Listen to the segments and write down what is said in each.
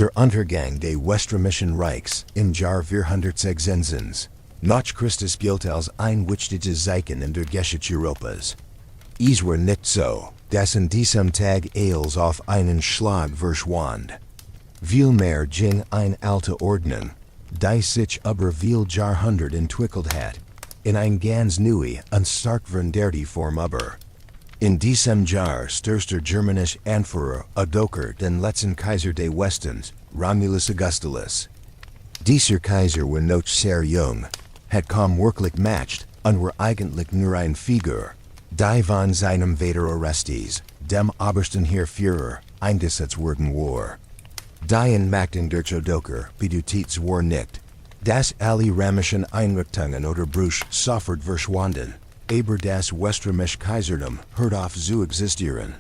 Der Untergang des Weströmischen Reichs im Jahr 406. Nach Christus gilt als ein wichtiges Zeichen in der Geschichte Europas. Es war nicht so, dass an diesem Tag alles auf einen Schlag verschwand. Vielmehr ging eine alte Ordnung, die sich über viele Jahrhunderte entwickelt hat, in ein ganz neue und stark veränderte Form über. In diesem Jahr stürzt der germanische Anführer Odoacer den letzten Kaiser des Westens, Romulus Augustulus. Dieser Kaiser war noch sehr jung, hat kaum wirklich matcht und war eigentlich nur eine Figur, die von seinem Vater Orestes, dem obersten Heerführer, eingesetzt worden war. Die Entmachtung durch Odoacer bedeutet zwar nicht, dass alle römischen Einrichtungen oder Brüche sofort verschwanden, aber das Weströmische Kaiserdom hört auf zu existieren.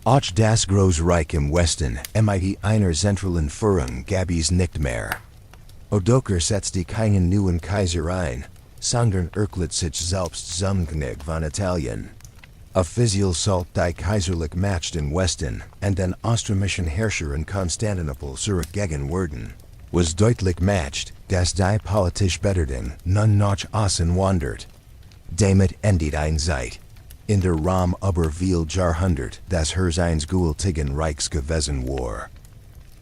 Auch das große Reich im Westen mit einer zentralen Führung gab es nicht mehr. Odoacer setzte keinen neuen Kaiser ein, sondern erklärt sich selbst zum König von Italien. Offiziell sollte die kaiserliche Macht im Westen und den österreichischen Herrscher in Konstantinopel zurückgegeben werden, was deutlich macht, dass die politische Betterdung nun nach außen wandert. Damit endet ein Zeit, in der Rom über viel Jahrhundert das eines gültigen Reichs gewesen war.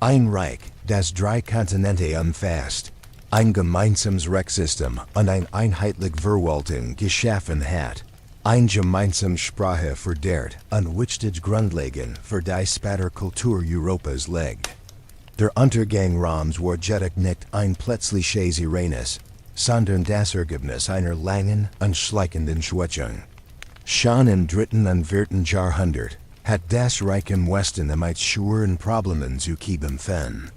Ein Reich, das 3 Kontinente umfasst, ein gemeinsames Rechtssystem und eine einheitliche Verwaltung geschaffen hat, eine gemeinsame Sprache fördert und wichtige Grundlagen für die spätere Kultur Europas legt. Der Untergang Roms war jedoch nicht ein plötzliches Ereignis, sondern das Ergebnis einer langen und schleichenden Schwächung. Schon im 3. und 4. Jahrhundert hat das Reich im Westen mit schweren Problemen zu kämpfen.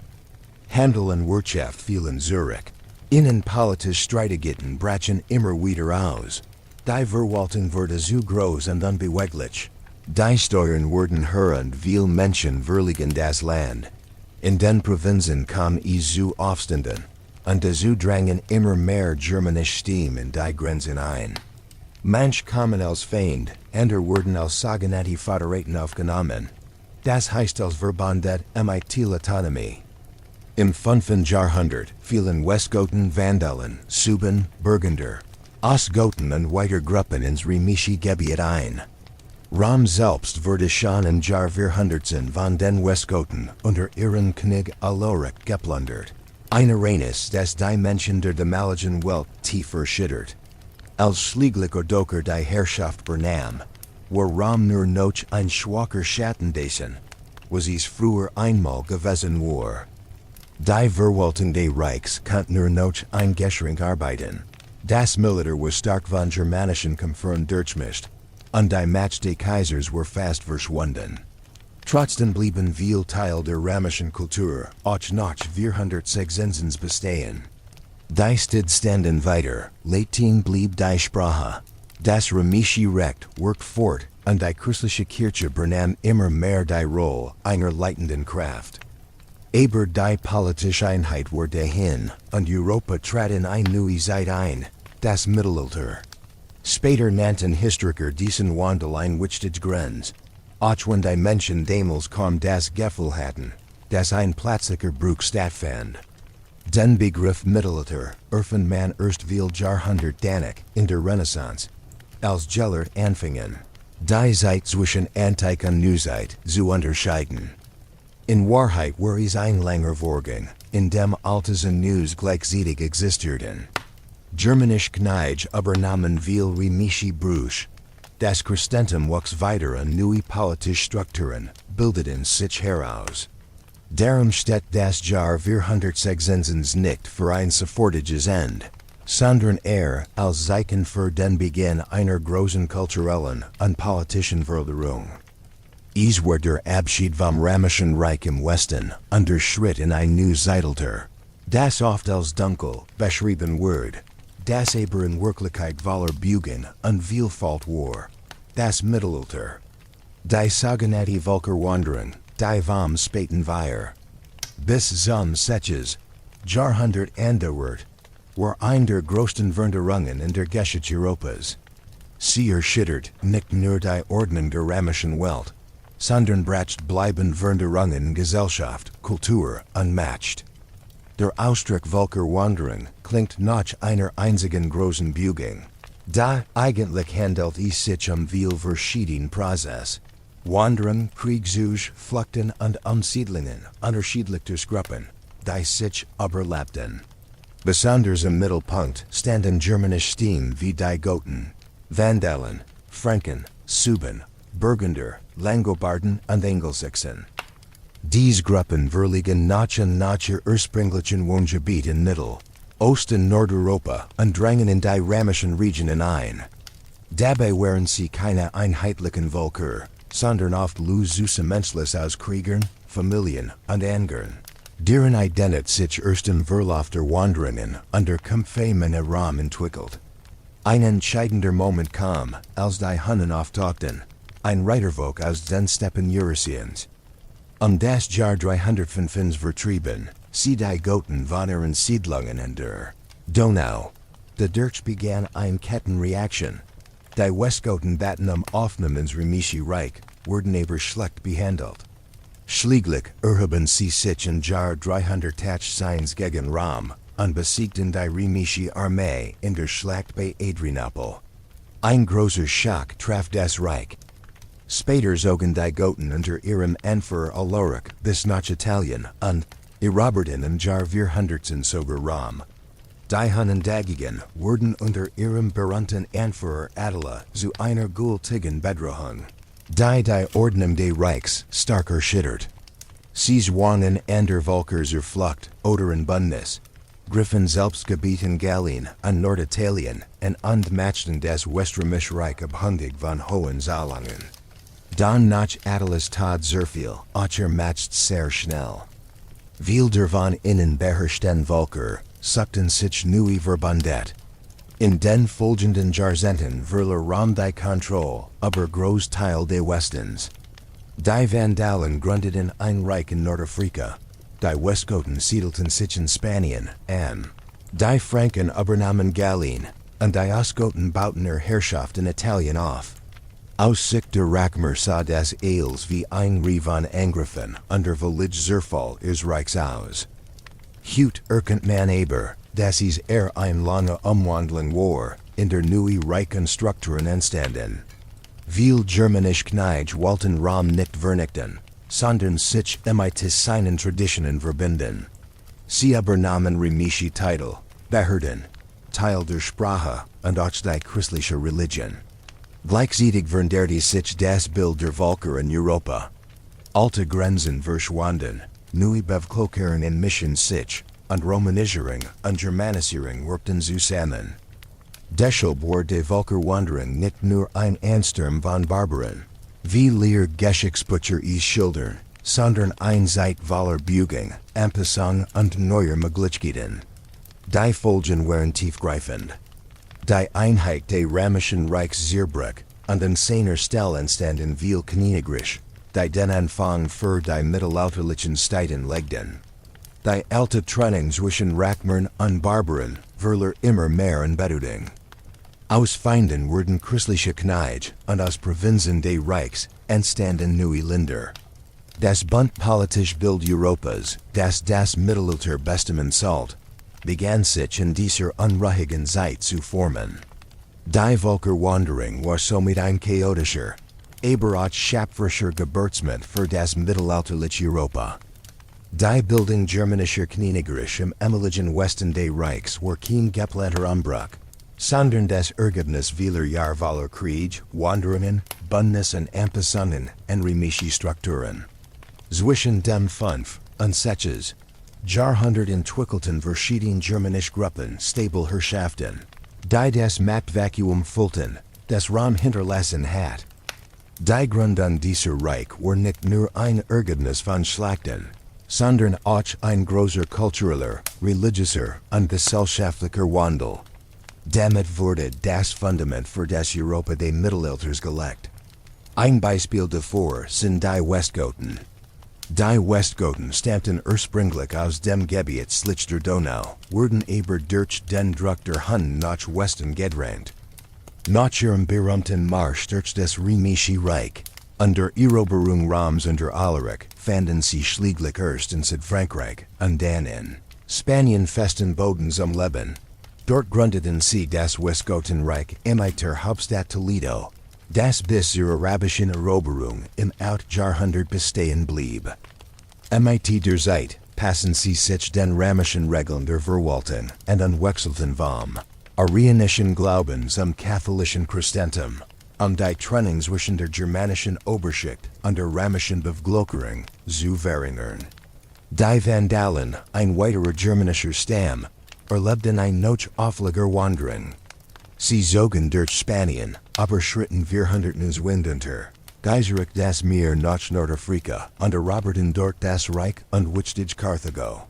Handel und Wirtschaft fielen zurück. Innenpolitische Streitigkeiten brachen immer wieder aus. Die Verwaltung wurde zu groß und unbeweglich. Die Steuern wurden höher und viele Menschen verließen das Land. In den Provinzen kam es zu Aufständen, und dazu drangen immer mehr germanische Stimmen in die Grenzen ein. Manche kamen als Feind, andere wurden als sogenannte Föderaten aufgenommen. Das heißt als Verbundet mit Autonomie. Im 5. Jahrhundert fielen Westgoten, Vandalen, Sueben, Burgunder, Ostgoten und weitere Gruppen ins römische Gebiet ein. Rom selbst wurde schon im Jahr 410 von den Westgoten unter ihren König Alaric geplündert. Ein Ereignis, das die Menschen der damaligen Welt tief erschüttert. Als schließlich Odoacer die Herrschaft übernahm, war Rom nur noch ein schwacher Schatten dessen, was es früher einmal gewesen war. Die Verwaltung des Reichs konnte nur noch eingeschränkt arbeiten. Das Militär war stark von germanischen Kämpfern durchmischt, und die Macht des Kaisers war fast verschwunden. Trotzdem blieben viele Teile der römischen Kultur auch nach 406 bestehen. Die Stillstanden weiter, Latin blieb die Sprache. Das römische Recht workte fort, und die christliche Kirche übernahm immer mehr die Rolle einer leitenden Kraft. Aber die politische Einheit war dahin, und Europa trat in eine neue Zeit ein, das Mittelalter. Später nannten Historiker diesen Wandel ein wichtiges Grenz, auch wenn die Menschen damals kaum das Gefühl hatten, dass ein plötzlicher Bruch stattfand. Den Begriff Mittelalter erfand man erst viel Jahrhundert danach in der Renaissance, als Gellert anfingen, die Zeit zwischen Antike und Neuzeit zu unterscheiden. In Wahrheit war es ein langer Vorgang, in dem Altes und Neues gleichzeitig existierten. Germanische Könige übernahmen viel römische Brüche. Das Christentum wuchs weiter und neue politische Strukturen bildeten sich heraus. Darum steht das Jahr 406 nicht für ein sofortiges Ende, sondern als Zeichen für den Beginn einer großen kulturellen und politischen Veränderung. Es war der Abschied vom römischen Reich im Westen und der Schritt in ein neues Zeitalter, das oft als dunkel beschrieben wird, das aber in Wirklichkeit voller Bügen und Vielfalt war, das Mittelalter. Die sogenannte Völkerwanderung, die vom späten Weiher bis zum 6. Jahrhundert andauert, war eine der größten Veränderungen in der Geschichte Europas. Sie erschüttert nicht nur die Ordnung der römischen Welt, sondern bracht bleiben Veränderungen Gesellschaft, Kultur, unmatched. Der Ausdruck Volker Wanderung klingt nach einer einzigen großen Bügung. Da eigentlich handelt es sich viel verschieden Prozess. Wanderung, Kriegszug, Fluchten und Umsiedlungen unterschiedlicher Gruppen, die sich überlappten. Besonders im Mittelpunkt standen germanische Stimmen wie die Goten, Vandalen, Franken, Sueben, Burgunder, Langobarden und Angelsachsen. Diese Gruppen verliegen nach ihr ursprünglichen Wohngebiet in Mittel, Ost- und Nordeuropa und drangen in die römischen Regionen ein. Dabei waren sie keine einheitlichen Völker, sondern oft zusammenschluss aus Kriegern, Familien und Angern. Deren Identität sich erst im Verlauf der Wanderungen unter Kämpfen Raum entwickelt. Ein entscheidender Moment kam, als die Hunnen auftauchten, ein Reitervolk aus den Steppen Eurasiens. Das Jahr 305 vertrieben, sie die Goten von ihren Siedlungen an der Donau. Dadurch begann eine Kettenreaktion. Die Westgoten baten offenen ins Römische Reich, wurden aber schlecht behandelt. Schließlich erhoben sie sich im Jahr 301 gegen Rom und besiegten die römische Armee in der Schlacht bei Adrianopel. Ein großer Schock traf das Reich. Später zogen die Goten unter ihrem Anführer Alaric bis nach Italien und eroberten im Jahr 400 sogar Rom. Die Hunnen dagegen wurden unter ihrem berühmten Anführer Attila zu einer gültigen Bedrohung. Die Ordnung des Reichs stark erschüttert. Sie zwangen andere Völker zur Flucht oder in Bündnis, griffen Selbstgebiet in Gallien und Norditalien und entmachten das Weströmische Reich abhängig von Hohenzollern. Dann nach Attilas Tod sehr viel, macht sehr schnell. Viel der von innen beherrschten Völker suchten sich neu verbundet. In den folgenden Jahrzehnten verlor Rom die Kontrolle über Großteil des Westens. Die Vandalen gründeten ein Reich in Nordafrika. Die Westgoten siedelten sich in Spanien an. Die Franken übernahmen Gallien, und die Ostgoten bauten ihre Herrschaft in Italien auf. Aus Sicht der Rachmer sah das Eils wie ein Rie von Angriffen und der Village Zerfall ihres Reichs aus. Hut erkennt man aber, dass es ein lange Umwandlung war, in der neue Reichsstrukturen entstanden. Viel germanische Kneige wollten Rom nicht vernichten, sondern sich mit seinen Traditionen verbinden. Sie übernahmen römische Titel, beherrten, Teil der Sprache und auch die christliche Religion. Gleichzeitig veränderte sich das Bild der Völker in Europa. Alte Grenzen verschwanden, neue Bevölkerung in Mission sich, und Romanisierung und Germanisierung wirkten zusammen. Deshalb war die Völkerwanderung nicht nur ein Ansturm von Barbaren, wie leer Geschichtsbücher es schildern, sondern ein zeitvoller Bügung, Anpassung und neuer Möglichkeiten. Die Folgen waren tiefgreifend. Die Einheit des Römischen Reichs zerbrach, und an seiner Stelle entstanden viel Königreich, die den Anfang für die mittelalterlichen Zeiten legten. Die alte Trennung zwischen Rachmern und Barbaren verlor immer mehr an Bedeutung. Aus Feinden wurden christliche Kneige und aus Provinzen des Reichs entstanden neue Länder. Das buntpolitische Bild Europas, das Mittelalter bestimmen sollte, begann sich in dieser unruhigen Zeit zu formen. Die Völkerwanderung war somit ein chaotischer, aber auch schöpferischer Geburtsmoment für das mittelalterliche Europa. Die Bildung germanischer Königreich im östlichen Westen des Reichs war kein geplanter Umbruch, sondern das Ergebnis vieler Jahrvoller Krieg, Wanderungen, Bündnis und Anpassungen an römische Strukturen. Zwischen dem 5 und 6 Jahrhundert entwickelten verschiedene germanische Gruppen stable Herrschaften, die das Machtvakuum füllten, das Rom hinterlassen hat. Die Gründung dieser Reich war nicht nur ein Ergebnis von Schlachten, sondern auch ein großer kultureller, religiöser und gesellschaftlicher Wandel. Damit wurde das Fundament für das Europa des Mittelalters gelegt. Ein Beispiel davor sind die Westgoten. Die Westgoten stammten ursprünglich aus dem Gebiet Schlich der Donau, wurden aber durch den Druck der Hunnen nach Westen gedrängt. Nach ihrem berühmten Marsch durch das Römische Reich, Under Eroberung Rams unter Alaric, fanden sie schlieglich erst in Südfrankreich, und dann in Spanien festen Boden zum Leben. Dort gründeten sie das Westgotenreich mit der Hauptstadt Toledo, das bis zur arabischen Eroberung im Outjahrhundert bestehen blieb. Mit der Zeit passen sie sich den römischen Regeln der Verwaltung und unwechselten vom arianischen Glauben zum katholischen Christentum, die Trennung zwischen der germanischen Oberschicht und der römischen Bevölkerung zu verringern. Die Vandalen, ein weiterer germanischer Stamm, erlebten ein noch aufliger Wanderung. Sie zogen durch Spanien, aber schritten 400 Wind unter. Geiseric das Meer nach Nordafrika und eroberten dort das Reich und wichtig Carthago.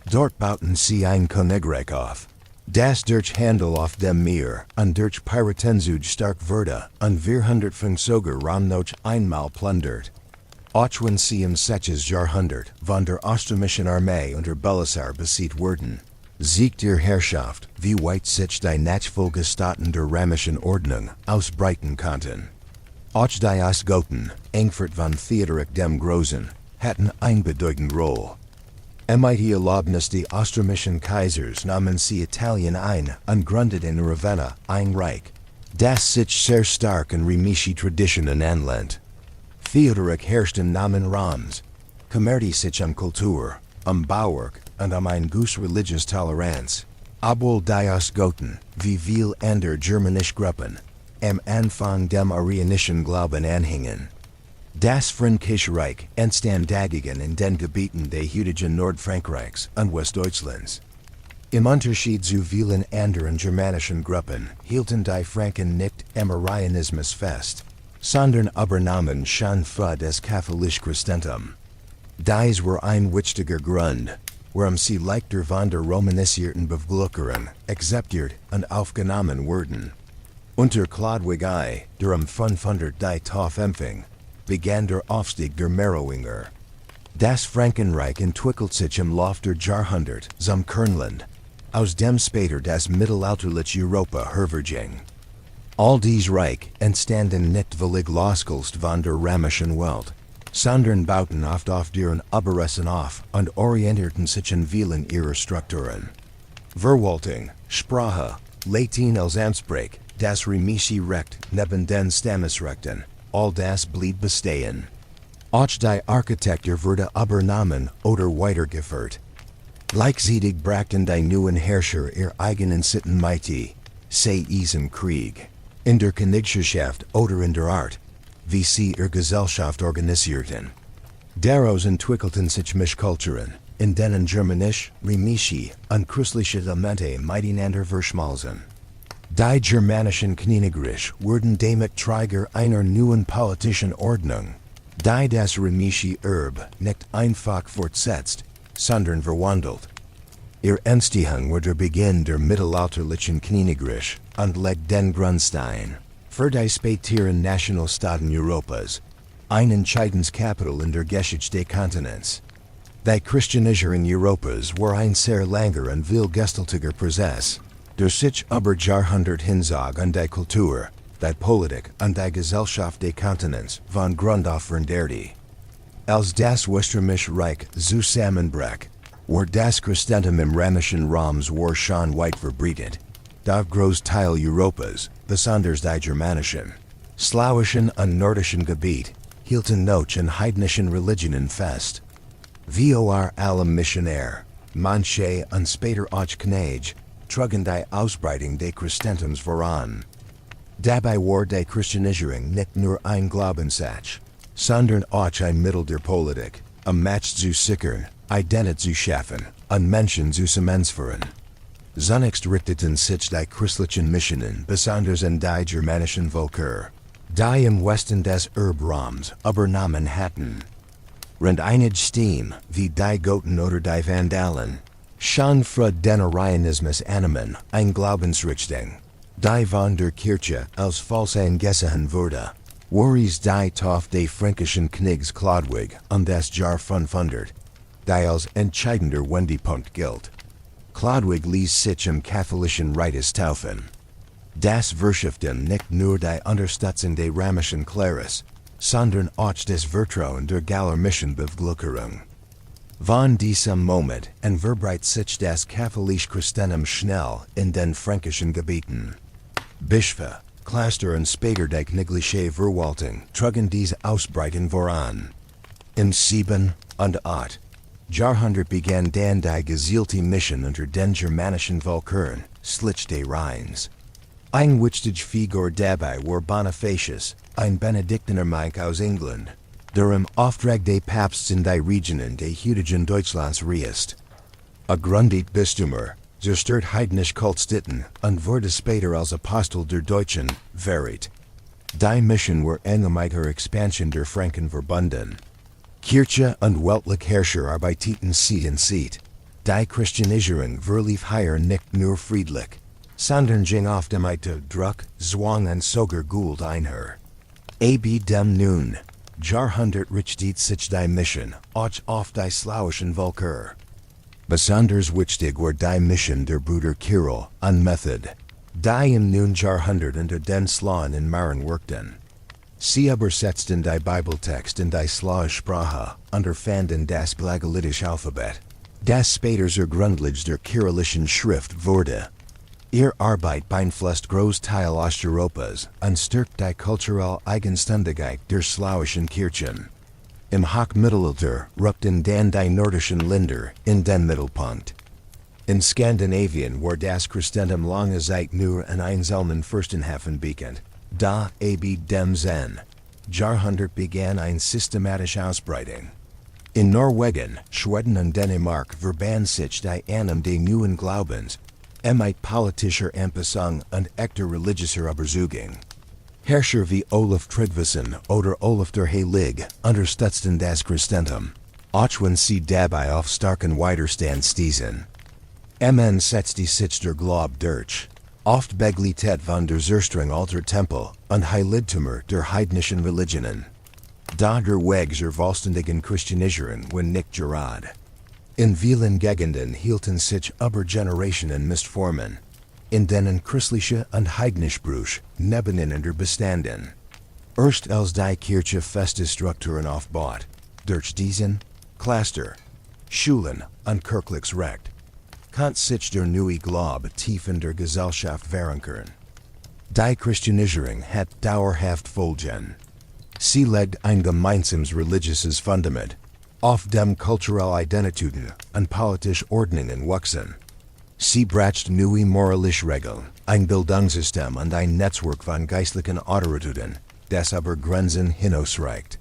Dort bauten sie ein Königreich auf, das durch Handel auf dem Meer und durch Piratenzuge stark wurde und 400 sogar Ram noch einmal plundert. Auch wenn sie im 6. Jahrhundert von der Ostromischen Armee unter Belisar besiegt wurden, sieg der Herrschaft, wie weit sich die Nachfolgestaaten der römischen Ordnung ausbreiten konnten. Auch die Ostgoten, Engfurt von Theodoric dem Großen, hatten eine bedeutende Rolle. Mit der Erlaubnis des Ostromischen Kaisers nahmen sie Italien ein und gründeten in Ravenna ein Reich, das sich sehr stark in römische Traditionen anlehnt. Theodoric herrschte Namen Roms, kümmerte sich Kultur, Bauwerk und eine große religiöse Toleranz, obwohl die Ostgoten, wie viele andere germanische Gruppen, am Anfang dem arianischen Glauben anhingen. Das Fränkische Reich entstand dagegen in den Gebieten des heutigen Nordfrankreichs und Westdeutschlands. Im Unterschied zu vielen anderen germanischen Gruppen hielten die Franken nicht am Arianismus fest, sondern übernahmen schon früh das katholische Christentum. Dies war ein wichtiger Grund, warum sie leichter von der romanisierten Bevölkerung akzeptiert und aufgenommen wurden. Unter Chlodwig I, der 500 die Tauf empfing, begann der Aufstieg der Merowinger. Das Frankenreich entwickelt sich im Lauf der Jahrhundert zum Kernland, aus dem später das mittelalterliche Europa hervorging. All dies Reich entstanden nicht völlig losgelöst von der römischen Welt, sondern bauten oft auf deren Oberessen auf und orientierten sich in vielen ihrer Strukturen. Verwaltung, Sprache, Latin als Amtssprach, das römische Recht neben den Stammesrechten, all das blieb bestehen. Auch die Architektur wurde übernommen oder weitergeführt. Gleichzeitig brachten die neuen Herrscher ihr eigenen Sitten mit, sei es im Krieg, in der Königsherrschaft oder in der Art, wie sie ihre Gesellschaft organisierten. Daraus entwickelten sich Mischkulturen, in denen germanisch, römische und christliche Elemente miteinander verschmolzen. Die germanischen Königreiche wurden damit Träger einer neuen politischen Ordnung, die das römische Erbe nicht einfach fortsetzt, sondern verwandelt. Ihr Entstehung war der Beginn der mittelalterlichen Königreiche und legt den Grundstein für die späteren Nationalstaaten Europas, ein entscheidendes Kapitel in der Geschichte des Kontinents. Die Christianisierung Europas war ein sehr langer und vielgestaltiger Prozess, der sich über Jahrhundert hinzog und die Kultur, die Politik und die Gesellschaft des Kontinents von Grund auf veränderte. Als das Westrämische Reich zusammenbrach, war das Christentum im römischen Raum war schon weit verbreitet. Der Großteil Europas, besonders die germanischen, slawischen und nordischen Gebiet, hielten noch in heidnischen Religionen fest. Vor allem Missionär, manche und später auch Knecht, trugen die Ausbreitung des Christentums voran. Dabei war die Christianisierung nicht nur ein Glaubenssatz, sondern auch ein Mittel der Politik, Macht zu sichern, Identität zu schaffen und Menschen zu zusammenführen. Zunächst richteten sich die christlichen Missionen besonders in die germanischen Völker, die im Westen des Erbraums übernommen hatten. Rund einige Stimmen, wie die Goten oder die Vandalen, schon früh den Arianismus annahmen, ein Glaubensrichtung, die von der Kirche als falsch angesehen wurde, war es die Tauf des fränkischen Königs Chlodwig das Jahr 500, die als entscheidender Wendepunkt gilt. Chlodwig ließ sich im katholischen Rites taufen. Das verschaffte nicht nur die Unterstützung des römischen Klerus, sondern auch des Vertrauen der Galermischen Bevölkerung. Von diesem Moment an verbreitet sich das katholische Christentum schnell in den fränkischen Gebieten. Bischöfe, Klöster und später die königliche Verwaltung trugen diese Ausbreitung voran. Im 7. und 8. Jahrhundert begann dann die gezielte Mission unter den germanischen Völkern, schlich des Rheins. Ein wichtige Figur dabei war Bonifacius, ein Benediktinermönch aus England, der im Auftrag des Papstes in die Regionen des heutigen Deutschlands reist. Gründet Bistümer, zerstört heidnische Kultstätten und wurde später als Apostel der Deutschen verehrt. Die Mission war eng mit der Expansion der Franken verbunden. Kirche und weltliche Herrscher arbeiteten Seat in Seat. Die Christianisierung verlief hier nicht nur friedlich, sondern ging oft mit Druck, Zwang und sogar Gewalt einher. Ab dem nun, Jahrhundert richtet sich die Mission auch auf die slawischen Völker. Besonders wichtig war die Mission der Brüder Kirill und Method, die im nun Jahrhundert unter den Slawen in Mähren wirkten. Sie übersetzten die Bibeltext in die slawische Sprache und erfanden das Glagolitische Alphabet, das später zur Grundlage der kyrillischen Schrift wurde. Ihre Arbeit beeinflusst Großteil Osteuropas und stärkt die kulturelle Eigenständigkeit der slawischen Kirchen. Im Hochmittelalter rückten dann die nordischen Länder in den Mittelpunkt. In Skandinavien war das Christentum lange Zeit nur in einzelnen Fürstenhöfen bekannt. Da ab dem 10. Jahrhundert begann eine systematische Ausbreitung. In Norwegen, Schweden und Dänemark verband sich die Annahmen des neuen Glaubens, mit politischer Anpassung und echter religiöser Überzeugung. Herrscher wie Olaf Tryggvason oder Olaf der Heilige unterstützten das Christentum, auch wenn sie dabei auf starken Widerstand stießen. Man setzte sich der Glaube durch, oft begleitet von der Zerstörung alter Tempel und Heiligtümer der heidnischen Religionen. Da der Weg zur vollständigen Christianisierung war nicht gerade. In vielen Gegenden hielten sich über Generationen Missformen, in denen christliche und heidnische Brüche nebeneinander bestanden. Erst als die Kirche feste Strukturen aufbaut, durch diesen, Klöster, Schulen und kirchliches Recht, konnte sich der neue Glaube tief in der Gesellschaft verankern. Die Christianisierung hat dauerhaft Folgen. Sie legt ein gemeinsames religiöses Fundament, auf dem kulturelle Identitäten und politische Ordnungen wachsen. Sie bracht neue moralische Regeln, ein Bildungssystem und ein Netzwerk von geistlichen Autoritäten, das aber Grenzen hinausreicht.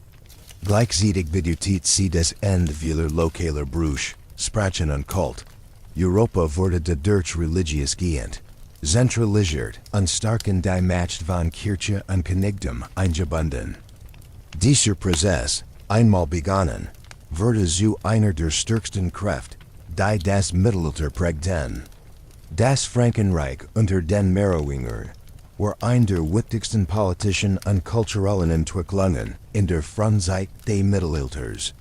Gleichzeitig bedeutet sie das Ende vieler lokaler Brüche, Sprachen und Kult. Europa wurde dadurch religiös geehnt, zentralisiert und stark in die Macht von Kirche und Königtum eingebunden. Dieser Prozess, einmal begonnen, wurde zu einer der stärksten Kräfte, die das Mittelalter prägten. Das Frankenreich unter den Merowingern war eine der wichtigsten politischen und kulturellen Entwicklungen in der Frühzeit des Mittelalters.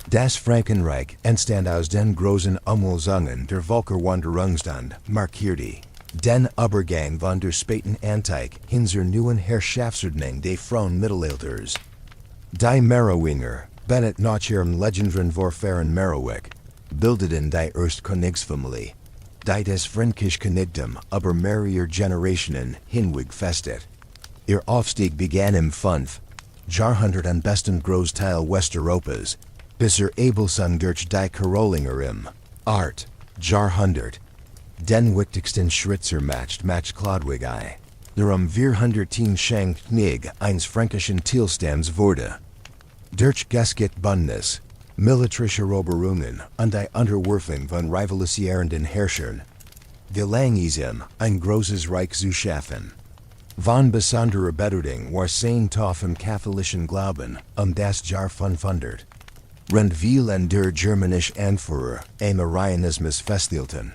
Das Frankenreich entstand aus den großen Umwälzungen der Völkerwanderungsstand markierte den Übergang von der späten Antike hin zur neuen Herrschaftsordnung des frühen Mittelalters. Die Merowinger, benannt nach ihrem legendären Vorfahren Merowig, bildeten die erste Königsfamilie, die das fränkische Königtum über mehrere Generationen hinweg festet. Ihr Aufstieg begann im 5. Jahrhundert am besten Großteil Westeuropas, bis Abelsung durch die Karolinger im 8. Jahrhundert. Den wichtigsten Schritt macht Chlodwig I, der 410 König eines fränkischen Tilstamms wurde. Durch Geschichtsbündnis, militärische Eroberungen und die Unterwerfung von rivalisierenden Herrschern gelang es ihm, ein großes Reich zu schaffen. Von besonderer Bedeutung war sein Tauf im katholischen Glauben das Jahr 500. Rund vielen der germanischen Anführer am Arianismus festhielten,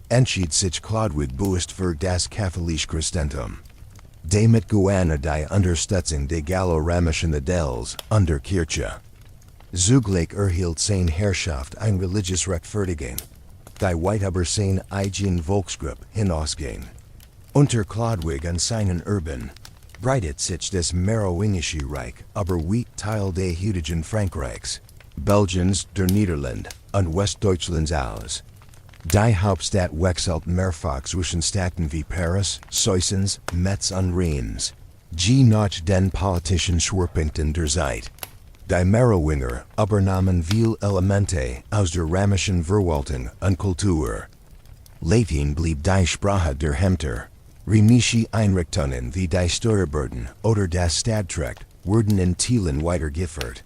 entschied sich Chlodwig bewusst für das katholische Christentum. Damit gewann die Unterstützung der gallo-römischen Adels und der Kirche. Zugleich erhielt seine Herrschaft eine religiöse Rechtfertigung, die weit über seine eigene Volksgruppe hinausging. Unter Chlodwig und seinen Erben, breitet sich des Merowingische Reich aber weit Teil des heutigen Frankreichs, Belgiens, der Niederland und Westdeutschlands aus. Die Hauptstadt wechselt mehrfach zwischen Städten wie Paris, Soissons, Metz und Reims. Nach den politischen Schwerpunkten der Zeit. Die Merowinger übernahmen viele Elemente aus der römischen Verwaltung und Kultur. Latin blieb die Sprache der Hemter. Römische Einrichtungen wie die Steuerbehörden oder das Stadtrecht wurden in Teilen weitergeführt.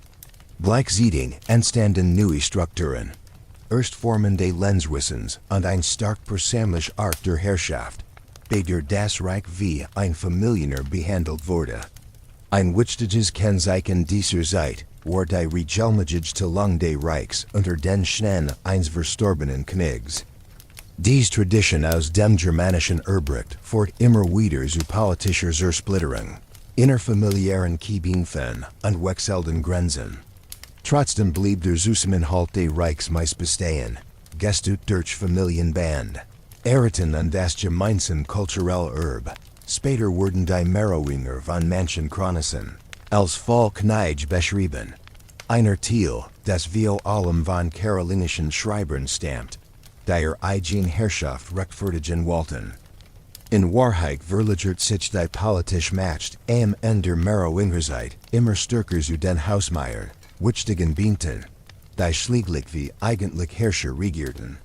Gleichzeitig entstanden neue Strukturen. Erst Formen des Lenzwissens und ein stark persönliche Art der Herrschaft, bei der das Reich wie ein Familiener behandelt wurde. Ein wichtiges Kennzeichen dieser Zeit war die Regelmäßigstellung des Reichs unter den schnell verstorbenen Königs. Diese Tradition aus dem germanischen Erbrecht fort immer wieder zu politischer Zersplitterung, innerfamiliären Kämpfen und wechselnden Grenzen. Trotzdem blieb der Zusammenhalt des Reichs meist bestehen, gestützt durch Familienband, Eriten und das gemeinsame kulturelle Erbe. Später wurden die Merowinger von manchen Chroniken als Volkneig beschrieben. Einer Teil, das vor allem von karolingischen Schreibern stammt, die eigen Herrschaft rechtfertigen wollten. In Wahrheit verlagert sich die politische Macht am Ende der Merowingerzeit immer stärker zu den Hausmeiern, wichtigen Beamten, die schließlich wie eigentlich Herrscher regierten.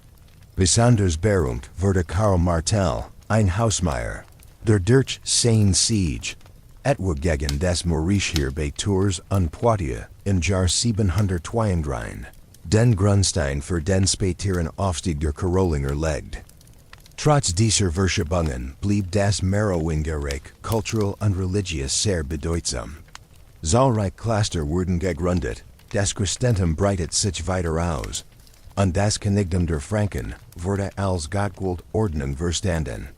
Besonders berühmt wurde Karl Martel, ein Hausmeier, der durch seine Siege, etwa gegen das Maurice bei Tours und Poitiers im Jahr 732, den Grundstein für den späteren Aufstieg der Karolinger legt. Trotz dieser Verschiebungen blieb das Merowingerreich kulturell und religiös sehr bedeutsam. Zahlreiche Cluster wurden gegründet, das Christentum breitet sich weiter aus, und das Königdom der Franken wurde als Gottgoldordnung verstanden.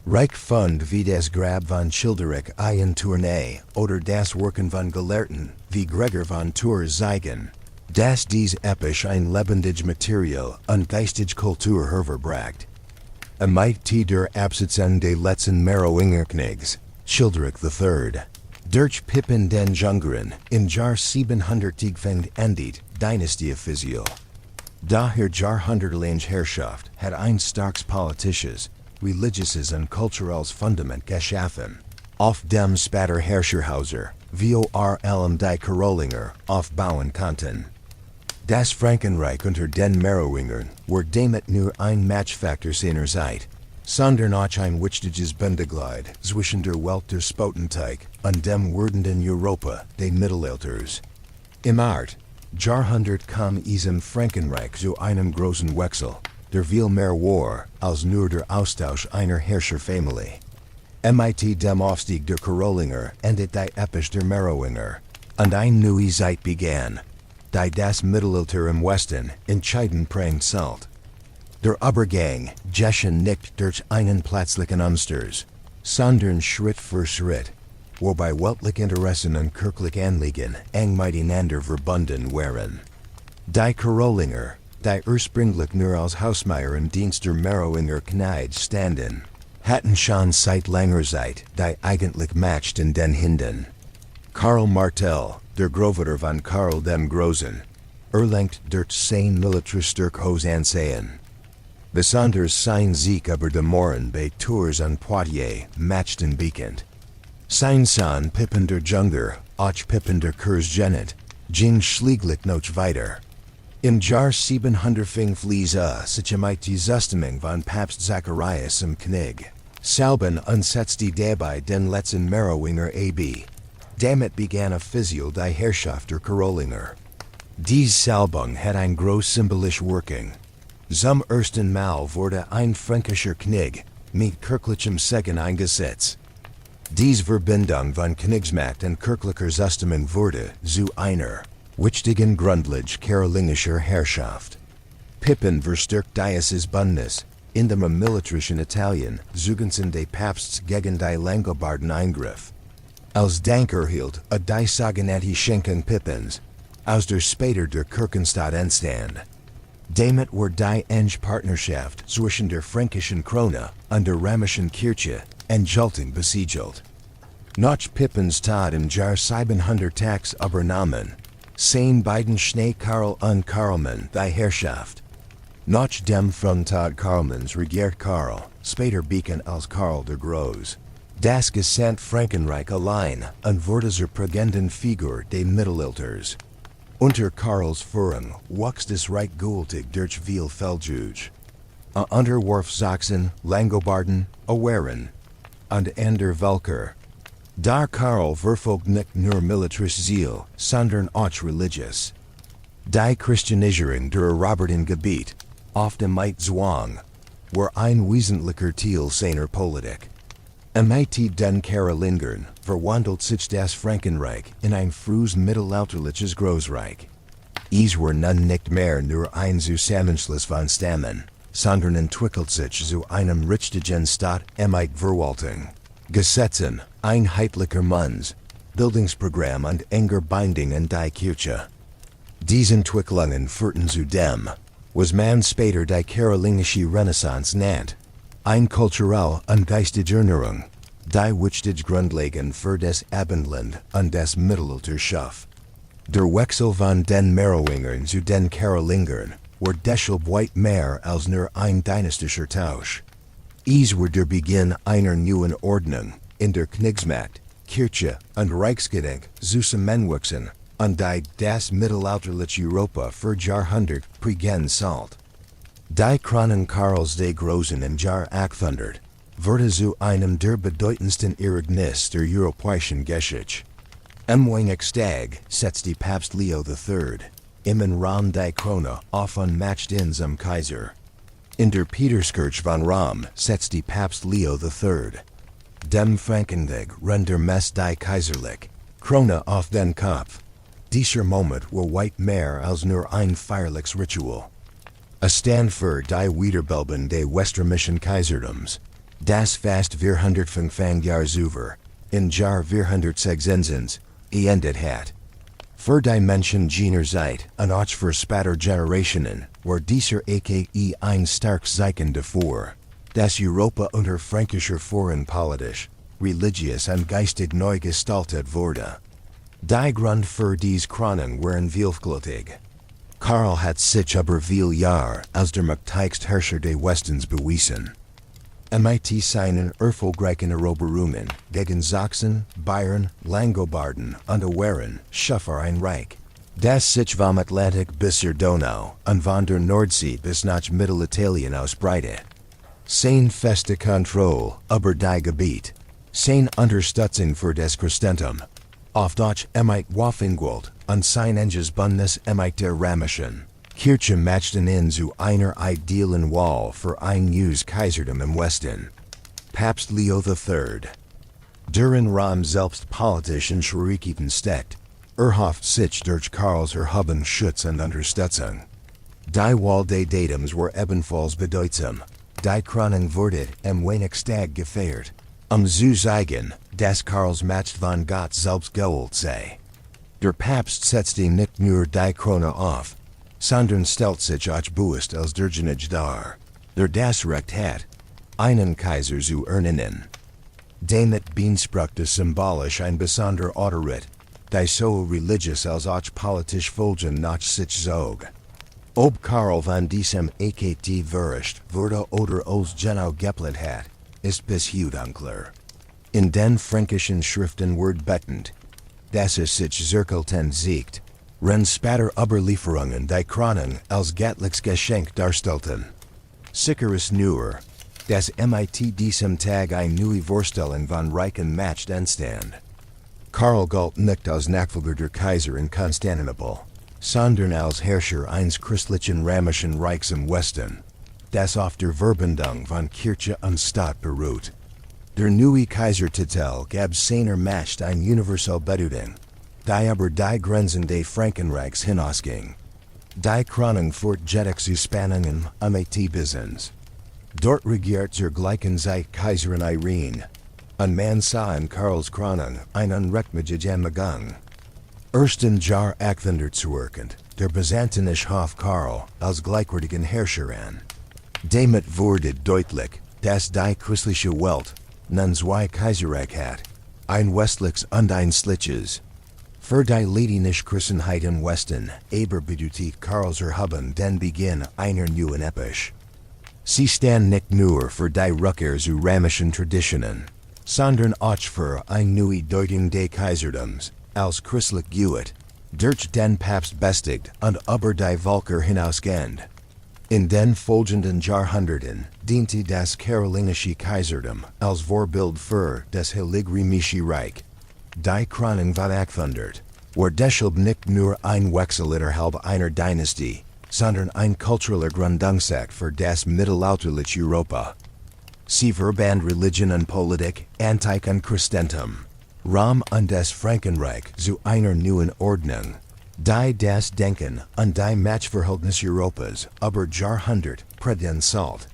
Reich Fund wie das Grab von Childeric ein Tournai oder das Wirken von Gelehrten wie Gregor von Tours zeigen, dass dies episch ein lebendig Material und geistig Kultur hervorbracht. Amite der Absitzen des letzten Merowingerknigs, Childeric III. Durch Pippin den Jüngeren im Jahr 700 endet Dynastie offiziell. Daher Jahrhundertelange Herrschaft hat ein starkes politisches, religiöses und kulturelles Fundament geschaffen, auf dem später Herrscherhäuser, vor allem die Karolinger, aufbauen konnten. Das Frankenreich unter den Merowingern war damit nur ein Matchfaktor seiner Zeit, sondern auch ein wichtiges Bindeglied zwischen der Welt der Spotenteig und dem werdenden Europa des Mittelalters. Im Art, Jahrhundert kam es im Frankenreich zu einem großen Wechsel, der viel mehr war als nur der Austausch einer Herrscherfamilie. Mit dem Aufstieg der Karolinger endet die Epoche der Merowinger, und eine neue Zeit begann, die das Mittelalter im Westen entscheidend prägt sollte. Der Übergang geschehen nicht durch einen plötzlichen Umsturz, sondern Schritt für Schritt, wobei weltliche Interessen und kirchliche Anliegen eng miteinander verbunden waren. Die Karolinger, die ursprünglich nur als Hausmeier im Dienst der Merowinger Kneid standen, hatten schon seit langer Zeit die eigentlich Macht in den Händen. Karl Martel, der Großvater von Karl dem Großen, erlangt durch sein Militärstärke hohes Ansehen. Besonders sein Sieg über die Mohren bei Tours und Poitiers machten bekannt. Sein Sohn Pippin der Jünger, auch Pippin der Kurzgenit, ging schließlich noch weiter. Im Jahr 705 sich mit die Zustimmung von Papst Zacharias im König, Salben unsetzte dabei den letzten Merowinger ab. Damit begann offiziell die Herrschaft der Karolinger. Diese Salbung hat ein groß symbolische Wirkung. Zum ersten Mal wurde ein fränkischer König mit kirchlichem Segen eingesetzt. Diese Verbindung von Königsmacht und kirchlicher Zustimmung wurde zu einer wichtigen Grundlage karolingischer Herrschaft. Pippin verstärkt dieses Bündnis, indem militärischen Italien zugunsten des Papsts gegen die Langobarden eingriff. Als Dank erhielt die sogenannte Schenkung Pippins, aus der später der Kirchenstaat entstand. Damit war die enge Partnerschaft zwischen der fränkischen Krone und der römischen Kirche endgültig besiegelt. Noch Pippinstad im Jahr 700 übernahmen. Sein beiden Schnee Karl und Karlmann die Herrschaft. Nach dem Frontag Karlmanns regiert Karl, später bekannt als Karl der Große. Das gesamte Frankenreich allein und wurde zur prägenden Figur des Mittelalters. Unter Karls Führung wuchs das Reich gewaltig durch Vielfältigkeit. Unterwarf Sachsen, Langobarden, Awaren und andere Völker. Da Karl verfolgt nicht nur militärisches Ziel, sondern auch religiös. Die Christianisierung der eroberten Gebiet, auf dem Zwang, war ein wesentlicher Teil seiner Politik. Mit den Karolingern verwandelt sich das Frankenreich in ein frühes mittelalterliches Großreich. Es war nun nicht mehr nur ein Zusammenschluss von Stämmen, sondern entwickelt sich zu einem richtigen Staat mit Verwaltung, Gesetzen, einheitlicher Munds, Bildungsprogramm und enger Bindung an die Kirche. Diese Entwicklungen führten zu dem, was man später die karolingische Renaissance nennt. Ein kulturelle und geistige Erneuerung, die wichtige Grundlagen für das Abendland und das Mittelalter schuf. Der Wechsel von den Merowingern zu den Karolingern war deshalb weit mehr als nur ein dynastischer Tausch. Es war der Beginn einer neuen Ordnung, in der Kniggsmacht, Kirche und Reichsgedenk zusammenwachsen und die das mittelalterliche Europa für Jahrhundert prägen sollte. Die Kronen Karls des Großen im Jahr 800 wurde zu einem der bedeutendsten Ereignisse der europäischen Geschichte. Am Weihnachtstage setzte Papst Leo III im Raum die Krone auf und machte ihn zum Kaiser. In der Peterskirche von Rom setzte Papst Leo III dem Frankenweg render Mess die kaiserliche Krone auf den Kopf. Dieser Moment war weit mehr als nur ein feierliches Ritual. Es stand für die Wiederbelebung des Weströmischen Kaisertums, das fast 450 Jahre zuvor, in Jahr 406 geendet hat. Für die Menschen jener Zeit und auch für spätere Generationen war dieser aka ein starkes Zeichen davor, dass Europa unter fränkischer Führung religiös und geistig neu gestaltet wurde. Die Grund für dies Kronen waren vielfältig. Karl hat sich über viele Jahre als der mächtigste Herrscher des Westens bewiesen. Mit seinen erfolgreichen Eroberungen gegen Sachsen, Bayern, Langobarden und Awaren schuf ein Reich, das sich vom Atlantik bis zur Donau und von der Nordsee bis nach Mittelitalien ausbreitet. Sein feste Kontrolle über die Gebiet, sein Unterstützung für das Christentum, auf Deutsch Waffengold und sein enges Bündnis mit der Römischen Kirche machten ihn zu einer idealen Wahl für ein neues Kaisertum im Westen. Papst Leo III, der in Rom selbst politischen Schwierigkeiten steckt, erhofft sich durch Karls erhoben Schutz und Unterstützung. Die Wahl des Datums war ebenfalls bedeutsam. Die Kronen wurde am Weihnachtstag gefeiert, zu zeigen, dass Karls Macht von Gott selbst gewollt sei. Der Papst setzte nicht nur die Krone auf, sondern stellt sich auch bewusst als derjenige dar, der das Recht hat, einen Kaiser zu ernennen. Damit beanspruchte symbolisch ein besonderer Autorität, die so religiös als auch politisch Folgen nach sich zog. Ob Karl von diesem AKT verricht wurde oder als genau geplant hat, ist bis heute unklar. In den fränkischen Schriften wird betend, dass es sich zirkelten siegt, wenn später Überlieferungen die Kronen als göttliches Geschenk darstellten. Sicher ist nur, dass mit diesem Tag eine neue Vorstellung von Reichen Macht entstand. Karl galt nicht als Nachfolger der Kaiser in Konstantinopel, sondern als Herrscher eines christlichen römischen Reichs im Westen, das auf der Verbindung von Kirche und Staat beruht. Der neue Kaisertitel gab seiner Macht eine universelle Bedeutung, die über die Grenzen des Frankenreichs hinausging. Die Krönung fortjettet zu Spannungen mit Byzanz. Dort regiert zur gleichen Zeit Kaiserin Irene, und man sah in Karls Krönung einen unrechtmäßigen Gang. Erst im Jahr 812 der byzantinische Hof Karl als gleichwertigen Herrscher an. Damit wurde deutlich, dass die christliche Welt nun zwei Kaiserreich hat, Ein Westlichs und ein Slitches. Für die Ladinisch Christenheit in Westen, aber bedeutet Karlser haben den Beginn einer neuen Epoche. Sie stand nicht nur für die Rückkehr zu römischen Traditionen, sondern auch für eine neue Deutung des Kaisertums, als christlich Gewalt, durch den Papst bestigt und über die Völker hinausgehend. In den folgenden Jahrhunderten diente das Karolingische Kaisertum als Vorbild für das Heilig-Römische Reich. Die Kronen war abgewandert, war deshalb nicht nur ein Wechsel innerhalb einer Dynastie, sondern ein kultureller Gründungsakt für das mittelalterliche Europa. Sie verband Religion und Politik, Antike und Christentum, Rom und das Frankenreich zu einer neuen Ordnung. Die das Denken und die Machtverhältnis Europas über Jahrhundert prädentiert.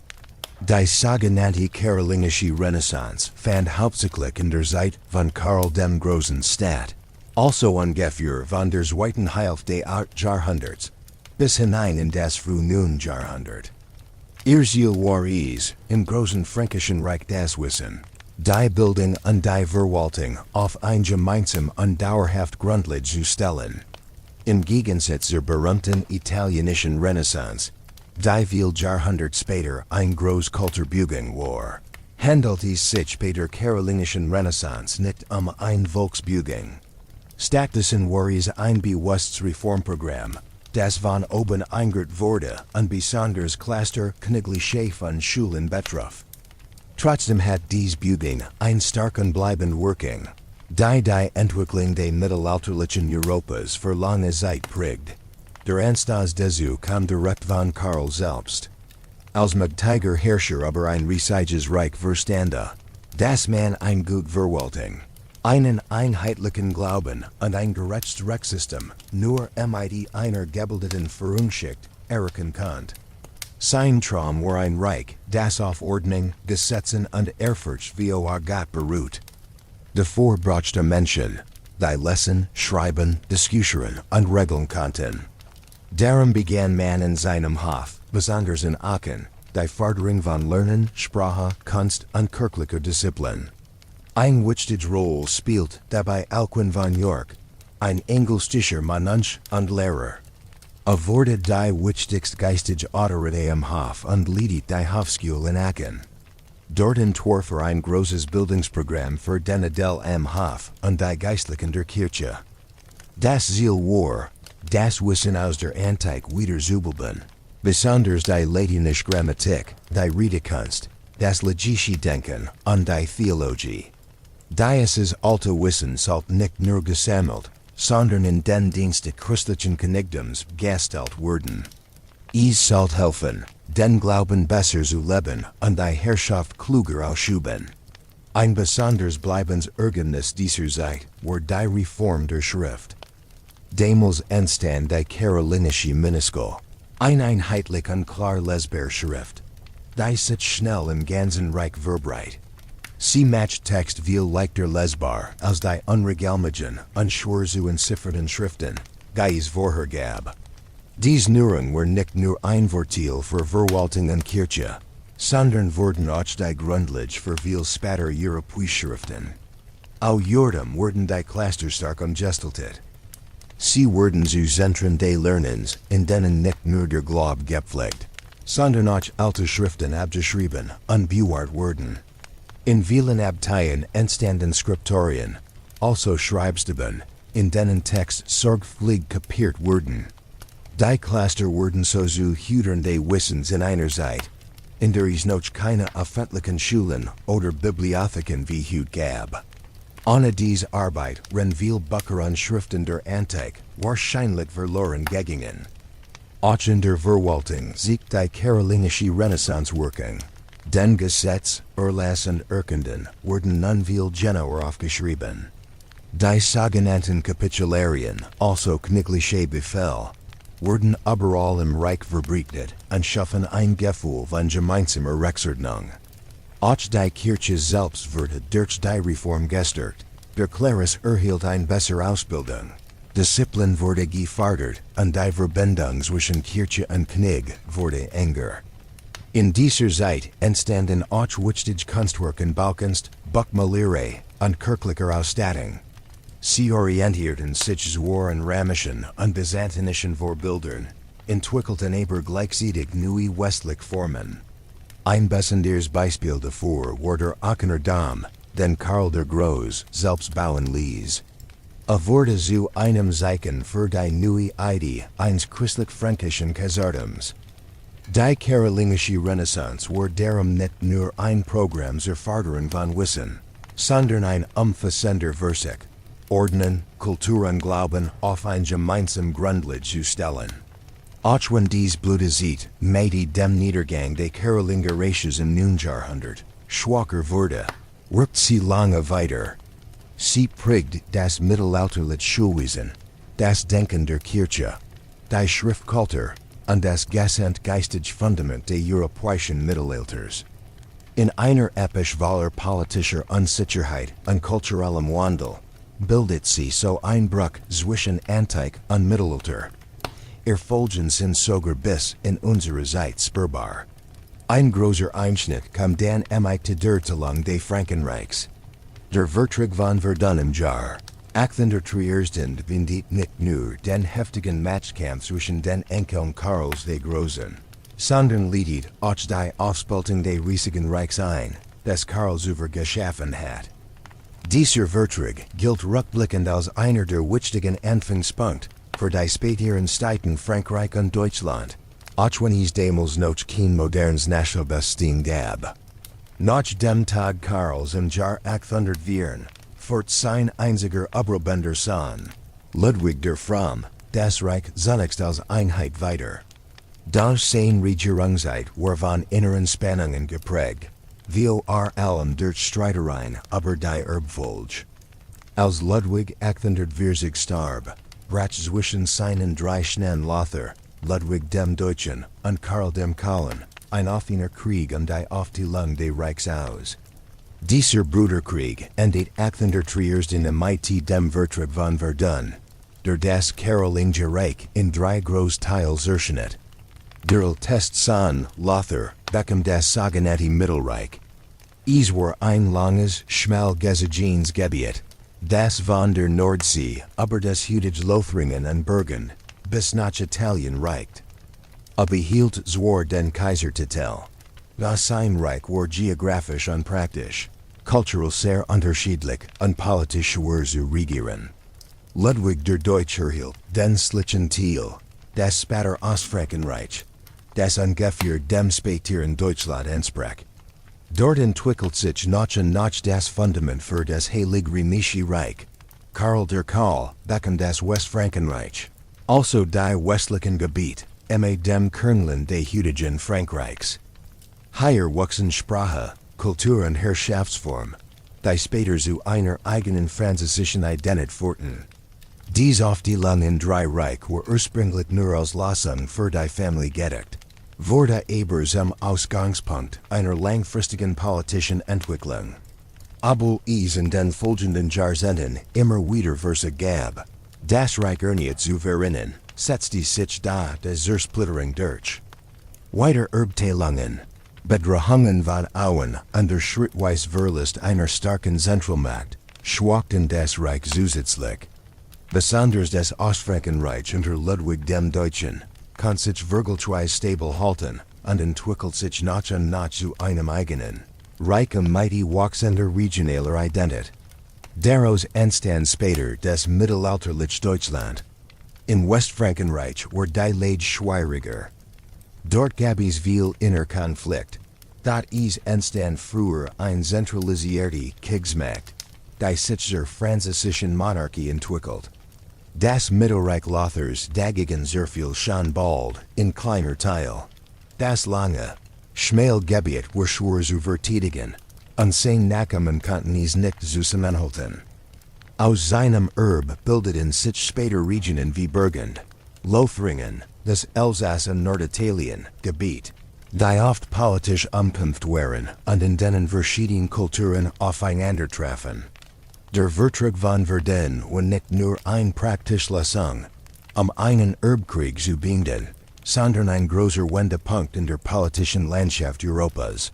Die sogenannte Karolingische Renaissance fand hauptsächlich in der Zeit von Karl dem Großen statt, also ungefähr von der zweiten Hälfte des 8. Jahrhunderts bis hinein in das frühe 9. Jahrhundert. Ihr Ziel war es, im großen Fränkischen Reich das Wissen, die Bildung und die Verwaltung auf ein gemeinsam und dauerhaft Grundlage zu stellen. Im Gegensatz zur berühmten italienischen Renaissance, die viel Jahrhundert später ein Großkulturbewegung war, handelt es sich bei der Karolingischen Renaissance nicht ein Volksbewegung. Stattdessen war es ein bewusstes Reformprogramm, das von oben eingeführt wurde und besonders Cluster Königliche von Schulen betraf. Trotzdem hat dies Bewegung ein stark und bleibend Wirkung, die Entwicklung des mittelalterlichen Europas für lange Zeit prägt. Der Anstoß dazu kam direkt von Karl selbst. Als mächtiger Herrscher über ein riesiges Reich verstande, das man ein gut Verwaltung, einen einheitlichen Glauben und ein gerechtes Rechtssystem nur mit einer gebildeten Führungsschicht erreichen konnte. Sein Traum war ein Reich, das auf Ordnung, Gesetzen und Ehrfurcht wie Gott beruht. Davor brauchte Menschen, die lesen, schreiben, diskutieren und regeln konnten. Darum begann man in seinem Hof, besonders in Aachen, die Förderung von Lernen, Sprache, Kunst und kirchlicher Disziplin. Eine wichtige Rolle spielt dabei Alcuin von York, ein engelstischer Mönch und Lehrer. Wurde die wichtigste geistige Autorität im Hof und ledet die Hofschule in Aachen. Dort entwarf ein großes Bildungsprogramm für den Adel am Hof und die Geistlichen der Kirche. Das Ziel war, das Wissen aus der Antike wiederzubeleben, besonders die latinische Grammatik, die Redekunst, das logische Denken und die Theologie. Dieses alte Wissen sollte nicht nur gesammelt, sondern in den Dienst des christlichen Königtums gestellt werden. Es sollte helfen, den Glauben besser zu leben und die Herrschaft kluger ausüben. Ein besonders bleibendes Ergebnis dieser Zeit war die Reform der Schrift. Damals entstand die Karolingische Minuskel, eine einheitliche und klar lesbare Schrift, die sich schnell im ganzen Reich verbreitet. Sie macht Text viel leichter lesbar als die unregelmäßigen, unschwer zu entziffernden Schriften, die es vorher gab. Diese Neuerungen waren nicht nur ein Vorteil für Verwaltung und Kirche, sondern wurden auch die Grundlage für viel später europäische Schriften. Au Jordam wurden die Cluster stark umgestaltet. Sie wurden zu Zentren des Lernens, in denen nicht nur der Glaube gepflegt, sondern auch alte Schriften abgeschrieben und bewahrt wurden. In vielen Abteien entstanden Skriptorien, also Schreibsteben, in denen Text sorgfältig kopiert wurden. Die Cluster wurden so zu Hütern des Wissens in einer Zeit, in der es noch keine öffentlichen Schulen oder Bibliotheken wie heute gab. Ohne diese Arbeit wären viele Bücher und Schriften der Antike wahrscheinlich verloren gegangen. Auch in der Verwaltung sieht die Karolingische Renaissance Wirkung. Den Gesetz, Erlass und Urkunden wurden nun viel genauer aufgeschrieben. Die sogenannten Kapitularien, also Königliche Befehl, wurden überall im Reich verbreitet und schaffen ein Gefühl von gemeinsamer Rechtsordnung. Auch die Kirche selbst wurde durch die Reform gestärkt. Der Klerus erhielt eine bessere Ausbildung. Disziplin wurde gefördert und die Verbindung zwischen Kirche und König wurde enger. In dieser Zeit entstanden auch wichtige Kunstwerke in Baukunst, Buchmalerei, an kirklicher Ausstattung. Sie orientierten sich zwar an Ramischen und byzantinischen Vorbildern, entwickelten aber gleichzeitig neue westliche Formen. Ein besonderes Beispiel davor war der Aachener Dom, den Karl der Große selbst bauen ließ. Wurde zu einem Zeichen für die neue Idee eines christlich-fränkischen Kaisertums. Die karolingische Renaissance war darum nicht nur ein Programm zur Förderung von Wissen, sondern ein umfassender Versuch, Ordnen, Kultur und Glauben auf ein gemeinsames Grundlage zu stellen. Auch wenn dies Blüte sieht, die dem Niedergang der Karolinger Reiches im 9. Jahrhundert schwacher wurde, wirkt sie lange weiter. Sie prägt das mittelalterliche Schulwesen, das Denken der Kirche, die Schriftkultur und das gesamte geistige Fundament der europäischen Mittelalters. In einer Epoche voller politischer Unsicherheit und kulturellem Wandel bildet sie so ein Bruch zwischen Antik und Mittelalter. Folgen sind sogar bis in unsere Zeit spürbar. Ein großer Einschnitt kam dann mit der Durchtelung des Frankenreichs. Der Vertrag von Verdun im Jahr 813 beendet nicht nur den heftigen Matchkampf zwischen den Enkeln Karls der Großen, sondern ledet auch die Aufspaltung des riesigen Reichs ein, das Karl geschaffen hat. Dieser Vertrag gilt rückblickend als einer der wichtigen Anfangspunkte für die späteren Zeiten Frankreich und Deutschland, auch wenn es damals noch kein modernes Nationalbesting gab. Nach dem Tag Karls im Jahr 804 fort sein einziger Überbender Sohn, Ludwig der Fromme, das Reich zunächst als Einheit weiter. Durch seine Regierungszeit war von inneren Spannungen geprägt, vor allem durch Streitereien über die Erbfolge. Als Ludwig 840 starb, brach zwischen seinen drei Söhnen Lothar, Ludwig dem Deutschen und Karl dem Kahlen ein offener Krieg um die Aufteilung des Reichs aus. Dieser Bruderkrieg endet 813 mit dem Vertrag von Verdun, der das Karolingische Reich in drei Großteile zerschnitt. Der älteste Sohn Lothar bekam das sogenannte Mittelreich. Es war ein langes, schmal gezogenes Gebiet, das von der Nordsee über das heutige Lothringen und Burgen bis nach Italien reicht. Behielt zwar den Kaisertitel. Das sein Reich war geografisch und praktisch, kulturell sehr unterschiedlich und politisch schwer zu regieren. Ludwig der Deutsche erhielt den schlichen Teil, das später Ostfrankenreich, das ungefähr dem späteren Deutschland entsprach. Dort entwickelt sich nach und nach das Fundament für das Heilige Römische Reich. Karl der Kahl bekam das Westfrankenreich, also die westlichen Gebiet, dem Kernland des heutigen Frankreichs. Hier wuchsen Sprache, Kultur und Herrschaftsform, die später zu einer eigenen französischen Identität wurden. Dies Aufteilung in drei Reich war ursprünglich nur als Lösung für die Familie gedacht, wurde aber zum Ausgangspunkt einer langfristigen politischen Entwicklung. Obwohl es in den folgenden Jahrzehnten immer wieder Versuche gab, das Reich erneut zu verinnern, setzte sich da die Zersplitterung durch. Weiter Erbteilungen, Bedrohungen von Auen und der schrittweise Verlust einer starken Zentralmacht schwächten das Reich zusätzlich. Besonders das Ostfrankenreich unter Ludwig dem Deutschen kann sich vergleichsweise stabil halten und entwickelt sich nach und nach zu einem eigenen, reichem mighty wachsender regionaler Identität. Daraus entstand später das mittelalterliche Deutschland. Im Westfrankenreich war die Lage schwieriger. Dort gab es viel Innerkonflikt. Dort es entstand früher ein zentralisierte Kriegsmacht, die sich zur französischen Monarchie entwickelt. Das Mittelreich Lothars dagegen sehr viel schon bald in kleiner Teil. Das lange, schmale Gebiet war schwer zu verteidigen, und seine Nachkommen konnten es nicht zusammenhalten. Aus seinem Erb bildeten sich später Regionen wie Burgund, Lothringen, das Elsass und Norditalien Gebiet, die oft politisch umkämpft waren und in denen verschiedene Kulturen aufeinandertrafen. Der Vertrag von Verdun war nicht nur eine praktische Lösung, einen Erbkrieg zu beenden, sondern ein großer Wendepunkt in der politischen Landschaft Europas.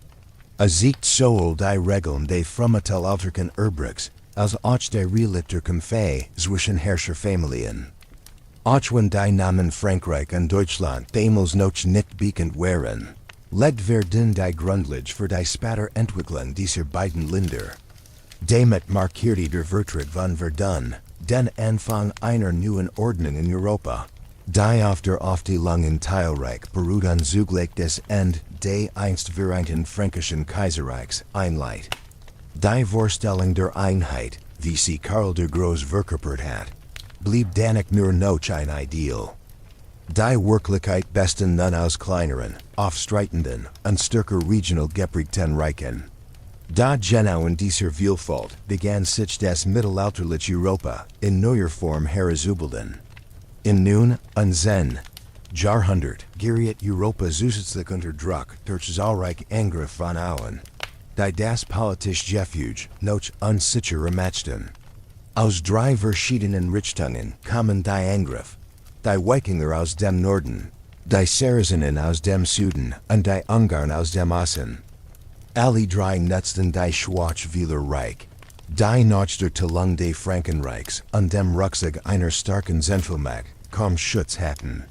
Siegt sowohl die Regeln des vormittelalterlichen Erbrechts als auch die Realiter Kampfe zwischen Herrscherfamilien. Auch wenn die Namen Frankreich und Deutschland damals noch nicht bekannt waren, legt werden die Grundlage für die spätere Entwicklung dieser beiden Länder. Damit markierte der Vertrag von Verdun den Anfang einer neuen Ordnung in Europa, die auf der langen Teilreich beruht und zugleich das Ende des einst vereinten Fränkischen Kaiserreichs einleitet. Die Vorstellung der Einheit, wie sie Karl der Große verkörpert hat, blieb danach nur noch ein Ideal. Die Wirklichkeit bestand nun aus kleineren, aufstreitenden und stärker regional geprägten Reichen. Da genau in dieser Vielfalt begann sich das mittelalterliche Europa in neuer Form herauszubilden. In nun und Zen Jahrhundert geriet Europa zusätzlich unter Druck durch zahlreiche Angriffe von außen, die das politische Refuge noch unsicherer machten. Aus drei verschiedenen Richtungen kamen die Angriffe, die Wikinger aus dem Norden, die Sarazenen aus dem Süden und die Ungarn aus dem Osten. Alle drei nutzten die Schwarzweiler Reich, die nach der Teilung des Frankenreichs und dem Rückzug einer starken Zentralmacht kaum Schutz hatten.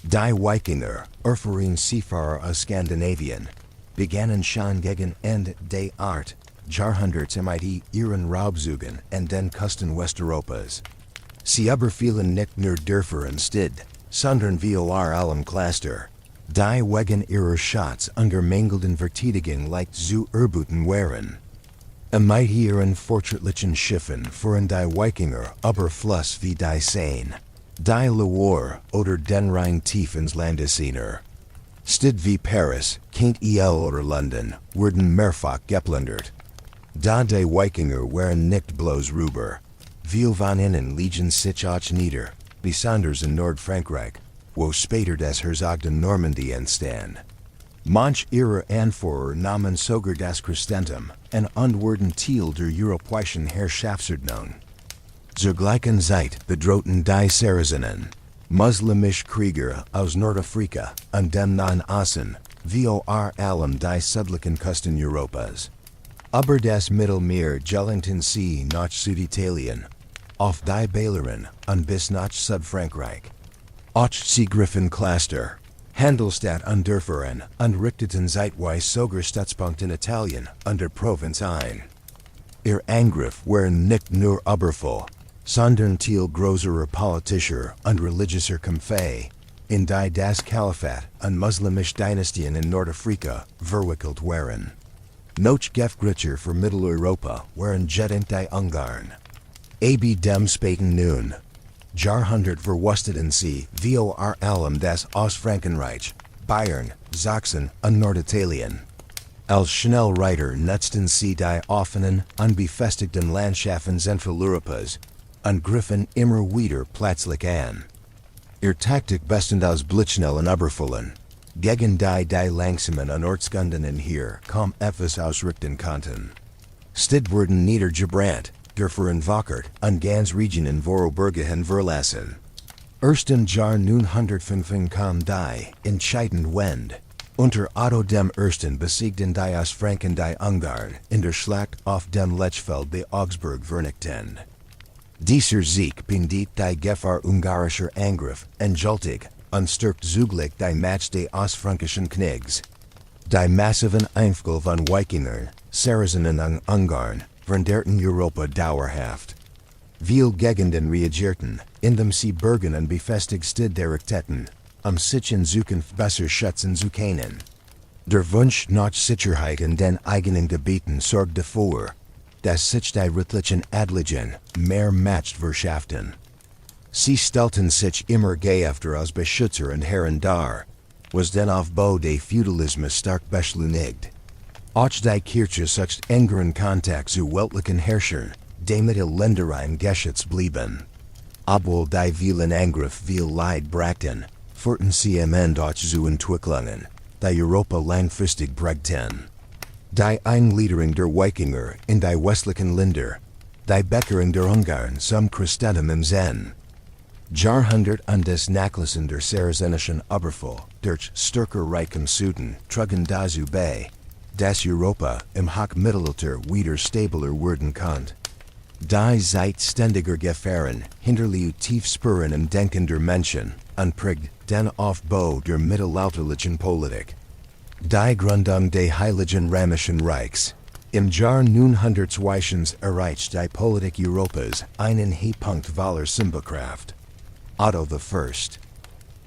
Die Wikinger, erfahrene Seefahrer aus Skandinavien, begannen schon gegen Ende des 8. Jahrhunderts ihren Raubzügen in den Küsten Westeuropas. Sie überfielen nicht nur Dörfer und Städte, sondern vor allem Cluster, die wegen ihrer Schatz ungemangelten Verteidigung leicht zu erbuten waren. Mit ihren fortschrittlichen Schiffen fuhren die Wikinger über Fluss wie die Seine, die Loire oder den Rhein tief ins Landesinnere. Städte wie Paris, Caen oder London wurden mehrfach geplündert. Da die Wikinger waren nicht bloß Räuber, viel von ihnen ließen sich auch nieder, besonders in Nordfrankreich, wo später das Herzogtum Normandie entstand. Manch ihrer Anführer nahmen sogar das Christentum und wurden Teil der europäischen Herrschaftsordnung. Zur gleichen Zeit bedrohten die Sarazenen, muslimische Krieger aus Nordafrika und dem Nahen Osten, vor allem die südlichen Küsten Europas. Über das Mittelmeer gelangten sie nach Süditalien, auf die Balearen und bis nach Südfrankreich. Auch sie griffen Cluster, Handelsstadt und Dörfer an und richteten zeitweise sogar Stützpunkte in Italien und der Provinz ein. Ihr Angriff waren nicht nur übervoll, sondern Teil größerer politischer und religiöser Kämpfe, in die das Kalifat und muslimische Dynastien in Nordafrika verwickelt waren. Noch gefährlicher für Mitteleuropa waren jetend die Ungarn. Dem späten nun. Jahrhundert verwüsteten sie vor allem das Ostfrankenreich, Bayern, Sachsen und Norditalien. Als Schnellreiter nutzten sie die offenen, unbefestigten Landschaften Zentraleuropas und griffen immer wieder plötzlich an. Ihr Taktik bestand aus blitzschnellen Überfällen, gegen die langsamen und ortsgebundenen hier kaum etwas ausrichten konnten. Städte wurden niedergebrannt, Dörfer entwackert und ganz Regionen vorübergehend verlassen. Erst im Jahr 905 kam die entscheidende Wende. Unter Otto dem Ersten besiegten die Ostfranken die Ungarn in der Schlacht auf dem Lechfeld bei Augsburg vernichtend. Dieser Sieg beendet die Gefahr ungarischer Angriff endgültig und stärkt zugleich die Macht des Ostfränkischen Kriegs. Die massiven Einfluss von Wikingern, Sarazenen und Ungarn veränderten Europa dauerhaft. Viele Gegenden reagierten, indem sie Burgen und befestigte Direkten, sich in Zukunft besser schützen zu können. Der Wunsch nach Sicherheit in den eigenen Gebieten sorgt dafür, dass sich die rechtlichen Adligen mehr Macht verschafften. Sie stellten sich immer geöfter als Beschützer und Herren dar, was den Aufbau des Feudalismus stark beschleunigt. Auch die Kirche sucht engeren Kontakt zu weltlichen Herrschern, damit die Ländereien geschützt blieben. Obwohl die vielen Angriffe viel Leid brachten, führten sie am Ende auch zu Entwicklungen, die Europa langfristig prägten. Die Eingliederung der Wikinger in die westlichen Länder, die Bekehrung der Ungarn zum Christentum im Zen. Jahrhundert und das Nachlassen der Sarazenischen Überfall durch stärker Reich im Süden trugen dazu bei, dass Europa im Hochmittelalter wieder stabiler werden konnte. Die Zeit ständiger Gefahren, hinterlieu tiefspüren im Denken der Menschen, unprägt den Aufbau der mittelalterlichen Politik. Die Gründung des Heiligen Römischen Reichs. Im Jahr 902 erreicht die Politik Europas einen Höhepunkt voller Symbolkraft. Otto I.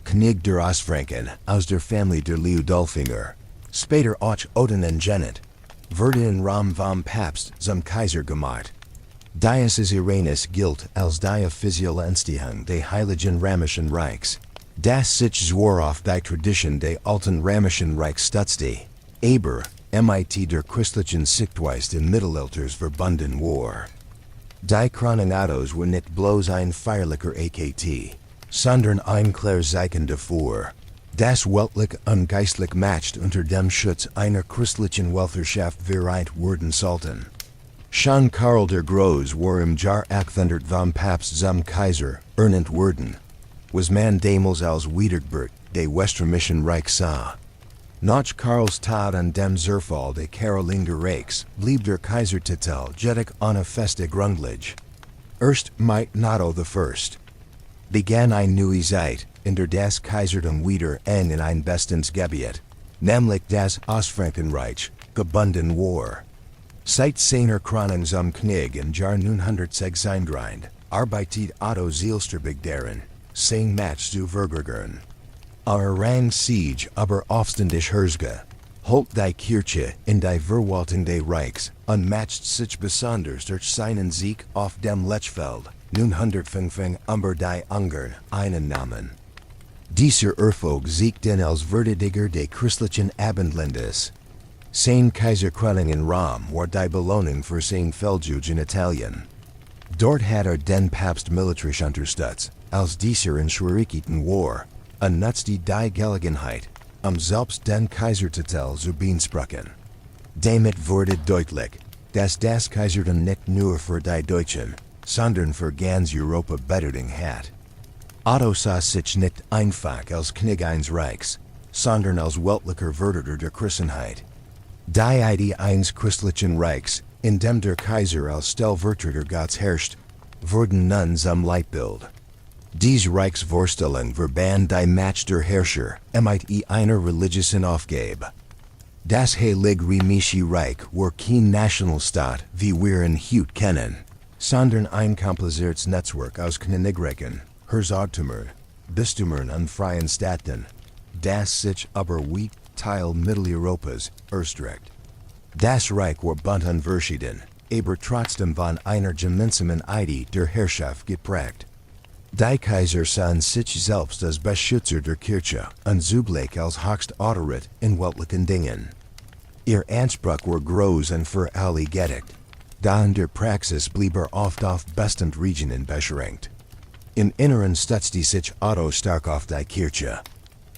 König der Ostfranken aus der Familie der Liudolfinger. Später auch Odin-Genent. Wurde in Rom vom Papst zum Kaiser gemacht. Dies Irenaeus gilt als die offizielle Entstehung des Heiligen Römischen Reichs. Das sich zwar auf die Tradition des alten Römischen Reichs stützte, aber mit der christlichen Sichtweise des Mittelalters verbunden war. Die Chronologies war nicht bloß ein feierlicher Akt, sondern ein klares Zeichen davor, das weltlich und geistlich matcht unter dem Schutz einer christlichen Weltherrschaft vereint worden sollten. Schon Karl der Große war im Jahr 800 vom Papst zum Kaiser ernannt worden, was man damals als Wiedergeburt des Weströmischen Reichs sah. Nach Karls Tod und dem Zerfall des Karolinger Reichs blieb der Kaisertitel jedoch ohne feste Grundlage. Erst mit Otto I. begann eine neue Zeit, in der das Kaiserdom wieder in ein bestes Gebiet, nämlich das Ostfrankenreich, gebunden war. Seit seiner Krönung zum König im Jahr 936 arbeitet Otto zielstrebig daran, sein Macht zu vergrößern. Rang Siege aber aufständig Herzge, holt die Kirche in die Verwaltung des Reichs und matcht sich besonders durch seinen Sieg auf dem Lechfeld, 955 die Ungarn einen Namen. Dieser Erfolg siegt den als Verteidiger des christlichen Abendlandes. Sein Kaiserkrönung in Rom war die Belohnung für sein Feldzug in Italien. Dort hat den Papst militärisch unterstützt, als dieser in Schwierigkeiten war, und nutzte die Gelegenheit, selbst den Kaisertitel zu beanspruchen. Damit wurde deutlich, dass das Kaiserdom nicht nur für die Deutschen, sondern für ganz Europa Bedeutung hat. Otto sah sich nicht einfach als König eines Reichs, sondern als weltlicher Vertreter der Christenheit. Die Idee eines christlichen Reichs, in dem der Kaiser als Stellvertreter Gottes herrscht, wurden nun zum Leitbild. Dies Reichsvorstellung verband die Macht der Herrscher mit einer religiösen Aufgabe. Das Heilige Römische Reich war kein Nationalstaat wie wir ihn heute kennen, sondern ein kompliziertes Netzwerk aus Königreichen, Herzogtümern, Bistümern und freien Staaten, das sich aber wie Teil Mitteleuropas erstreckt. Das Reich war bunt und verschieden, aber trotzdem von einer gemeinsamen Idee der Herrschaft geprägt. Die Kaiser sahen sich selbst als Beschützer der Kirche und zugleich als höchste Autorität in weltlichen Dingen. Ihr Anspruch war groß und für alle gedeckt, da in der Praxis blieb oft auf bestimmte Regionen beschränkt. Im Inneren stützte sich Otto stark auf die Kirche.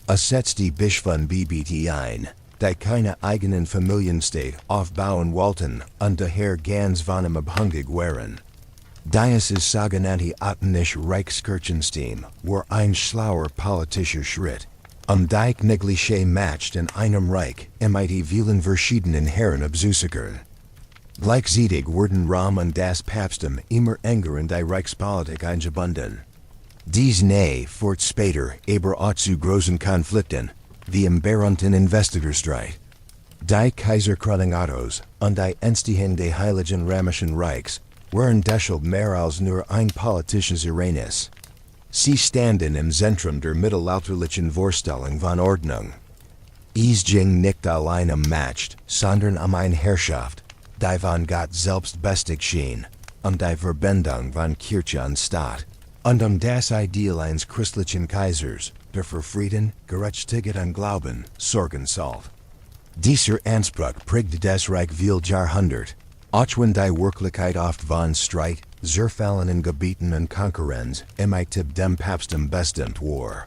Setzte Bischöfe BBT ein, die keine eigenen Familienstate aufbauen wollten und daher ganz von ihm abhängig waren. Dieses sogenannte Ottonische Reichskirchensystem war ein schlauer politischer Schritt, die königliche Macht in einem Reich mit vielen verschiedenen Herren abzusichern. Gleichzeitig wurden Rom und das Papsttum immer enger in die Reichspolitik eingebunden. Dies führt später aber auch zu großen Konflikten, wie im berühmten Investiturstreit. Die Kaiserkrönung Ottos und die Entstehung des Heiligen Römischen Reichs waren deshalb mehr als nur ein politisches Ereignis. Sie standen im Zentrum der mittelalterlichen Vorstellung von Ordnung. Es ging nicht allein Macht, sondern eine Herrschaft, die von Gott selbst bestimmt schien, die Verbindung von Kirche und Staat, und das Ideal eines christlichen Kaisers, der für Frieden, Gerechtigkeit und Glauben sorgen sollte. Dieser Anspruch prägte das Reich viel Jahrhundert, auch wenn die Wirklichkeit oft von Streit, Zerfallen in Gebieten und Konkurrenz mit dem Papsttum bestimmt war.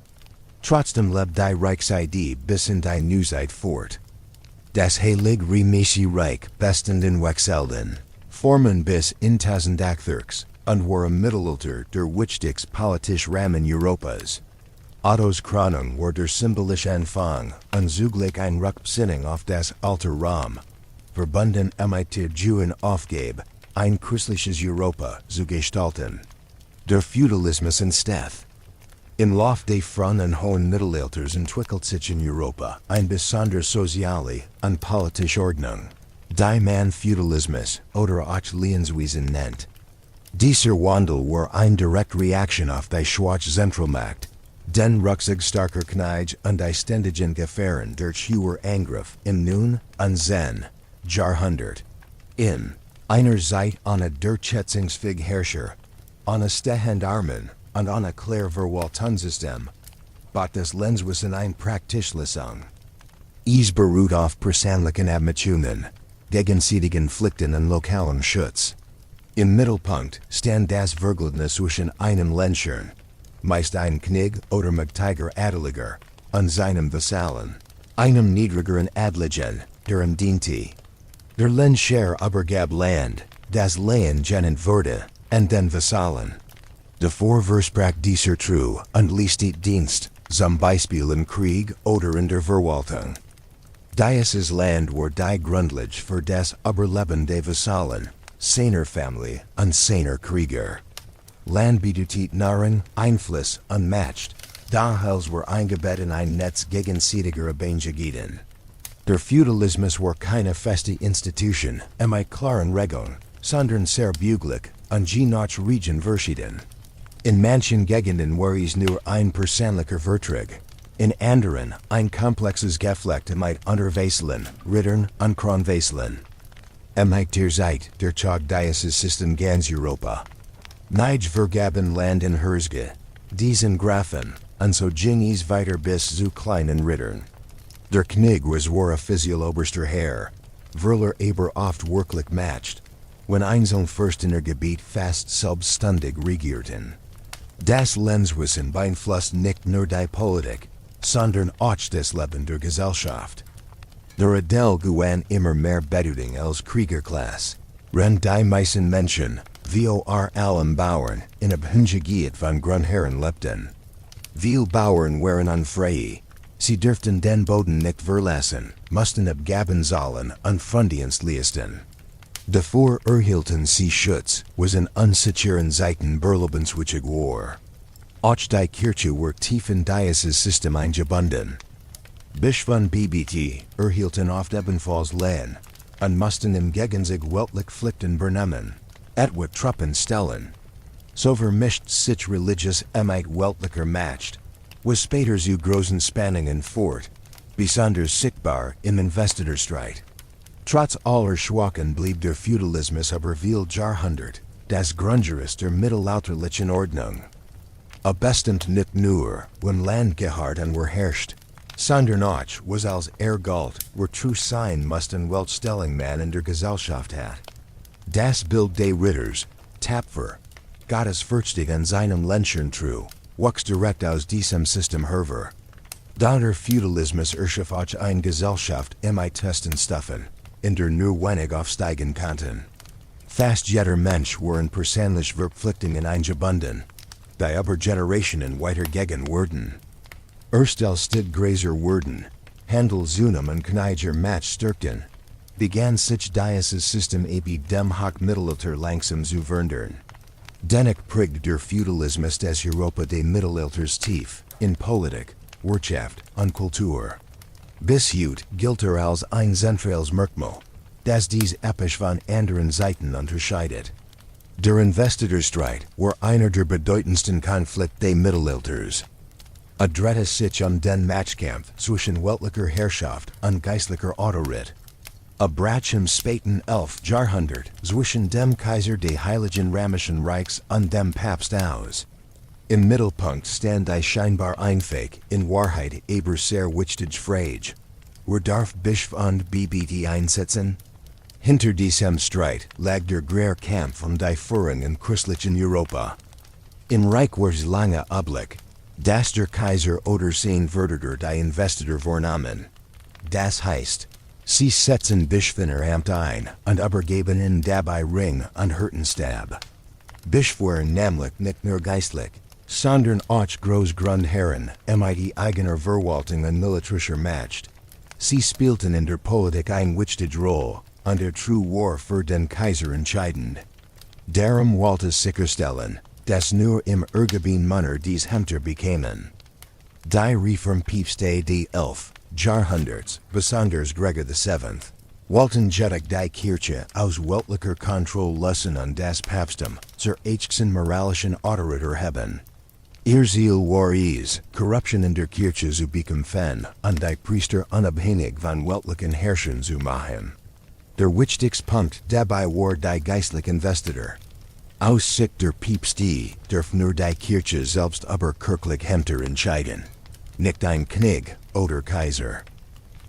Trotzdem lebt die Reichsidee bis in die Neuzeit fort. Das Heilige Römische Reich bestand in Wechselden, formen bis in 1080 und war im Mittelalter der wichtigste politische Rahmen Europas. Ottos Krönung war der symbolische Anfang und zugleich eine Rückbesinnung auf das alte Rom, verbunden mit der Juden Aufgabe, ein christliches Europa zu gestalten. Der Feudalismus in Steth. In Lof de Frun en Hohen Mittelalters entwickelt sich in Europa ein besonder soziale und politische Ordnung. Die man Feudalismus oder auch Lienswesen nennt. Dieser Wandel war ein direkt Reaktion auf die Schwarz-Zentralmacht, den Ruckzug starker Kneige und die ständigen Gefahren durch hoher Angriff im nun und Zen Jahrhundert. In einer Zeit ohne durchsetzungsfähige Herrscher, ohne stehende Armen und ohne klare Verwaltungssystem, bat das Lenswissen ein Praktischlösung. Es beruht auf persönlichen Abmachungen, gegenseitigen Pflichten und lokalen Schutz. Im Mittelpunkt stand das Verhältnis zwischen einem Lensherrn, meist ein Knig oder mächtiger Adeliger, und seinem Vasallen, einem niedrigeren Adligen, der ihm diente. Der Lensherr übergab Land, das Lehen genannt wurde, und den Vasallen. Davor versprach dieser True und ließ die Dienst, zum Beispiel im Krieg oder in der Verwaltung. Dieses Land war die Grundlage für das Überleben der Vasallen, seiner Familie und seiner Krieger. Land bietet Nahrung, Einfluss unmatched, daher war eingebettet in ein Netz gegenseitiger Abhängigkeiten. Der Feudalismus war keine feste Institution, mit klaren Regeln, sondern sehr büglich und je nach Region verschieden. In manchen Gegenden war es nur ein persönlicher Vertrag, in anderen ein komplexes Geflecht mit Unterwässeln, Rittern und Kronwässeln. Mit der Zeit der Zog dieses System ganz Europa. Nicht vergaben Land in Herzge, diesen Grafen, und so ging es weiter bis zu kleinen Rittern. Der Knig war offiziell oberster Herr, Verler aber oft wirklich matched, wenn einzelne Fürsten Gebiet fast selbstständig regierten. Das Lenswissen beeinflusst nicht nur die Politik, sondern auch das Leben der Gesellschaft. Der Adel gewann immer mehr Bedeutung als Kriegerklasse, wenn die meisten Menschen, vor allem Bauern, in Abhängigkeit von Grundherren lebten. Viele Bauern waren unfrei, sie durften den Boden nicht verlassen, mussten abgaben zahlen und Funddienst leisten. Davor erhielten sie Schutz, was in unsicheren Zeiten überlebenswichtig war. Auch die Kirche war tief in dieses System eingebunden. Bischöfe BBT erhielten oft ebenfalls Land und mussten im Gegenzug weltlich Pflichten übernehmen, etwa Truppen stellen. So vermischt sich religious mit weltlicher Macht, was später zu großen Spannungen fort, besonders sichtbar im Investiturstreit. Trotz aller Schwachen blieb der Feudalismus über viele Jahrhundert das Grundgerüst der mittelalterlichen Ordnung. Bestimmt nicht nur, wenn Land gehalten war herrscht, sondern auch, was als galt, war true sein mussten Weltstellung man in der Gesellschaft hat. Das Bild des Ritters, tapfer, gottesfürchtig an seinem Lensherrn true, wuchs direkt aus diesem System hervor. Da der Feudalismus erschuf auch eine Gesellschaft mit testen Stufen, in der nur wenig aufsteigen konnten. Fast jeder Mensch war in persönlich Verpflichtungen eingebunden, die über Generationen weitergegeben wurden. Erst als die Gräser wurden, Handel Zunum und Kniger Match stärkten, begann sich dieses System dem Hochmittelalter langsam zu verändern. Dennoch prägte der Feudalismus das Europa des Mittelalters tief, in Politik, Wirtschaft und Kultur. Bis heute gilt als ein zentrales Merkmal, das dies episch von anderen Seiten unterscheidet. Der Investiturstreit war einer der bedeutendsten Konflikte des Mittelalters. Drehte sich den Matchkampf zwischen weltlicher Herrschaft und geistlicher Autorität. Brach im späten 11. Jahrhundert zwischen dem Kaiser des Heiligen Römischen Reichs und dem Papst aus. Im Mittelpunkt stand die scheinbar einfach, in Wahrheit aber sehr wichtige Frage: Wer darf Bischof und BBT einsetzen? Hinter diesem Streit lag der Greer Kampf die Führung im christlichen Europa. Im Reich war es lange üblich, dass der Kaiser oder sein Vertreter die Investitur vornahmen. Das heißt, sie setzten Bischof in Amt ein und übergeben ihn dabei Ring und Hirtenstab. Bischof waren nämlich nicht nur geistlich, sondern auch Großgrundherren mit die eigener Verwaltung und militärischer Macht. Sie spielten in der Politik eine wichtige Rolle, under true War für den Kaiser entscheidend. Darum wollte sicherstellen, dass nur im Ergebin Munner dies Hemter bekämen. Die Reformpiefste die Elf, Jahrhunderts, besonders Gregor VII, wollten jetig die Kirche aus weltlicher Kontrolle lassen und das Papsttum zur Eichsten moralischen Autoriter haben. Ihr Ziel war es, Korruption in der Kirche zu bekämpfen und die Priester unabhängig von weltlichen Herrschern zu machen. Der wichtigste Punkt dabei war die geistliche Investitur. Aus Sicht der Päpste darf nur die Kirche selbst über kirchliche Ämter entscheiden, nicht ein König oder Kaiser.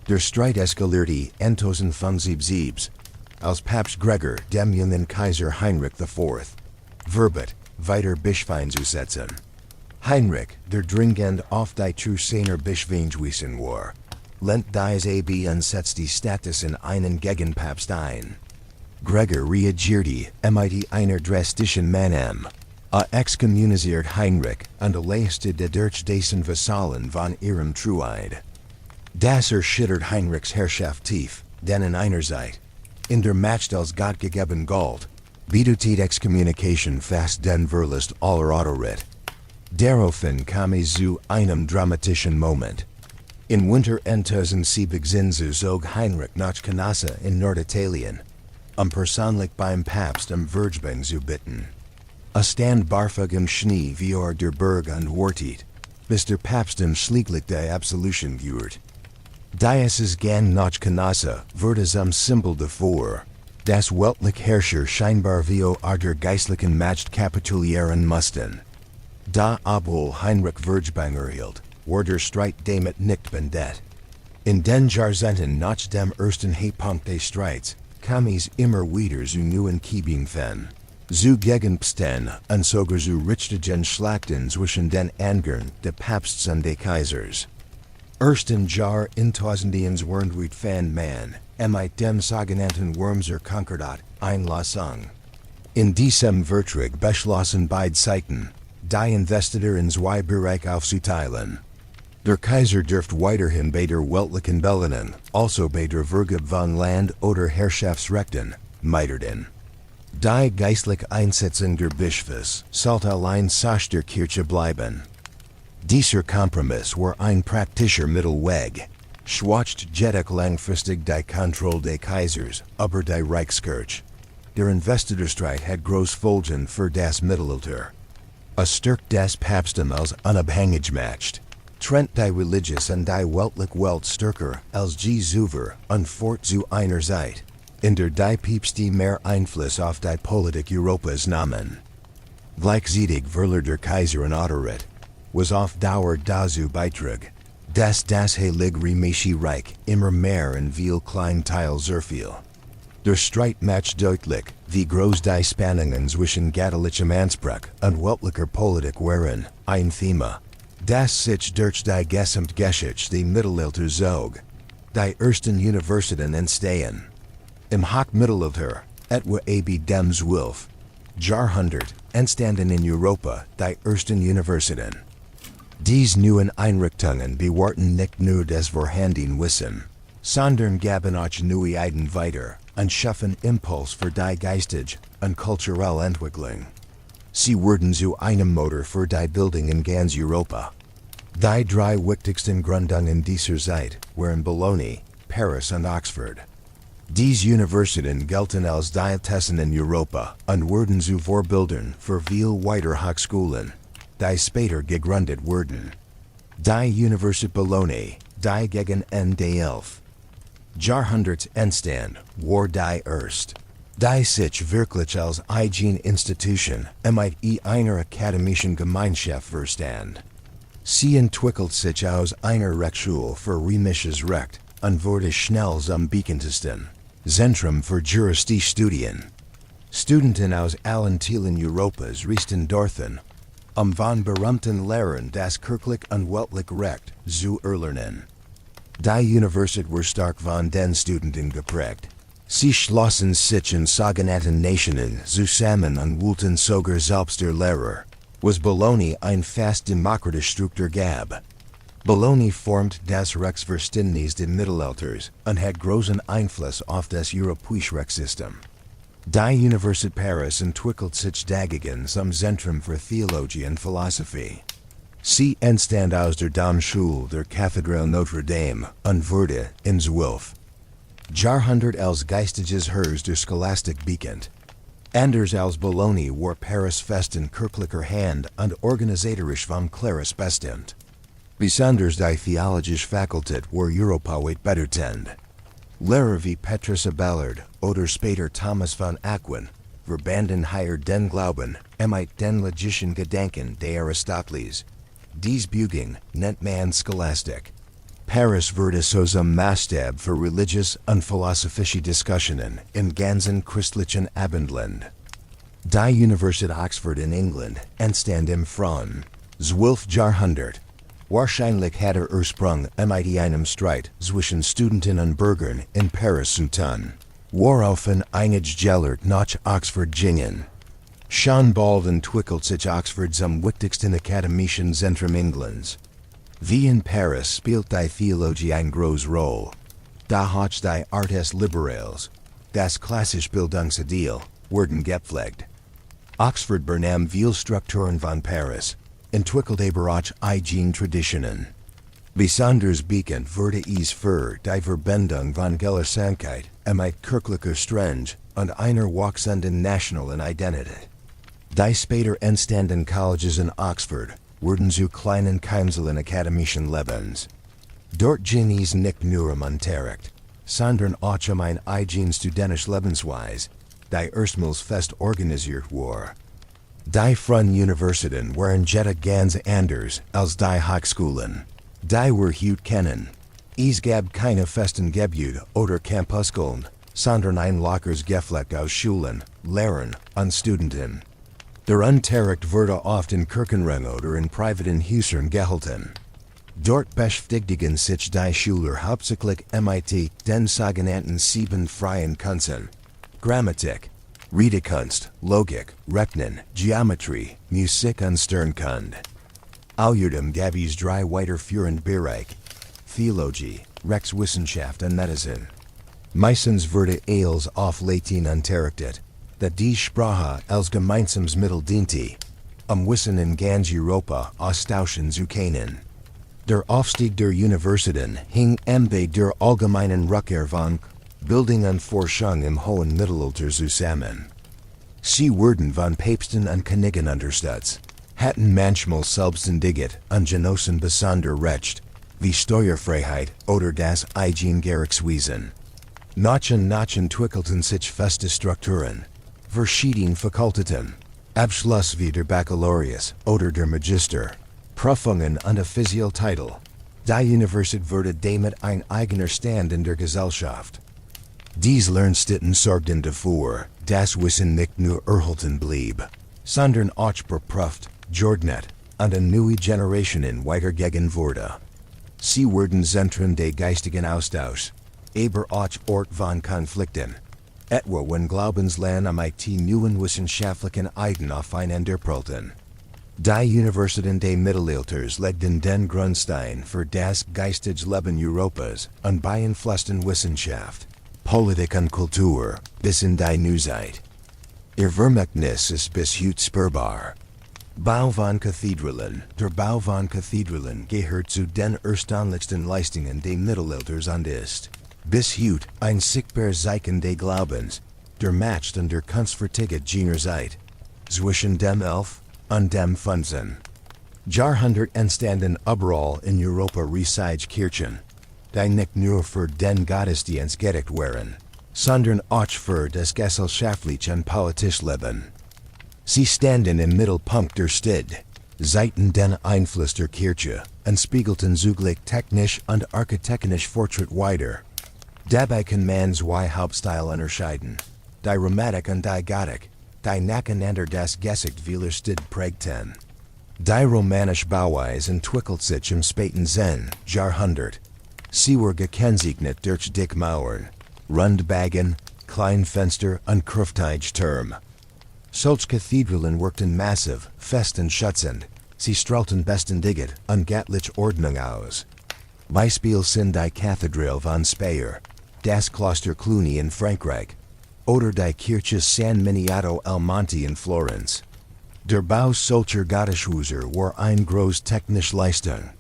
Der Streit eskalierte 1075, als Papst Gregor dem jungen Kaiser Heinrich IV verbot, weiter Bischwein zu setzen. Heinrich, der dringend auf die True-Seiner Bischweingewiesen war, lent dies ab und setzt die Status in einen Gegenpapst ein. Gregor reagierte mit einer drastischen Maßnahme, excommunisiert Heinrich und erlöste die Durchdessen Vasallen von ihrem Trueid. Das erschüttert Heinrichs Herrschaft tief, denn in einer Zeit, in der Macht als Gott gegeben galt, bedeutet Excommunication fast den Verlust aller Autorit. Daraufhin kam es zu einem dramatischen Moment. In Winter 1077 zog Heinrich nach Canossa in Norditalien, persönlich beim Papst Vergebung zu bitten. Stand barfig im Schnee vor der Berg und wartet, bis der Papst schließlich die Absolution gibt. Dies gan nach Canossa wurde zum Symbol davor, dass weltliche Herrscher scheinbar vor der geistlichen Macht kapitulieren mussten. Da obwohl Heinrich Vergebung erhielt, war der Streit damit nicht beendet. In den Jahrzehnten nach dem ersten Höhepunkt des Streits kam es immer wieder zu neuen Kämpfen, zu Gegenpäpsten und sogar zu richtigen Schlachten zwischen den Angehörigen des Papstes und des Kaisers. Erst im Jahr 1000 fan man, mit dem sogenannten Wormser Konkordat Einlassung. In diesem Vertrag beschlossen beide Seiten, die Investitur in zwei Bereiche aufzuteilen. Der Kaiser dürft weiterhin bei der weltlichen Bildungen, also bei der Vergabe von Land oder Herrschaftsrechten, mithalten. Die geistliche Einsetzung der Bischofs sollte allein Sache der Kirche bleiben. Dieser Kompromiss war ein praktischer Mittelweg, schwacht jedoch langfristig die Kontrolle des Kaisers über die Reichskirche. Der Investiturstreit hat große Folgen für das Mittelalter. Stärkt das Papsttum als unabhängig macht, trennt die religiös und die weltliche Welt stärker als je zuvor und fort zu einer Zeit, in der die Päpste mehr Einfluss auf die Politik Europas nahmen. Gleichzeitig verlor der Kaiser an Autorität, was auf Dauer dazu beitrug, dass das Heilige Römische Reich immer mehr in viel Kleinteil zerfiel. Der Streit macht deutlich, wie groß die Spannungen zwischen katholichem Anspruch und weltlicher Politik waren, ein Thema, das sich durch die gesamte Geschichte des Mittelalters zog. Die ersten Universitäten entstehen. Im Hochmittelalter, etwa ab dem 12. Jahrhundert, entstanden in Europa die ersten Universitäten. Dies neuen Einrichtungen bewahrten nicht nur das vorhandene Wissen, sondern gaben auch Neuheiten weiter und schaffen Impuls für die geistige und kulturelle Entwicklung. Sie wurden zu einem Motor für die Bildung in ganz Europa. Die drei wichtigsten Gründungen dieser Zeit waren Bologna, Paris und Oxford. Diese Universitäten gelten als Diözesan in Europa und wurden zu Vorbildern für viel weitere Hochschulen, die später gegründet wurden. Die Universität Bologna, die gegen Ende 11. Jahrhunderts entstand, war die erst. Die sich wirklich als eigene Institution mit einer akademischen Gemeinschaft verstand. Sie entwickelt sich aus einer Rechtsschule für römisches Recht und wurde schnell zum bekanntesten Zentrum für Juristiestudien. Studenten aus allen Teilen Europas reisten dorthin, von berühmten Lehrern das kirchlich und weltliche Recht zu erlernen. Die Universität war stark von den Studenten geprägt. Sie schlossen sich in sogenannten Nationen zusammen und wollten sogar selbst der Lehrer, was Bologna ein fast demokratische Struktur gab. Bologna formt das Rechtsverständnis des Mittelalters und hat großen Einfluss auf das europäische Rechtssystem. Die Universität Paris entwickelt sich dagegen zum Zentrum für Theologie und Philosophie. Sie entstand aus der Domschule der Kathedrale Notre Dame und wurde in 1200 als geistiges Haus der Scholastik bekannt. Anders als Bologna war Paris festen kirchlicher Hand und organisatorisch vom Klerus bestimmt. Besonders die theologische Fakultät war europaweit bedeutend. Lehrer wie Petrus Abelard oder später Thomas von Aquin verbanden hier den Glauben mit den logischen Gedanken de Aristoteles. Dies Buging nennt man Scholastik. Paris wurde so zum Maßstab für religiöse und philosophische Diskussionen in ganzen christlichen Abendland. Die Universität Oxford in England entstand im frühen 12. Jahrhundert. Wahrscheinlich hat Ursprung mit einem Streit zwischen Studenten und Bürgern in Paris zu tun, woraufhin einige Gelehrte nach Oxford gingen. Schon bald entwickelt sich Oxford zum wichtigsten akademischen Zentrum Englands. Wie in Paris spielt die Theologie eine große Rolle. Da hat die Artes Liberales, das klassische Bildungsideal, wurden gepflegt. Oxford übernahm viele Strukturen von Paris, entwickelt aber auch eigene Traditionen. Besonders bekannt wurde es für die Verbindung von Gelehrsamkeit mit kirchlicher Strenge und einer wachsenden nationalen Identität. Die später entstandenen Colleges in Oxford wurden zu kleinen Keimseln akademischen Lebens. Dort ging es nicht nur Unterricht, sondern auch ein eigene studentische Lebensweise, die erstmals fest organisiert war. Die Freien Universitäten waren jeta ganz anders als die Hochschulen. Die were heute kennen. Es gab keine festen Gebiete oder Campuskeln, sondern ein lockeres Geflecht aus Schulen, Lehrern und Studenten. Der Unterricht wurde oft in Kirchenring oder in privaten Häusern gehalten. Dort beschäftigten sich die Schüler hauptsächlich mit den sogenannten 7 freien Künsten: Grammatik, Redekunst, Logik, Rechnen, Geometrie, Musik und Sternkunde. Außerdem gab es 3 weiterführende Bereiche: Theologie, Rechtswissenschaft und Medizin. Meistens wurde als auf Latein unterrichtet, da die Sprache als gemeinsames Mittel diente, Wissen in ganz Europa austauschen zu können. Der Aufstieg der Universitäten hing bei der allgemeinen Rückkehr von Bildung und Forschung im hohen Mittelalter zusammen. Sie wurden von Päpsten und Königen unterstützt, hatten manchmal selbstständiges und genossen besonder Recht, wie Steuerfreiheit oder das Eigengerichtswesen. Nach und nach entwickelten sich feste Strukturen, verschiedene Fakultäten, Abschluss wie der Baccalaureus oder der Magister, Prüfungen und Offizialtitel. Die Universität wurde damit ein eigener Stand in der Gesellschaft. Diese Lernstätten sorgten dafür, dass Wissen nicht nur erhalten blieb, sondern auch beprüft, geordnet und an neue Generationen weitergegeben wurde. Sie wurden Zentren des geistigen Austauschs, aber auch Ort von Konflikten, etwa wenn Glaubensland mit neuen wissenschaftlichen Ideen aufeinander prallten. Die Universitäten des Mittelalters legten den Grundstein für das geistige Leben Europas und beeinflussten Wissenschaft, Politik und Kultur bis in die Neuzeit. Ihr Vermächtnis ist bis heute spürbar. Bau von Kathedralen. Der Bau von Kathedralen gehört zu den erstaunlichsten Leistungen des Mittelalters und ist bis heute ein sichtbares Zeichen des Glaubens, der Macht und der kunstfertige Generosität zwischen dem 11. und dem 15. Jahrhundert entstanden überall in Europa reichliche Kirchen, die nicht nur für den Gottesdienst gedacht waren, sondern auch für das gesellschaftliche und politische Leben. Sie standen im Mittelpunkt der Stadt, zeigten den Einfluss der Kirche und spiegelten zugleich technisch und architektonisch Fortschritt wider. Dabei kann man zwei Hauptstile unterscheiden, die Romanik und die Gotik, die nacheinander das Gesicht vieler Städte prägten. Die romanische Bauweise entwickelt sich im späten 10. Jahrhundert. Sie war gekennzeichnet durch dicke Mauern, Rundbögen, Kleinfenster und kräftige Türme. Solche Kathedralen wirkten massiv, fest und schützend, Sie Stralten bestendiget, ungatlich Ordnung aus. Beispiel sind die Kathedrale von Speyer, das Kloster Cluny in Frankreich, oder die Kirche San Miniato al Monte in Florenz. Der Bau solcher Gotteshäuser war ein groß technisch Leistung.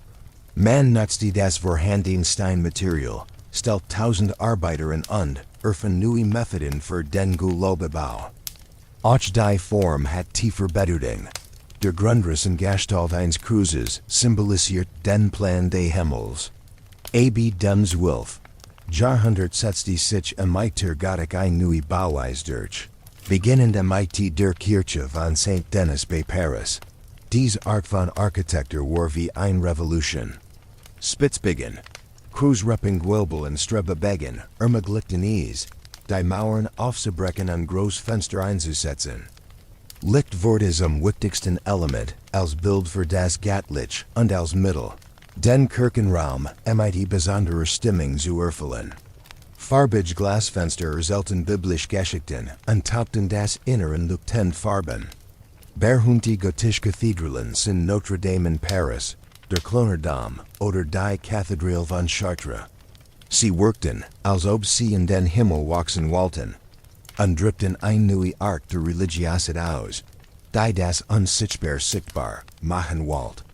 Man nutzte das vorhandene Steinmaterial, stellt 1000 Arbeitern und erfand neue Methoden für den Gelobebau. Auch die Form hat tiefer Bedeutung. Der Grundriss Gestalt eines Kreuzes symbolisiert den Plan des Himmels. Ab dem 12. Jahrhundert setzte sich der Gotik ein neue Bauweise durch. Beginnend mit der Kirche von St. Denis bei Paris. Dies Art von Architektur war wie eine Revolution. Spitzbeginn, Kreuzripping Gwölbel und Strebebeggen, ermöglichten es, die Mauern aufzubrechen und Großfenster einzusetzen. Licht wurde zum wichtigsten Element als Bild für das Gattlich und als Mittel, den Kirchenraum mit besonderer Stimmung zu erfüllen. Farbige Glasfenster erselten biblisch Geschichten und taugten das Inneren leuchtend Farben. Berühmte gotische Kathedralen sind Notre Dame in Paris, der Klonerdom oder die Kathedrale von Chartres. Sie wirkten, als ob sie in den Himmel wachsen wollten, und drückten eine neue Art der Religiosität aus, die das unsichtbar sichtbar machen wollte.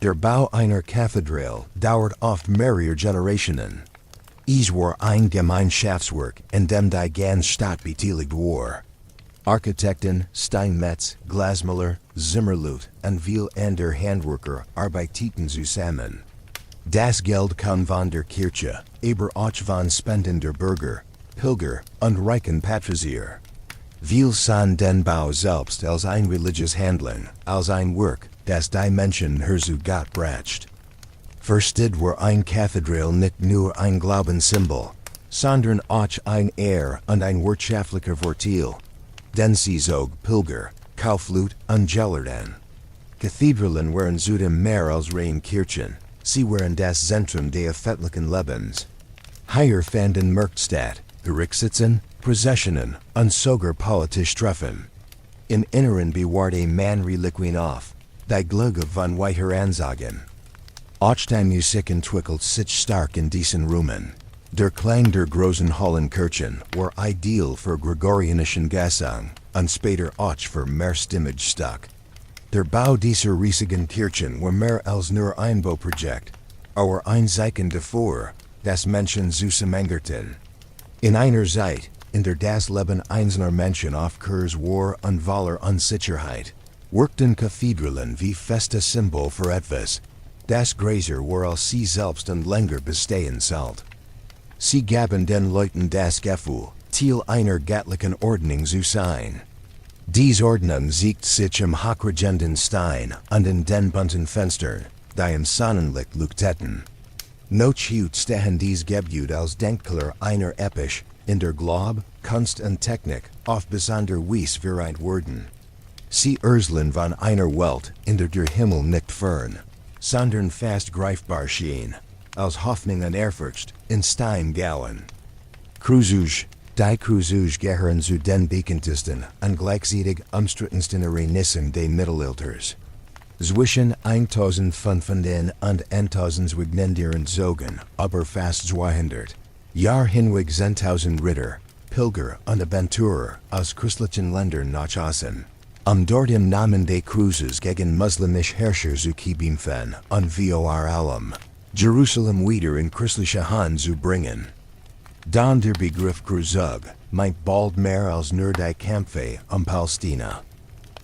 Der Bau einer Kathedrale dauert oft mehrere Generationen. Es war ein Gemeinschaftswerk, in dem die ganze Stadt beteiligt war. Architekten, Steinmetz, Glasmaler, Zimmerlut und viel andere Handwerker arbeiteten zusammen. Das Geld kam von der Kirche, aber auch von Spenden der Bürger, Pilger und reichen Patrizier. Viel sahen den Bau selbst als ein religiös Handlung, als ein Werk, das die Menschen herzu Gott bracht. Versteht war ein Kathedral nicht nur ein Glaubenssymbol, sondern auch ein und ein wirtschaftlicher Vorteil. Denn sie zog Pilger, Kaufleute und Gelderden. Kathedralen waren zudem mehr als rein Kirchen, sie waren das Zentrum des öffentlichen Lebens. Hier fanden Marktstadt, Gerichtssitzen, Prozessionen und sogar politische Treffen. In Inneren bewahrte man Reliquien auf, die Glöcke von weiter Ansagen. Auch die Musik entwickelt sich stark in diesen Räumen. Der Klang der großen Hallenkirchen war ideal für Gregorianischen Gesang und später auch für mehrstimmig Stück. Der Bau dieser riesigen Kirchen war mehr als nur ein Bauprojekt, aber ein Zeichen davor, dass Menschen zusammengerten. In einer Zeit, in der das Leben einzelner Menschen auf Kurs war und voller Unsicherheit, wirkten Kathedralen wie feste Symbol für etwas, das größer war als sie selbst und länger bestehen sollte. Sie gaben den Leuten das Gefühl, Teil einer göttlichen Ordnung zu sein. Diese Ordnung siegt sich im hochregenden Stein und in den bunten Fenstern, die im Sonnenlicht leuchteten. Noch heute stehen diese Gebäude als Denkmäler einer Epoche, in der Glaube, Kunst und Technik oft besonders wies vereint wurden. Sie erzählen von einer Welt, in der Himmel nicht fern, sondern fast greifbar schien, als Hoffnung und Ehrfurcht in Stein gauen. Kreuzes, die Kreuzes gehören zu den bekanntesten und gleichzeitig umstrittensten Erlebnissen des Mittelalters. Zwischen 1500 und 1200 aber fast 200 Jahr hinweg 10.000 Ritter, Pilger und Abenturer aus christlichen Ländern nachgewiesen, dort im Namen des Kreuzes gegen muslimische Herrscher zu kämpfen und vor allem Jerusalem wieder in christliche Hand zu bringen. Dann der Begriff Kreuzzug meint bald mehr als nur die Kämpfe Palästina.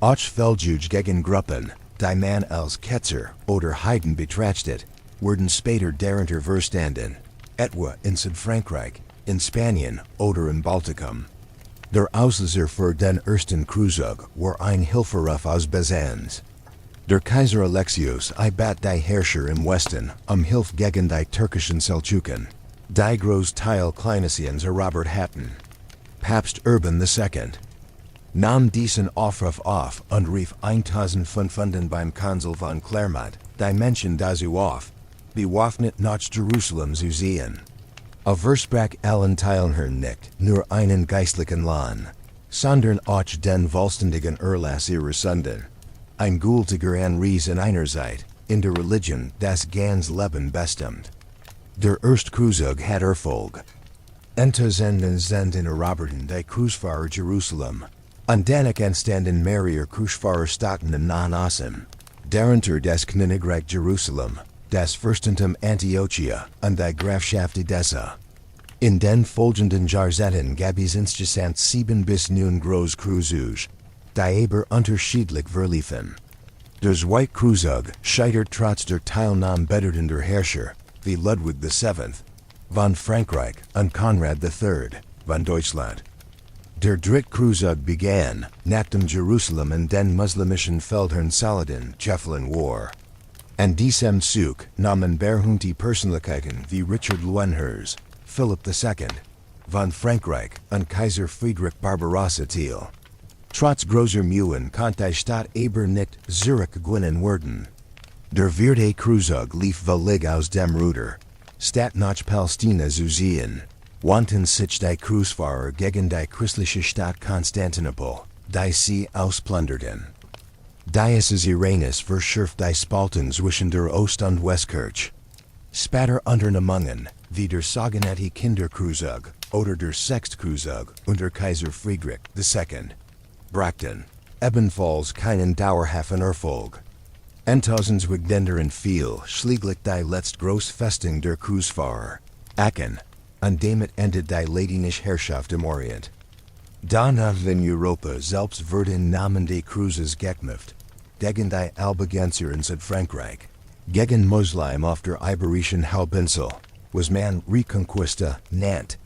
Auch Feldzug gegen Gruppen, die man als Ketzer oder Heiden betrachtet, wurden später darunter verstanden, etwa in Südfrankreich, in Spanien oder im Baltikum. Der Auslöser für den ersten Kreuzzug war ein Hilferuf aus Byzanz. Der Kaiser Alexios bat die Herrscher im Westen Hilfe gegen die türkischen Seldschuken, die Großteil Kleinasiens erobert hatten. Papst Urban II nahm diesen Aufruf auf und rief 1500 beim Konsul von Clermont die Menschen dazu auf, bewaffnet nach Jerusalem zu ziehen. Versprach allen Teilnehmern nicht nur einen geistlichen Lohn, sondern auch den vollständigen Erlass ihrer Sünden. ein gültiger Anreise in einer Zeit, in der Religion das ganz Leben bestimmt. Der Erstkruzug hat Erfolg. Entezenden sind in eroberten die Kreuzfahrer Jerusalem. Und danach entstanden mehrere Kreuzfahrerstaaten in Nahen-Osten, darunter das Königreich Jerusalem, das Fürstentum Antiochia und die Grafschaft Edessa. In den folgenden Jahrzehnten gab es insgesamt 7 bis 9 Großkreuzungen, die aber unterschiedlich verliefen. Der Zweitkruzug scheitert trotz der Teilnahme bedeutender Herrscher, wie Ludwig VII. Von Frankreich und Konrad III. von Deutschland. Der Drittkruzug begann, nach dem Jerusalem und den muslimischen Feldherrn Saladin Jeffeln War. An diesem Zug nahmen berühmte Persönlichkeiten wie Richard Lyndhurst, Philipp II. Von Frankreich und Kaiser Friedrich Barbarossa teil. Trotz großer Mühen konnte die Stadt aber nicht Zürich gewinnen werden. Der vierte Kruzug lief völlig aus dem Ruder. Statt nach Palästina zu ziehen, wandten sich die Kreuzfahrer gegen die christliche Stadt Konstantinopel, die sie ausplünderten. Dies Irenaeus verschärft die Spalten zwischen der Ost- und Westkirche. Später Unternehmungen, wie der sogenannte Kinderkruzug oder der Sechskruzug unter Kaiser Friedrich II. Brachten, ebenfalls keinen dauerhaften Erfolg. Entausends wigdenderen viel schließlich die letzte Großfestung der Kreuzfahrer, Aachen, und damit endet die latinische Herrschaft im Orient. Danach in Europa selbst wurden Namen des Kreuzes gekämpft, gegen die Albigenser in Südfrankreich, gegen Muslim auf der Iberischen Halbinsel, was man Reconquista nennt,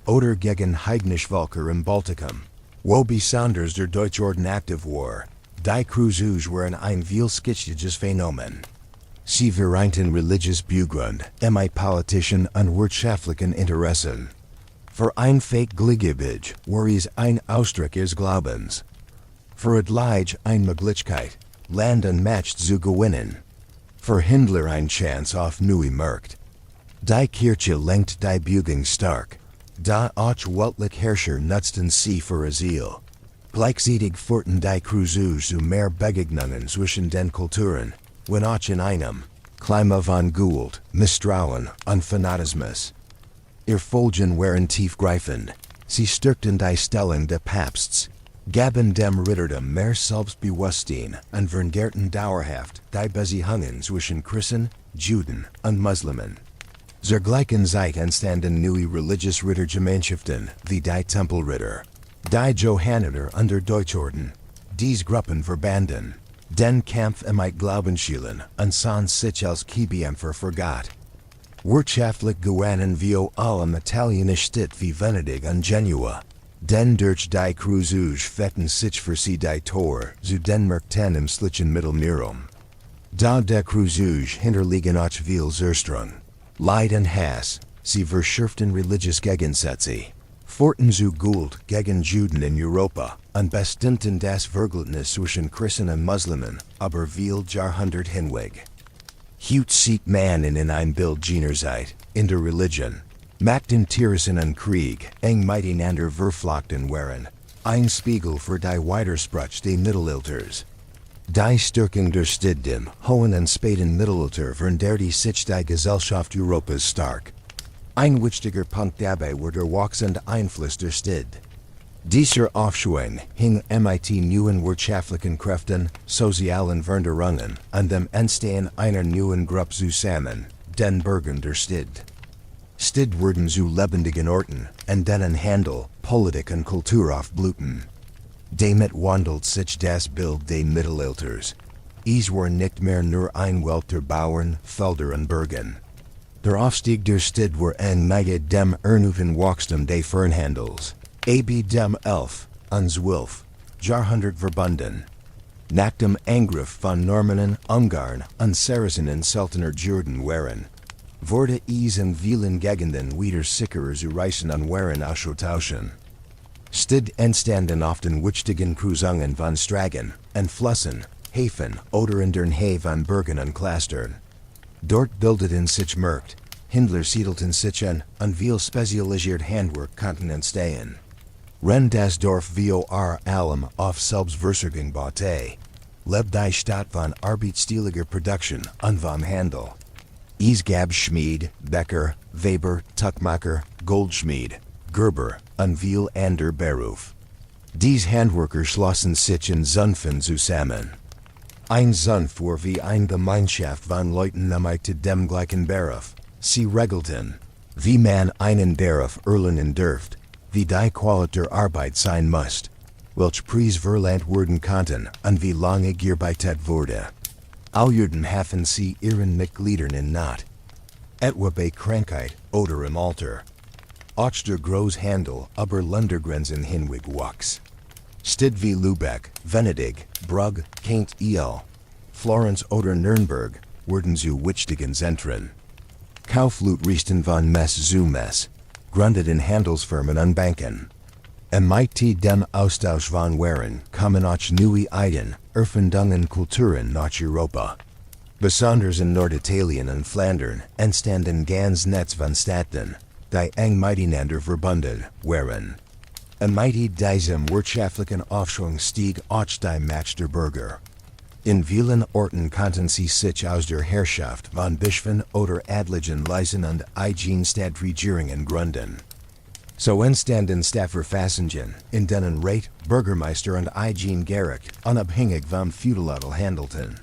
oder gegen heidnische Völker im Baltikum, wo besonders der Deutschorden aktiv war. Die Kreuzungen waren ein vielschichtiges Phänomen. Sie vereinten religiös Begrund, politischen und wirtschaftlichen Interessen. Für ein Fachtgliedgebiet war es ein Ausdruck des Glaubens. Für Adlige eine Möglichkeit, Land und Macht zu gewinnen. Für Händler eine Chance auf neue Märkte. Die Kirche lenkt die Bewegung stark. Da auch weltliche Herrscher nutzten sie für Asyl. Gleichzeitig führten die Kreuzungen zu mehr Begegnungen zwischen den Kulturen, wenn auch in einem Klima von Gould, Misstrauen und Fanatismus. Ihr Folgen waren tiefgreifend. Sie stärkten die Stellung des Papsts, gaben dem Ritterdom mehr Selbstbewusstsein und veränderten dauerhaft die Beziehungen zwischen Christen, Juden und Muslimen. Zur gleichen Zeit entstanden neue religiöse Rittergemeinschaften wie die Tempelritter, die Johanniter unter Deutschorden. Diese Gruppen verbanden den Kampf Glaubensschülen und sahen sich als Kämpfer vergat. Wirtschaftlich gewannen wir allem italienische Städte wie Venedig und Genua. Den durch die Kreuzungen fetten sich für sie die Tor zu den Märkten im schlichen Mittelmeerum. Da der Kreuzungen hinterliegen auch viel Zerstrung, Leid und Hass, sie verschärften religiöse Gegensätze. Forten zu Gould gegen Juden in Europa und bestimmten das Verhältnis zwischen Christen und Muslimen aber viel Jahrhundert hinweg. Heute sieht man in ein Bild jener Zeit, in der Religion, Machtinteressen und Krieg eng miteinander verflochten waren, ein Spiegel für die Widerspruch des Mittelalters. Die Stärkung der Städte im hohen und späten Mittelalter veränderte sich die Gesellschaft Europas stark. Ein wichtiger Punkt dabei war der wachsende Einfluss der Städte. Dieser Aufschwung hing mit neuen wirtschaftlichen Kräften, sozialen Veränderungen und dem Entstehen einer neuen Gruppe zusammen, den Bürgern der Städte. Städte wurden zu lebendigen Orten, an denen Handel, Politik und Kultur aufblühten. Damit wandelt sich das Bild des Mittelalters. Es war nicht mehr nur ein Welt der Bauern, Felder und Burgen. Der Aufstieg der Städte war eng mit dem erneuten Wachstum des Fernhandels, dem 11. und 12. Jahrhundert verbunden. Nach dem Angriff von Normannen, Ungarn und Saracenen seltener Juden waren, wurde es in vielen Gegenden wieder sicherer zu reisen und waren auszutauschen. Städte entstanden oft in wichtigen Kreuzungen von Straßen und Flüssen, Häfen oder in der Nähe von Burgen und Klostern. Dort bildeten sich Märkte, Händler siedelten sich an und viel spezialisiert Handwerk konnten entstehen. Wenn das Dorf vor allem auf Selbstversorgung baute, Leb die Stadt von Arbeitsstiliger Production und vom Handel. Es gab Schmied, Becker, Weber, Tuckmacher, Goldschmied, Gerber, und viel ander Beruf. Dies Handwerker schlossen sich in Zunfen zusammen. Ein Zunft war wie ein Gemeinschaft von Leuten mit dem gleichen Beruf. Sie regelten, wie man einen Beruf erlernen dürft, wie die Qualität der Arbeit sein muss, welch Preis verlangt werden konnten und wie lange gearbeitet wurde. Alljährden hafen sie ihren Mitgliedern in Not. Etwa bei Krankheit oder im Alter. Auch der Großhandel über Ländergrenzen hinweg wuchs. Städte wie Lübeck, Venedig, Brugg, Kaint El, Florence oder Nürnberg wurden zu wichtigen Zentren. Kaufleute von Mess zu Mess, gründeten Handelsfirmen und Banken. Mit dem Austausch von Waren kamen auch neue Ideen, Erfindungen, Kulturen nach Europa. Besonders in Norditalien und Flandern entstanden ganz Netz von Städten, die eng miteinander verbunden waren. Mit diesem wirtschaftlichen Aufschwung stieg auch die Macht der Bürger. In vielen Orten konnten sie sich aus der Herrschaft von Bischöfen oder Adligen leisen und eigene Stadtregierungen gründen. So entstanden Stadtverfassungen, in denen Rat, Bürgermeister und eigene Gericht unabhängig vom Feudaladel handelten.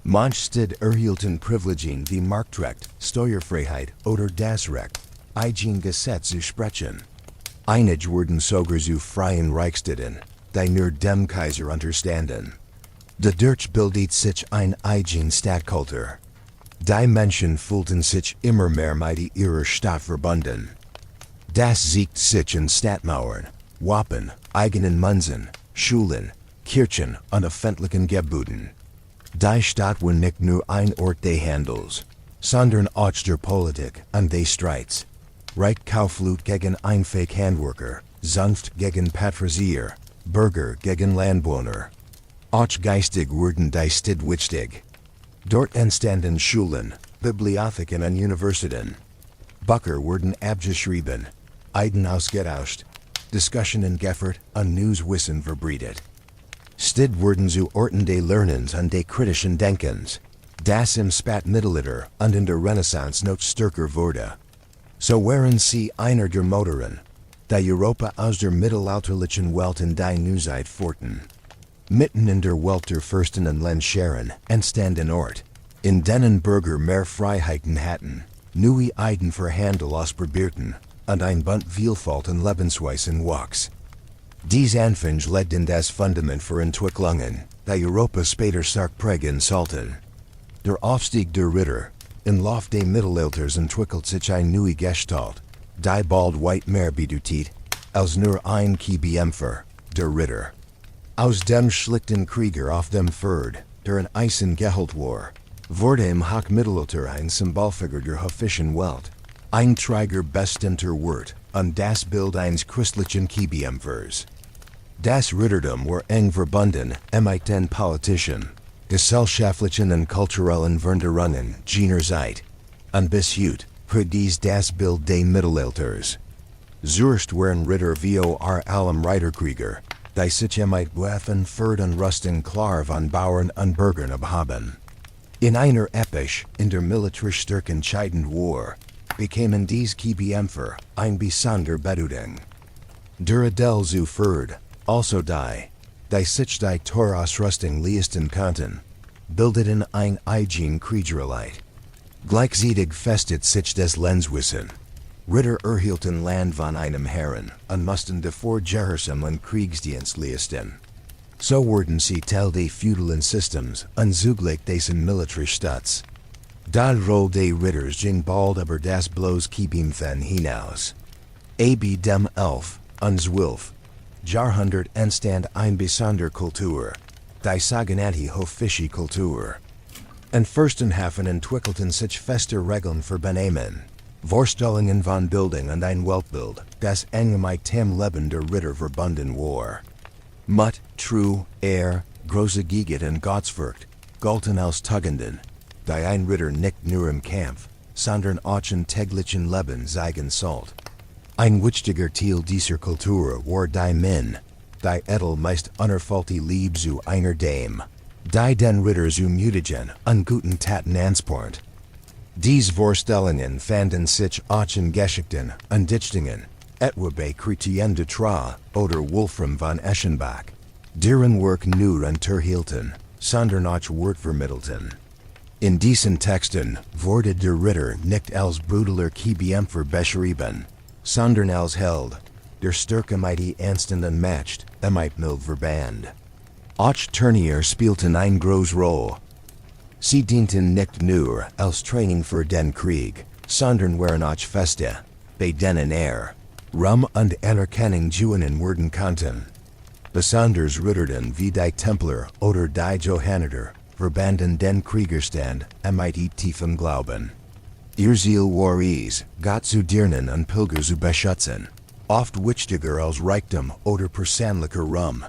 Manche Städte erhielten Privilegien wie Marktrecht, Steuerfreiheit oder das Recht, eigene Gesetze zu sprechen. Einige wurden sogar zu freien Reichsstädten, die nur dem Kaiser unterstanden. Dadurch bildet sich ein eigen Stadtkultur. Die Menschen fühlten sich immer mehr mit ihrer Stadt verbunden. Das zeigt sich in Stadtmauern, Wappen, eigenen Münzen, Schulen, Kirchen und öffentlichen Gebäuden. Die Stadt war nicht nur ein Ort des Handels, sondern auch der Politik und des Streits. Reich Kaufleute gegen einfache Handwerker, Zunft gegen Patrizier, Bürger gegen Landbewohner. Auch geistig wurden die Städte wichtig. Dort entstanden Schulen, Bibliotheken und Universitäten. Bücher wurden abgeschrieben, Eiden ausgetauscht, Diskussionen geführt und neues Wissen verbreitet. Städte wurden zu Orten des Lernens und des kritischen Denkens, das im Spätmittelalter und in der Renaissance noch stärker wurde. So waren sie einer der Motoren, die Europa aus der mittelalterlichen Welt in die Neuzeit führten. Mitten in der Welt der Fürsten und Landscharen entstand ein Ort, in denen Bürger mehr Freiheiten hatten, neue Eiden für Handel ausprobierten und ein Bund Vielfalt und Lebensweisen wuchs. Dies Anfang led in das Fundament für Entwicklungen, die Europa später stark prägen sollten. Der Aufstieg der Ritter, im Lauf des Mittelalters entwickelt sich eine neue Gestalt, die bald weit mehr bedeutet, als nur ein Kämpfer, der Ritter. Aus dem schlichten Krieger auf dem Pferd, der in Eisen geholt war, wurde im Hochmittelalter ein Symbolfigur der höfischen Welt, ein Träger bestimmter Wert und das Bild eines christlichen Kämpfers. Das Ritterdom war eng verbunden mit den politischen, gesellschaftlichen und kulturellen Veränderungen jener Zeit, und bis heute prägt dies das Bild des Mittelalters. Zuerst waren Ritter vor allem Reiterkrieger, die sich mit Waffen, Pferd und Rüstung klar von Bauern und Bürgern abhaben. In einer Epoche, in der militärisch stark entscheidend war, bekamen dies Kämpfer ein besonder Bedeutung. Der Adel zu Pferd, also die sich die Torausrüstung leisten konnten, bildeten ein eigen Kriegerelite. Gleichzeitig festet sich das Lenzwissen. Ritter erhielten Land von einem Herren und mussten davor gehorsam und Kriegsdienst leisten. So wurden sie Teil des feudalen Systems und zugleich dessen Militärstaats. Die Rolle des Ritters ging bald über das bloß Kämpfen hinaus. Ab dem 11. und 12. Jahrhundert entstand ein besondere Kultur, die sogenannte hofische Kultur. In Fürstenhafen entwickelten sich feste Regeln für Benehmen, Vorstellungen von Bildung und ein Weltbild, das eng mit dem Leben der Ritter verbunden war. Mut, True, große Giget und Gottsfurcht galten als Tugenden, die ein Ritter nicht nur im Kampf, sondern auch in täglichen Leben zeigen sollte. Ein wichtiger Teil dieser Kultur war die Men, die edel meist unerfüllte Liebe zu einer Dame. Die den Ritter zu Mutagen und guten Taten Ansport. Dies Vorstellungen fanden sich auch in Geschichten und Dichtungen, etwa bei Chrétien de Troyes oder Wolfram von Eschenbach, deren Werk nur unterhielten, sondern auch Wort vermittelten. In diesen Texten wurde der Ritter nicht als brutaler Kämpfer beschrieben, sondern als Held, der Stärke mighty ernsten und matcht, might mild verband. Auch Turnier spielten eine große Rolle. Sie dienten nicht nur als Training für den Krieg, sondern waren auch Feste, bei denen Ruhm und Anerkennung gewonnen werden konnten. Besonders Ritterden wie die Templer oder die Johanniter verbanden den Kriegerstand mit tiefem Glauben. Ihr Ziel war es, Gott zu dienen und Pilger zu beschützen, oft wichtiger als Reichtum oder persönlicher Ruhm.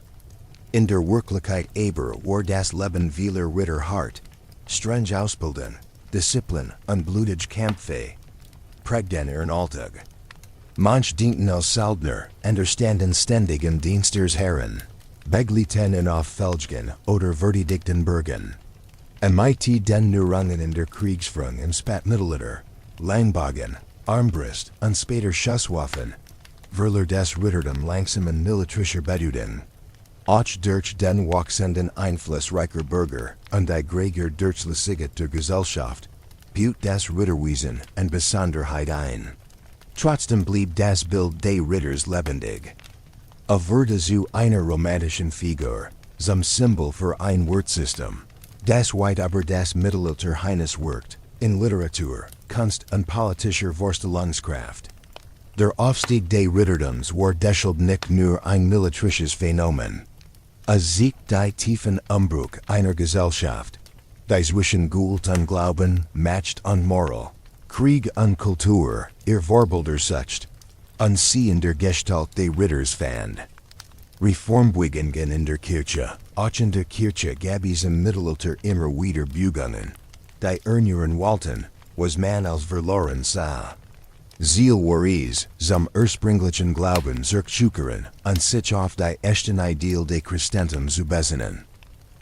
In der Wirklichkeit aber war das Leben vieler Ritter hart, streng ausbilden, Disziplin und blutig Kampfe, prägten ihren Alltag. Manch dienten als Söldner und standen ständig im Dienst ihres Herren, beglitten in Auffeldgen oder verteidigten Burgen. Mit den Neuerungen in der Kriegsführung im Spätmittelalter, Langbogen, Armbrust und später Schusswaffen, verlor das Rittertum langsam an militärischer Bedeutung. Auch durch den wachsenden Einfluss reicher Bürger und die Gräger Durchlässigkeit der Gesellschaft, blüht das Ritterwesen und Besonderheit ein. Trotzdem blieb das Bild des Ritters lebendig. Wurde zu einer romantischen Figur, zum Symbol für ein Wortsystem, das weit über das Mittelalter hinaus wirkt, in Literatur, Kunst und politischer Vorstellungskraft. Der Aufstieg des Rittertums war deshalb nicht nur ein militärisches Phänomen. Es siegt die tiefen Umbruch einer Gesellschaft, die zwischen Kult und Glauben, Macht und Moral, Krieg und Kultur, ihr Vorbilder sucht, und sie in der Gestalt des Ritters fand. Reformbewegungen in der Kirche, auch in der Kirche gab es im Mittelalter immer wieder Bewegungen, die erneuern wollten, was man als verloren sah. Ziel war es, zum ursprünglichen Glauben zurückzukehren und sich auf die echten Ideal des Christentums zu besinnen.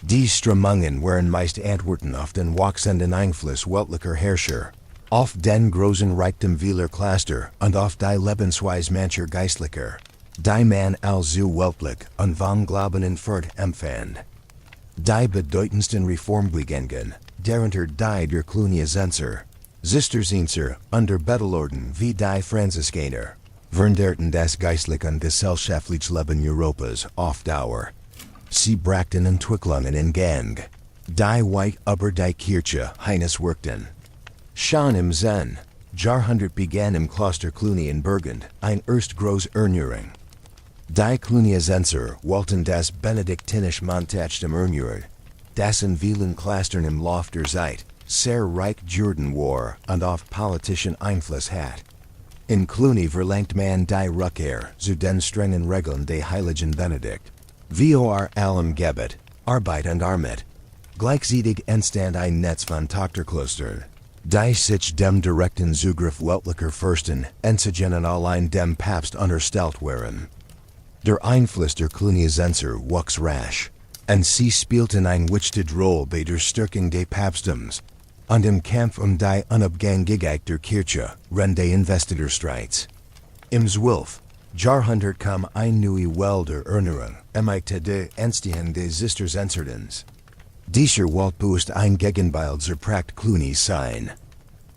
Die Strömungen waren meist Antworten auf den wachsenden Einfluss weltlicher Herrscher, auf den großen Reichtum vieler Cluster und auf die Lebensweise mancher Geistlicher, die man als so weltlich und von Glauben entfernt empfand. Die bedeutendsten Reformbewegungen, darunter die der Cluniacenser, Zisterzienser und der Bettelorden wie die Franziskaner, veränderten das geistliche und gesellschaftliche Leben Europas auf Dauer. Sie brachten Entwicklungen in Gang, die weit über die Kirche hinaus wirkten. Schon im Zen, Jahrhundert begann im Kloster Cluny in Burgund ein erst große Erneuerung. Die Cluniacenser wollten das benediktinische Montagstem erneuern, das in vielen Klostern im Lauf der Zeit sehr reich geworden war und auf politischen Einfluss hat. In Cluny verlangt man die Rückkehr zu den strengen Regeln des Heiligen Benedikt. Vor allem Gebet, Arbeit und Armut. Gleichzeitig entstand ein Netz von Tochterklostern, die sich dem direkten Zugriff weltlicher Fürsten, Enzigen und allein dem Papst unterstellt waren. Der Einfluss der Cluniacenser wuchs rasch, und sie spielten eine wichtige Rolle bei der Stärkung des Papsttums und im Kampf die Unabhängigkeit der Kirche, während des Investiturstreits. Im 12. Jahrhundert kam eine neue Welle der Erneuerung mit der Entstehung des Zisterziensertums. Dieser wollte ein Gegenbild zur Pracht Clunys sein.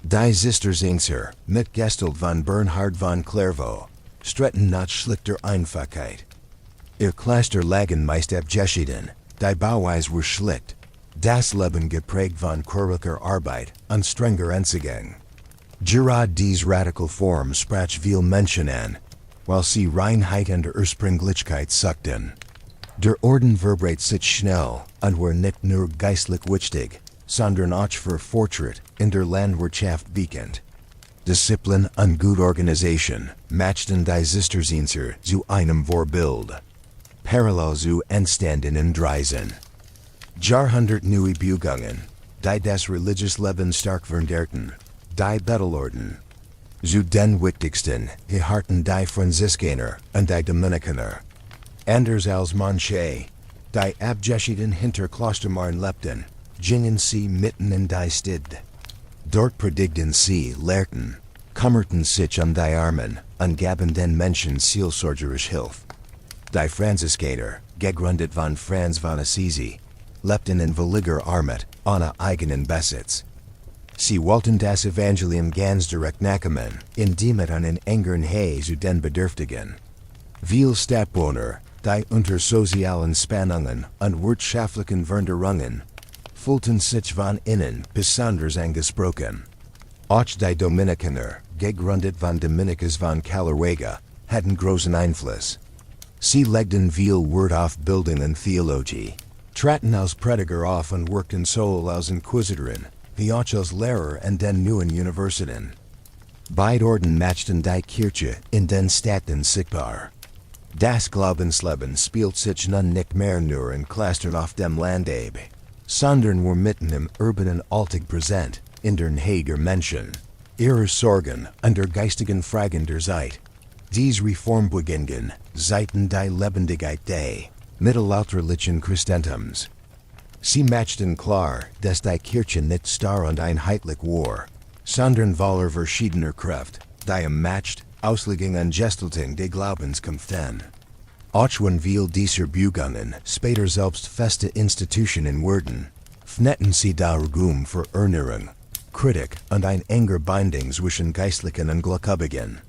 Die Zisterzienser, mitgestalt von Bernhard von Clairvaux, stritten nach schlichter Einfachheit. Ihr Kloster lagen meist abgeschieden, die Bauweise war schlicht, das Leben geprägt von körperlicher Arbeit und strenger Entzigung. Gerade diese Radikalform sprach viel Menschen an, weil sie Reinheit und Ursprünglichkeit suchten. Der Orden vibriert sich schnell und war nicht nur geistlich wichtig, sondern auch für Fortschritt in der Landwirtschaft bekannt. Disziplin und gute Organisation machten die Zisterzienser zu einem Vorbild. Parallel zu entstanden in Dreisen. Jahrhundert neue Bewegungen, die das religiöse Leben stark veränderten, die Bettelorden. Zu den wichtigsten gehörten die Franziskaner und die Dominikaner. Anders als manche, die Abgeschieden hinter Klostermaren Lepten, Gingen sie mitten in die Stid. Dort predigten sie Lehrten, kummerten sich die Armen, gaben den Menschen seelsorgerisch Hilfe. Die Franziskaner, gegründet von Franz von Assisi, lebten in Villiger Armet, ohne eigenen Besitz. Sie wollten das Evangelium ganz direkt nachkommen, indem es einen engeren Hay zu den Bedürftigen. Viel Stadtbewohner, die unter sozialen Spannungen und wirtschaftlichen Veränderungen, fühlten sich von innen besonders angesprochen. Auch die Dominikaner, gegründet von Dominikus von Calorwega, hatten großen Einfluss. Sie legten viel Wert auf Bildung und Theologie, traten als Prediger auf und workten sowohl als Inquisitoren, wie auch als Lehrer an den neuen Universitäten. Beide Orden matchten die Kirche in den Städten sichtbar. Das Glaubensleben spielt sich nun nicht mehr nur in Clustern auf dem Land ab, sondern wir mitten im urbanen Alltag präsent, in den Hager Menschen, ihrer Sorgen und der geistigen Fragen der Zeit. Dies Reformbewegungen seiten die Lebendigkeit des mittelalterlichen Christentums. Sie matchten klar, dass die Kirche nicht starr und einheitlich war, sondern voller verschiedener Kraft, die matcht, Auslegung und Gestaltung des Glaubens kämpften. Auch wenn viel dieser Bewegungen später selbst feste Institutionen wurden, fnetten sie darum für Erneuerung, Kritik und ein enger Bindung zwischen Geistlichen und Gläubigen.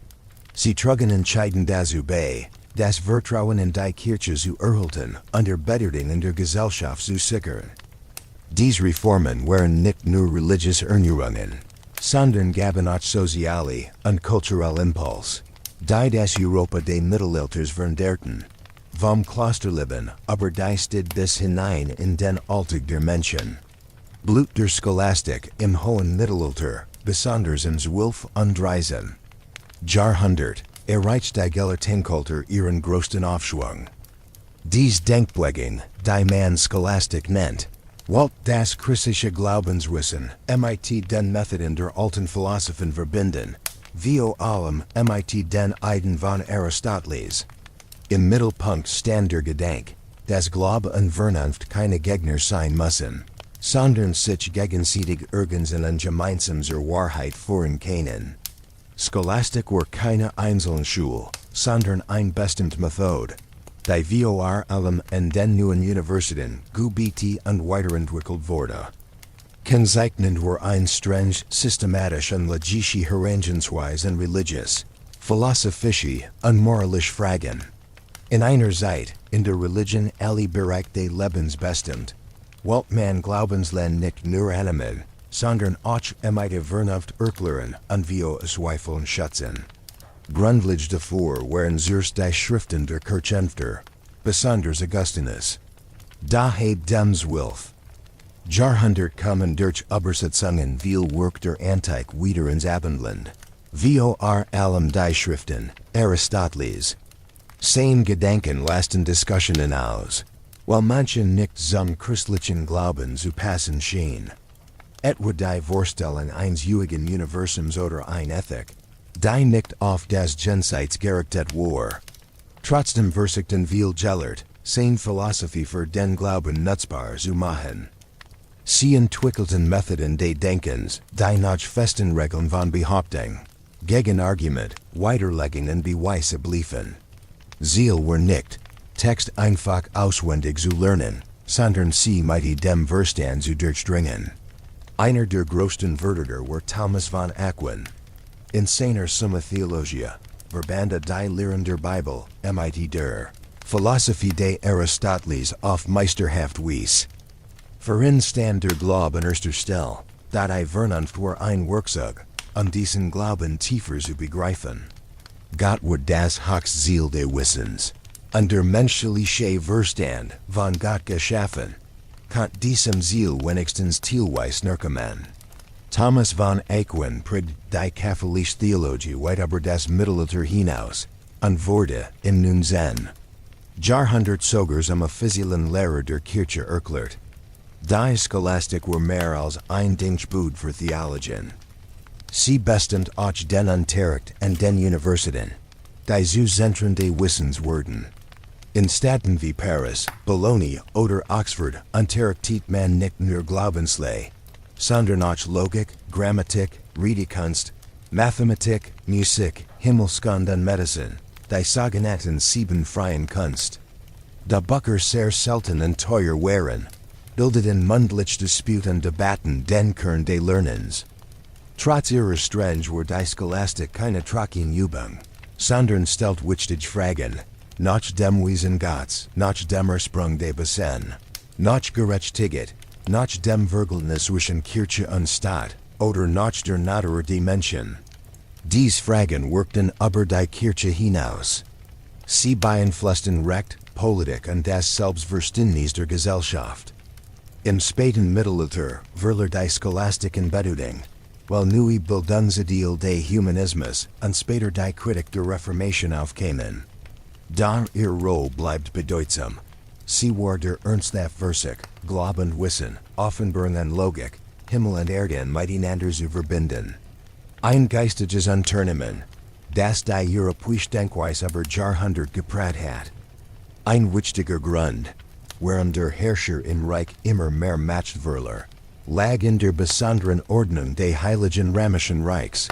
Sie trugen entscheidend dazu bei, das Vertrauen in die Kirche zu erhalten und der Bedeutung in der Gesellschaft zu sichern. Dies Reformen waren nicht nur religiöse Erneuerungen, sondern gaben auch soziale und kulturelle Impuls, die das Europa des Mittelalters veränderten. Vom Klosterleben aber die Stid bis hinein in den Alltag der Menschen. Blut der Scholastik im hohen Mittelalter, besonders im 12. und 13. Jahrhundert, erreicht die Gelehrtenkultur ihren größten Aufschwung. Dies Denkpflegen, die man Scholastik nennt, wollte das christliche Glaubenswissen mit den Methoden der alten Philosophen verbinden, wie allem mit den Eiden von Aristoteles. Im Mittelpunkt stand der Gedanke, dass Glaube und Vernunft keine Gegner sein müssen, sondern sich gegenseitig ergänzen und gemeinsam zur Wahrheit führen können. Scholastik war keine Einzelschule, sondern ein bestimmt Methode, die vor allem an den neuen Universitäten gebiete und weiterentwickelt wurde. Kennzeichnend war ein streng systematisch und logische Herangehensweise an religiös, philosophische und moralische Fragen. In einer Zeit, in der Religion alle Bereich des Lebens bestimmt, wollte man Glaubensland nicht nur annehmen, sondern auch mit der Vernunft erklären und via Zweifeln schätzen. Grundlegend davor waren zuerst die Schriften der Kirchenväter, besonders Augustinus. Daher dem 12. Jahrhundert kommen durch Übersetzungen viel Werk der Antike wieder ins Abendland, vor allem die Schriften Aristoteles. Same Gedanken lasten Diskussionen aus, weil manchen nicht zum christlichen Glauben zu passen schien. Etwa die Vorstellung eines ewigen Universums oder ein Ethik, die nicht auf das Jenseits gerichtet war. Trotzdem versuchten viel gelehrt, seine Philosophie für den Glauben nutzbar zu machen. Sie entwickelten Methoden des Denkens, die nach festen Regeln von Behauptung, Gegenargument, Weiterlegung und Beweise beliefen. Ziel war nicht, Text einfach auswendig zu lernen, sondern sie mit dem Verstand zu durchdringen. Einer der größten Vertreter war Thomas von Aquin. In seiner Summa Theologia, verband die Lehren der Bibel, mit der Philosophie des Aristoteles auf meisterhaft Weise. Für ihn stand der Glaube an erster Stelle, da die Vernunft war ein Werkzeug, diesen Glauben tiefer zu begreifen. Gott war das Hauptziel des Wissens, und der menschliche Verstand von Gott geschaffen, konnte diesem Ziel wenigstens teilweise nachkommen. Thomas von Aquin predigte die katholische Theologie weit über das Mittelalter hinaus und wurde im 19. Jahrhundert sogar zum offiziellen Lehrer der Kirche erklärt. Die Scholastik war mehr als ein Denkgebot für Theologien. Sie bestimmt auch den Unterricht an den Universitäten, die zu Zentren des Wissens wurden. In Staten v Paris, Bologna oder Oxford, unterrichtet man nicht nur Glaubenslehre, sondern auch Logik, Grammatik, Redekunst, Mathematik, Musik, Himmelskunde und Medizin, die sogenannten sieben freien Kunst. Da Bucker sehr selten und teuer waren, bildet in mundlich Disput und Debatten den Kern des Lernens. Trotz ihrer Strenge war die Scholastik keine trockene Übung, sondern stellt wichtige Fragen, nach dem Wesen Gottes, nach dem Ursprung des Wesen, nach Gerechtigkeit, nach dem Verhältnis zwischen Kirche und Staat, oder nach der Natur der Menschen. Diese Fragen wirkten über die Kirche hinaus. Sie beeinflussten Recht, Politik und das Selbstverständnis der Gesellschaft. Im späten Mittelalter war die Scholastik in Bedeutung, weil neue Bildungsideal des Humanismus und später die Kritik der Reformation aufkamen. Da ihr Rolle bleibt bedeutsam. Sie war der Ernst der Versich, Glaub und Wissen, Offenbarung und Logik, Himmel und Erde miteinander zu verbinden. Ein geistiges Unternehmen, das die europäische Denkweise über Jahrhundert geprägt hat. Ein wichtiger Grund, warum der Herrscher im Reich immer mehr Macht verlor, lag in der besonderen Ordnung des Heiligen Römischen Reichs.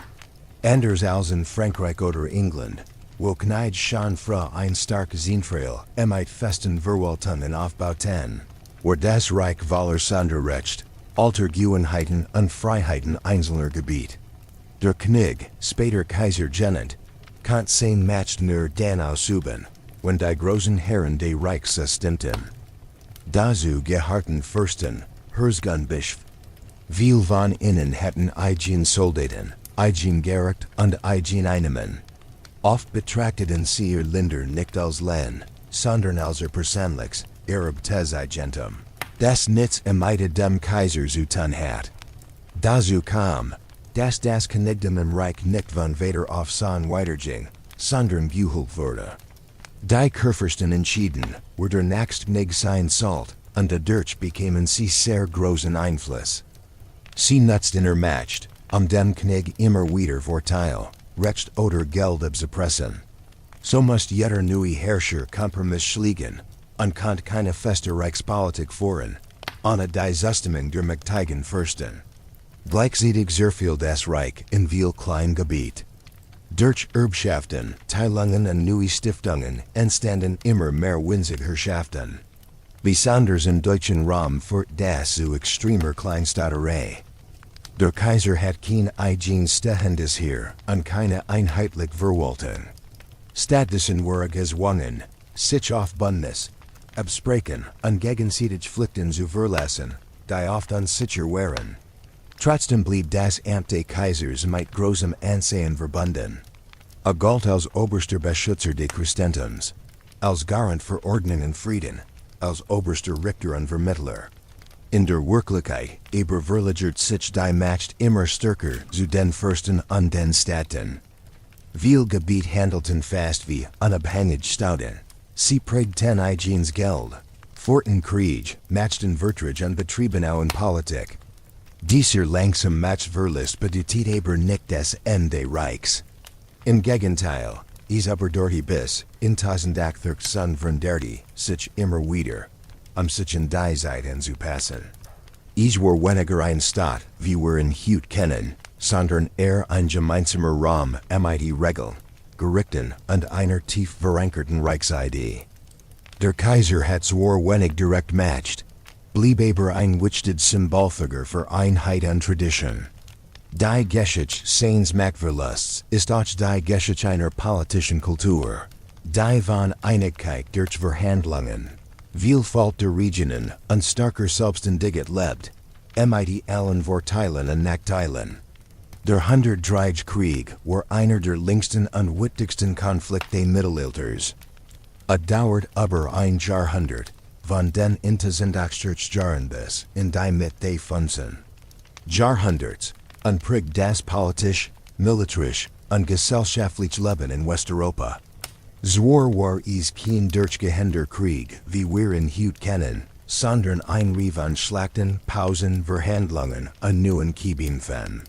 Anders als in Frankreich oder England, wo Kneid schon fra ein starkes Infrael mit festen Verwalten und Aufbauten, war das Reich voller Sonderrecht, Altergewohnheiten und Freiheiten einzelner Gebiet. Der König, später Kaiser genannt, konnte sein Macht nur dann ausüben, wenn die großen Herren des Reichs es stimmten. Dazu gehörten Fürsten, Herzogbischöfe, viel von ihnen hatten eigene Soldaten, eigene Gericht und eigene Einnahmen. Oft betrachteten sie ihr Länder nicht als Land, sondern als ihr persönliches, erbtes Eigentum, das nichts mit dem Kaiser zu tun hat. Dazu kam, dass das Königdom im Reich nicht von weder auf Son weiterging, sondern behult wurde. Die Kurfürsten entschieden, wo der Nächstkönig sein sollte, und dadurch bekamen sie sehr großen Einfluss. Sie nutzten ihr Macht, den König immer wieder Vorteil, Recht oder Geld abzupressen. So musste jeder neue Herrscher Kompromiss schlagen, und konnte keine feste Reichspolitik führen, ohne die Zustimmung der mächtigen Fürsten. Gleichzeitig zerfiel das Reich in viel Kleingebiet. Durch Erbschaften, Teilungen und neue Stiftungen entstanden immer mehr winzige Herrschaften. Besonders in deutschen Raum führt das zu extremer Kleinstaaterei. Der Kaiser hat kein eigenes stehendes Heer und keine einheitliche Verwaltung. Stattdessen waren gezwungen, sich auf Bündnis, Absprachen und gegenseitig Pflichten zu verlassen, die oft unsicher waren. Trotzdem blieb das Amt des Kaisers mit großem Ansehen verbunden. Galt als oberster Beschützer des Christentums, als Garant für Ordnung und Frieden, als oberster Richter und Vermittler. In der Wirklichkeit aber verlagert sich die Macht immer stärker zu den Fürsten und den Staaten. Viel Gebiet handelten fast wie unabhängige Staaten. Sie prägten eigenes Geld, führten Krieg, machten Vertrag und betrieben auch in Politik. Dieser langsam Machtverlust bedeutet aber nicht das Ende des Reichs. Im Gegenteil, es aber durch bis in 1830 sich immer wieder, sich in die Zeiten zu passen. Es war weniger ein Staat, wie wir ihn heute kennen, sondern ein gemeinsamer Raum mit Regeln, Gerichten und einer tief verankerten Reichsidee. Der Kaiser hat zwar wenig direkt Macht, blieb aber ein wichtiges Symbolfigur für Einheit und Tradition. Die Geschichte seines Machtverlusts ist auch die Geschichte einer politischen Kultur, die von Einigkeit durch Verhandlungen, Vielfalt der Regionen und starker Selbstständigkeit lebt, mit allen Vorteilen und Nachteilen. Der Hundertjährige Krieg war einer der längsten und wichtigsten Konflikte des Mittelalters. Dauert über ein Jahrhundert, von den 1880 Jahren bis in die Mitte des 15. Jahrhunderts, und prägt das politisch, militarisch und gesellschaftlich Leben in Westeuropa. Zwar war es kein durchgehender Krieg, wie wir ihn heute kennen, sondern ein Reihe von Schlachten, Pausen, Verhandlungen und neuen Kämpfen.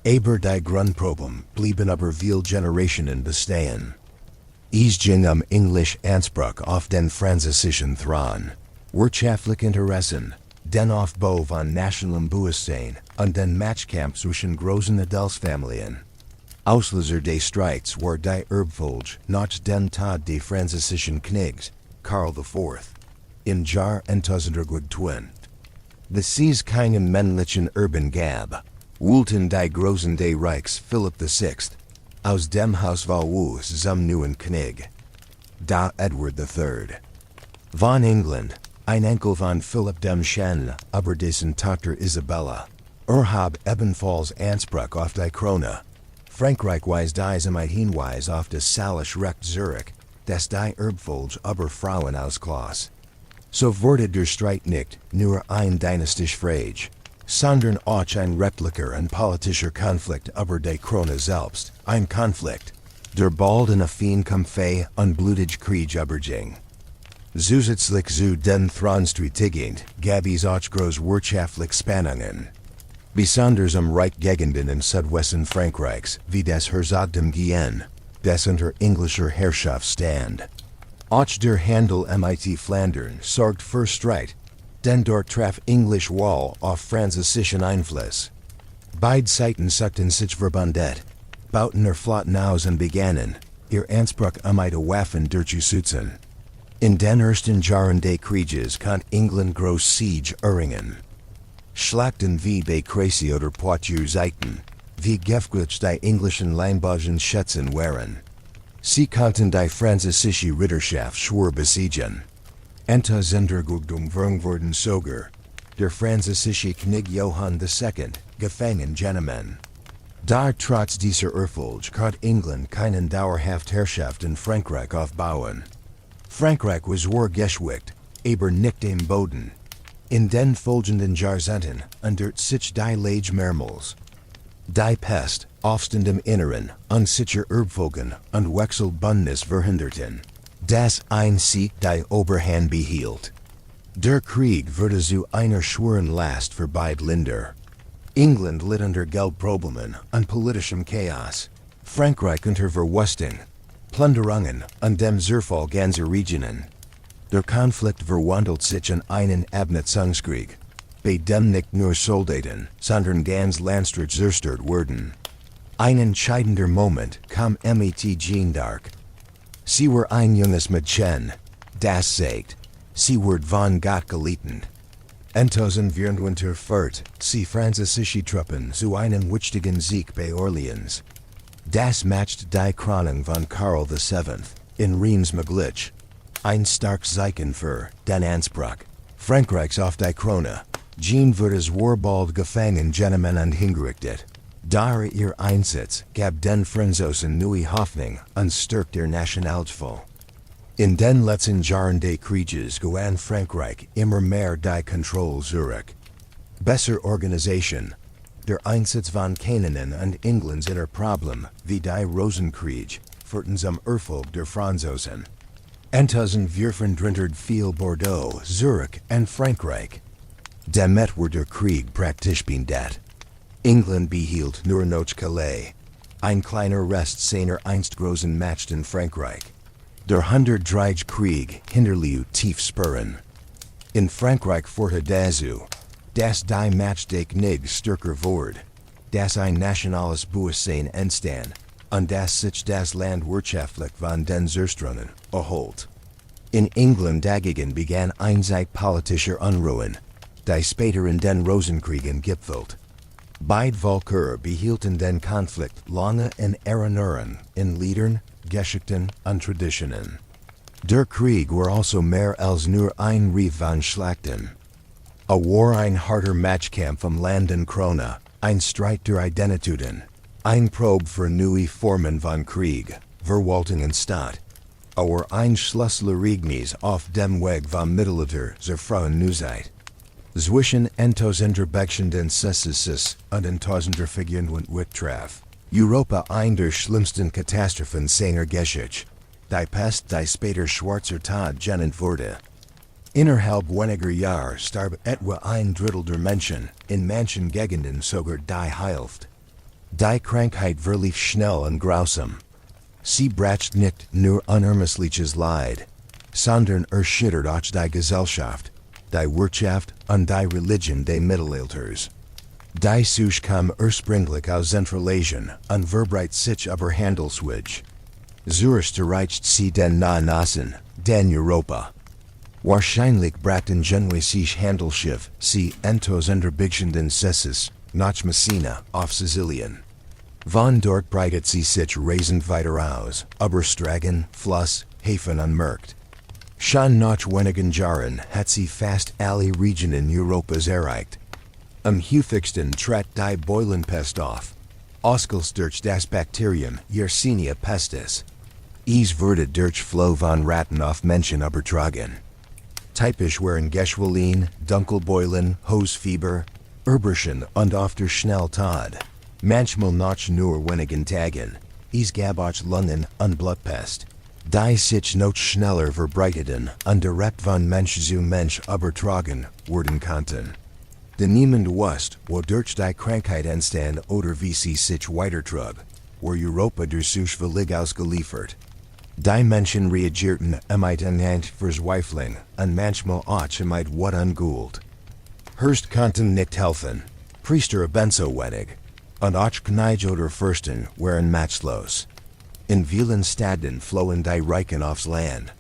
Aber die Grundprobleme blieben über viele Generationen bestehen. Is ging English Ansbruck auf den französischen Thron. Wirtschaftlich Interessen, den Aufbau von nationalem Bewusstsein und den Matchkampf zwischen großen Adelsfamilien. Auslöser des Streits war die Erbfolge nach den Tod des französischen Königs, Karl IV. Im Jahr 1920. The sees keinen männlichen Erben gab, wollten die Großen des Reichs Philipp VI. Aus dem Haus Valois zum neuen König. Da Edward III. Von England, ein Enkel von Philipp dem Schändler, aber dessen Tochter Isabella. Hab ebenfalls Anspruch auf die Krone. Frankreich weist die Samkeit hinweis auf das Salisch Recht Zürich, das die Erbfolge über Frauen ausklaus. So wurde der Streit nicht nur ein dynastisch Frage, sondern auch ein rechtlicher und politischer Konflikt über die Krone selbst, ein Konflikt, der bald in ein Kampf und blutig Krieg überging. Zusätzlich zu den Thronstreitigend gab es auch große wirtschaftliche Spannungen. Besonders Reich Gegenden in Südwesten Frankreichs, wie das Herzogtum Guyenne, das unter englischer Herrschaft stand. Auch der Handel mit Flandern sorgt für Streit, denn dort traf English Wall auf französischen Einfluss. Beide Seiten suchten sich verbündet, bauten Flotten aus und begannen, ihr Anspruch mit Waffen durchzusetzen. In den ersten Jahren des Krieges konnte England groß Siege erringen. Schlachten wie bei Crécy oder Poitiers Seiten, wie gefährlich die englischen Landbauern schätzen waren. Sie konnten die französische Ritterschaft schwer besiegen. Unterzuntergugtung wurden sogar, der französische König Johann II. Gefangen genommen. Da trotz dieser Erfolge konnte England keinen dauerhaft Herrschaft in Frankreich aufbauen. Frankreich war zwar geschwächt, aber nicht im Boden. In den folgenden Jahrzehnten untert sich die Lage mehrmals. Die Pest, Aufstand im Inneren, unsicher Erbfolgen und Wechselbündnis verhinderten, dass ein Sieg die Oberhand behielt. Der Krieg wurde zu einer schweren Last für beide Länder. England litt unter Geldproblemen und politischem Chaos, Frankreich unter Verwüstung, Plünderungen und dem Zerfall ganzer Regionen. Der Konflikt verwandelt sich in einen Abnutzungskrieg, bei dem nicht nur Soldaten, sondern ganz Landstriche zerstört wurden. Ein entscheidender Moment kam mit Jeanne d'Arc. Sie war ein junges Mädchen, das sagt, sie wird von Gott gelitten. 1944 sie französische Truppen zu einem wichtigen Sieg bei Orleans. Das macht die Krönung von Karl VII. In Reims möglich. Ein starkes Zeichen für den Anspruch Frankreichs auf die Krone. Jeanne wurde zwar bald gefangen genommen und hingerichtet. Da ihr Einsatz gab den Franzosen neue Hoffnung und stärkt ihr Nationalgefühl. In den letzten Jahren des Krieges gewann Frankreich immer mehr die Kontrolle zurück. Bessere Organisation, der Einsatz von Kanänen und Englands inner Problem wie die Rosenkrieg führten zum Erfolg der Franzosen. 1934 fiel Bordeaux, Zürich und Frankreich. Damit war der Krieg praktisch beendet. England behielt nur noch Calais, ein kleiner Rest seiner einst großen Macht in Frankreich. Der 100-jährige Krieg hinterließ tief Spuren. In Frankreich führte dazu, dass die Macht des Königs stärker wurde, dass ein nationales Bewusstsein entstand und dass sich das Land wirtschaftlich von den Zerstörungen erholt. In England dagegen begann eine Zeit politischer Unruhen, die später in den Rosenkriegen gipfelt. Beide Völker behielten den Konflikt lange in Erinnerung in Liedern, Geschichten und Traditionen. Der Krieg war also mehr als nur ein Rief von Schlachten. War ein harter Matchkampf Land und Krone, ein Streit der Identitäten, ein Probe für neue Formen von Krieg, Verwaltung und Staat. Ein Schlusslerignis auf dem Weg vom Mittelalter zur Freien Neuzeit. Zwischen 1966 und 1924 traf Europa eine der schlimmsten Katastrophen seiner Geschichte, die Pest, die später Schwarzer Tod genannt wurde. Innerhalb weniger Jahre starb etwa ein Drittel der Menschen, in manchen Gegenden sogar die Hälfte. Die Krankheit verlief schnell und grausam. Sie bracht nicht nur unermessliches Leid, sondern erschüttert auch die Gesellschaft, die Wirtschaft und die Religion des Mittelalters. Die Suche kam ursprünglich aus Zentralasien und verbreitet sich über Handelswege. Zuerst erreicht sie den Nahen Osten, den Europa. Wahrscheinlich brachten genuesische Handelsschiff sie entos unterbiegenden Sesses, nach Messina, auf Sizilien. Von dort breitet sie sich rasend weiter aus, über Stragen, Fluss, Häfen und Märkte. Schon nach wenigen Jahren hat sie fast alle Regionen Europas erreicht. Am häufigsten trat die Beulenpest auf, ausgelöst durch das Bakterium Yersinia pestis. Es wurde durch Floh von Ratten auf Menschen übertragen. Typisch waren Geschwollen, Dunkelbeulen, Hosfieber, Erbrechen und oft der Schnelltod. Manchmal nach nur wenigen Tagen. Es gab auch Lungen und Blutpest. Die sich noch schneller verbreiteten und direkt von Mensch zu Mensch übertragen werden konnten. De niemand wusste, wodurch die Krankheit entstand oder wie sie sich weitertrug, war Europa durch völlig ausgeliefert. Die Menschen reagierten mit einer Verzweiflung und manchmal auch mit wat ungult. Hörst konnten nicht helfen, Priester ebenso wenig, und auch Kneige oder Fürsten waren machtlos. In vielen Städten flohen die Reichen aufs Land,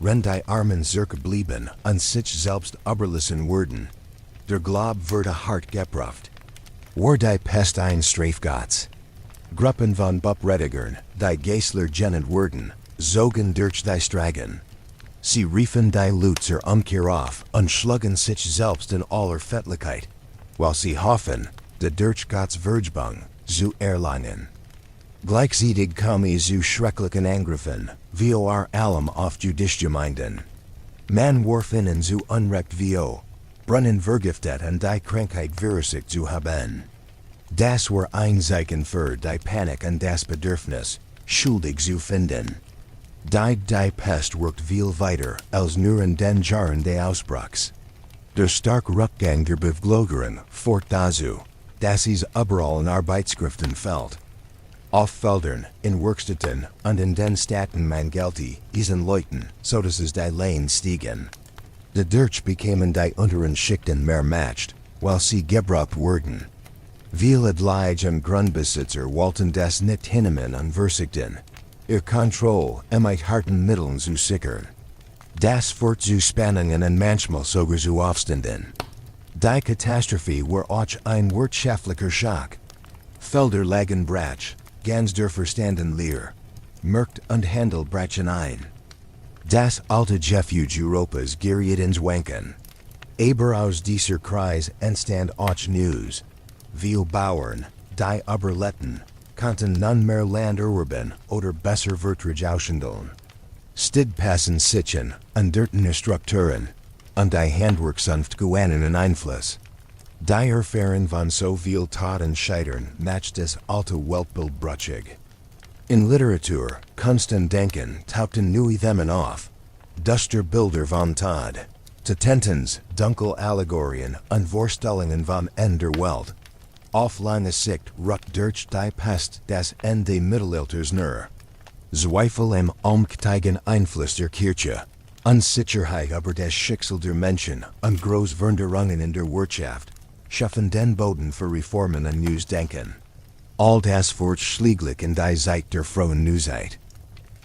wenn die Armen zurückblieben und sich selbst überlassen wurden. Der Glaube wurde hart geprüft. War die Pest ein Strafgott. Gruppen von Buppredigern, die Geistler genannt wurden, zogen durch die Stragen. Sie riefen die Lutzer Umkehr auf und schlugen sich selbst in aller Fettlichkeit, while sie hoffen, de durch Gottes Vergebung zu erlangen. Gleichzeitig kam es zu schrecklichen Angriffen, vor allem auf jüdische Gemeinden. Man warf ihnen zu Unrecht vor, Brunnen vergiftet und die Krankheit verursacht zu haben. Das war ein Zeichen für die Panik und das Bedürfnis, schuldig zu finden. Die Pest wirkt viel weiter als nur in den Jahren des Ausbruchs. Der starke Rückgang der Bevölkerung führt dazu, dass es überall in Arbeitskräften fällt. Auf Feldern, in Werkstätten und in den Städten man Gelte, diesen Leuten, so dass es die Löhne stiegen. Dadurch bekamen die unteren Schichten mehr Macht, while sie gebraucht wurden. Viele Adlige und Grundbesitzer wollten das nicht hinnehmen und versuchten, ihr Kontrolle mit harten Mitteln zu sichern. Das führt zu Spannungen und manchmal sogar zu Aufständen. Die Katastrophe war auch ein wirtschaftlicher Schock. Felder lagen brach, ganz Dörfer standen leer, Märkte und Handel brachen ein. Das alte Refuge Europas geriet ins Wanken. Aber aus dieser Kreis entstand auch News. Viele Bauern, die Überlebten, konnten nun mehr Land erwerben oder besser Vertrag aushandeln. Stidpassen sichen und dörtene Strukturen, und die Handwerksunft gewannen einen Einfluss. Die Erfahrung von so viel Tod und Scheitern macht das alte Weltbild brüchig. In Literatur, Kunst und Denken tauchten neue Themen auf. Duster Bilder von Tod, Tentens, Dunkel Allegorien und Vorstellungen vom Ende der Welt. Auf lange Sicht rückt durch die Pest das Ende des Mittelalters näher. Zweifel am allmächtigen Einfluss der Kirche, Unsicherheit über das Schicksal der Menschen und Großveränderungen in der Wirtschaft schaffen den Boden für Reformen und neues Denken. All das führt schließlich in die Zeit der frohen Neuzeit.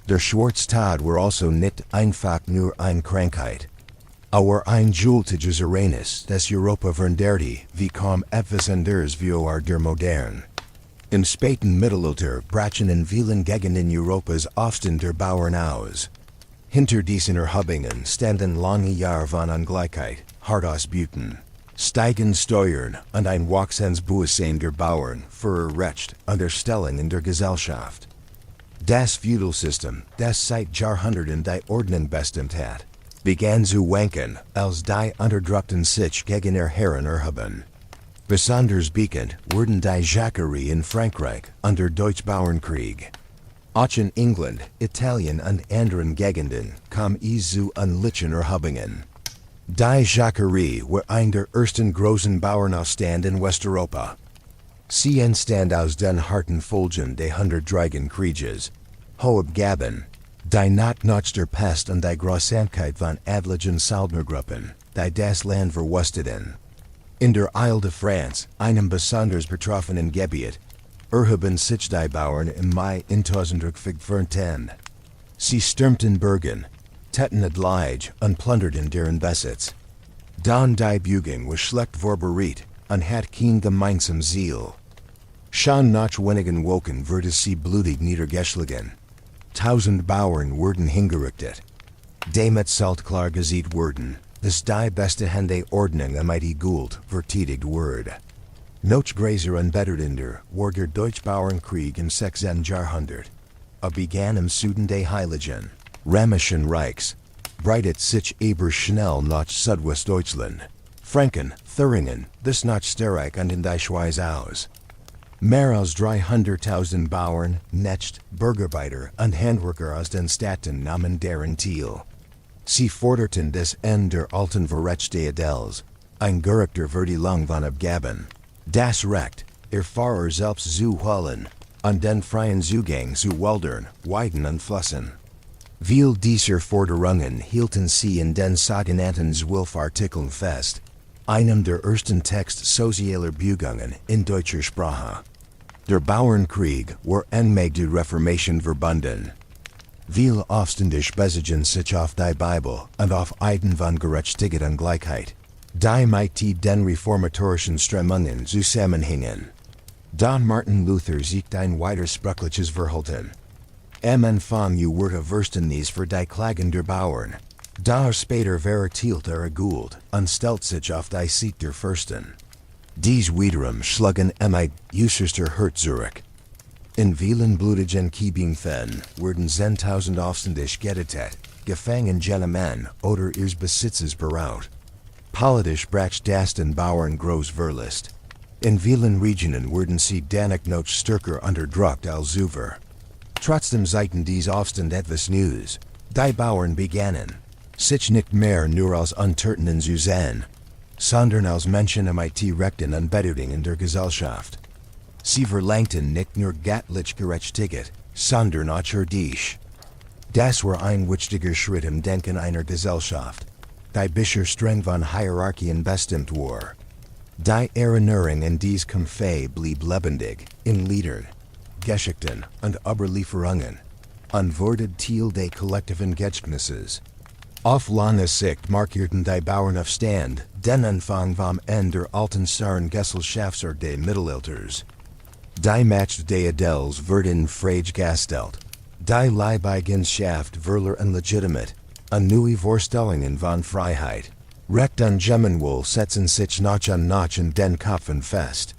Der Schwarztod war also nicht einfach nur eine Krankheit. Aber ein gewaltiges Ereignis, das Europa veränderte, wie kaum etwas anderes vor der Moderne. Im späten Mittelalter brachen in vielen Gegenden Europas Aufstände der Bauern aus. Hinter diesen Erhebungen standen lange Jahre von Ungleichheit, Hartausbeuten, steigende Steuern und ein wachsendes Bewusstsein der Bauern für ihr Recht und ihre Stellung in der Gesellschaft. Das Feudalsystem, das seit Jahrhunderten die Ordnung bestimmt hat, begann zu wanken, als die Unterdrückten sich gegen ihre Herren erhoben. Besonders bekannt wurden die Jacquerie in Frankreich und der Deutsch-Bauernkrieg. Auch in England, Italien und anderen Gegenden kam es zu unlichen Erhebungen. Die Jacquerie war ein der ersten großen Bauernaufstände in Westeuropa. Sie entstand aus den harten Folgen des Hundertjährigen Krieges. Hoab Gaben, die not noch der Pest und die Grossankheit von adligen Saldmergruppen, die das Land verwusteten. In der Isle de France, einem besonders betroffenen Gebiet, erhoben sich die Bauern im Mai 1915. Sie stürmten Bergen, täten Adlige und plunderten deren Besitz. Dann die Buging was schlecht vorbereitet und hat kein gemeinsam Ziel. Schon nach wenigen Wochen wurde sie blutig niedergeschlagen. 1000 Bauern wurden hingerichtet. Damit saltklar gesät wurden, dass die beste Hände Ordnung am die Gould verteidigt wurde. Noch Grazer unbetternder war der Deutsch-Bauernkrieg im 16. Jahrhundert. Begann im Süden des Heiligen, Römischen Reichs, breitet sich aber schnell nach Südwestdeutschland, Franken, Thüringen, das nach Österreich und in die Schweiz aus. Mehr als 300.000 Bauern, Knecht, Bergarbeiter und Handwerker aus den Städten nahmen deren Teil. Sie forderten das Ende der alten Verrecht des Adels, ein Charakter für die Lang von Abgaben. Das Recht, Fahrer selbst zu holen, und den freien Zugang zu Wäldern, Weiden und Flüssen. Viel dieser Forderungen hielten sie in den sogenannten 12 Artikeln fest, einem der ersten Text sozialer Bugungen in deutscher Sprache. Der Bauernkrieg war eng mit der Reformation verbunden. Viel aufständisch beziehen sich auf die Bibel und auf Eiden von Gerechtigkeit und Gleichheit, die mit den reformatorischen Strömungen zusammenhingen. Don Martin Luther siegt ein widersprüchliches Verhalten. Anfang wurde Verständnis für die Klagen der Bauern. Da später verurteilt Gould und stellt sich auf die Seite der Fürsten. Dies wiederum schlugen mit äußerster Hurt zurück. In vielen blutigen Kämpfen wurden 10.000 aufständisch getötet, gefangen genommen oder ihres Besitzes beraubt. Politisch brach das den Bauern groß Verlust. In vielen Regionen wurden sie danach noch stärker unterdrückt als zuvor. Trotzdem zeigten dies Aufstand etwas Neues. Die Bauern begannen, sich nicht mehr nur als Untertanen zu sehen, sondern als Menschen mit Rechten und Bedeutung in der Gesellschaft. Sie verlangten nicht nur göttliche Gerechtigkeit, sondern auch irdisch. Das war ein wichtiger Schritt im Denken einer Gesellschaft, die bisher streng von Hierarchien bestimmt war. Die Erinnerung an dies Kampf blieb lebendig in Liedern, Geschichten und Überlieferungen und wurde Teil des kollektiven Gedächtnisses. Auf lange Sicht markierten die Bauernaufstand den Anfang vom Ende der alten Gesellschaft des Mittelalters. Die Macht des Adels wird in Frage gestellt. Die Leibeigenschaften werden legitimate. Neue Vorstellungen von Freiheit, Recht und Gemeinwohl setzen sich nach und nach in den Köpfen fest.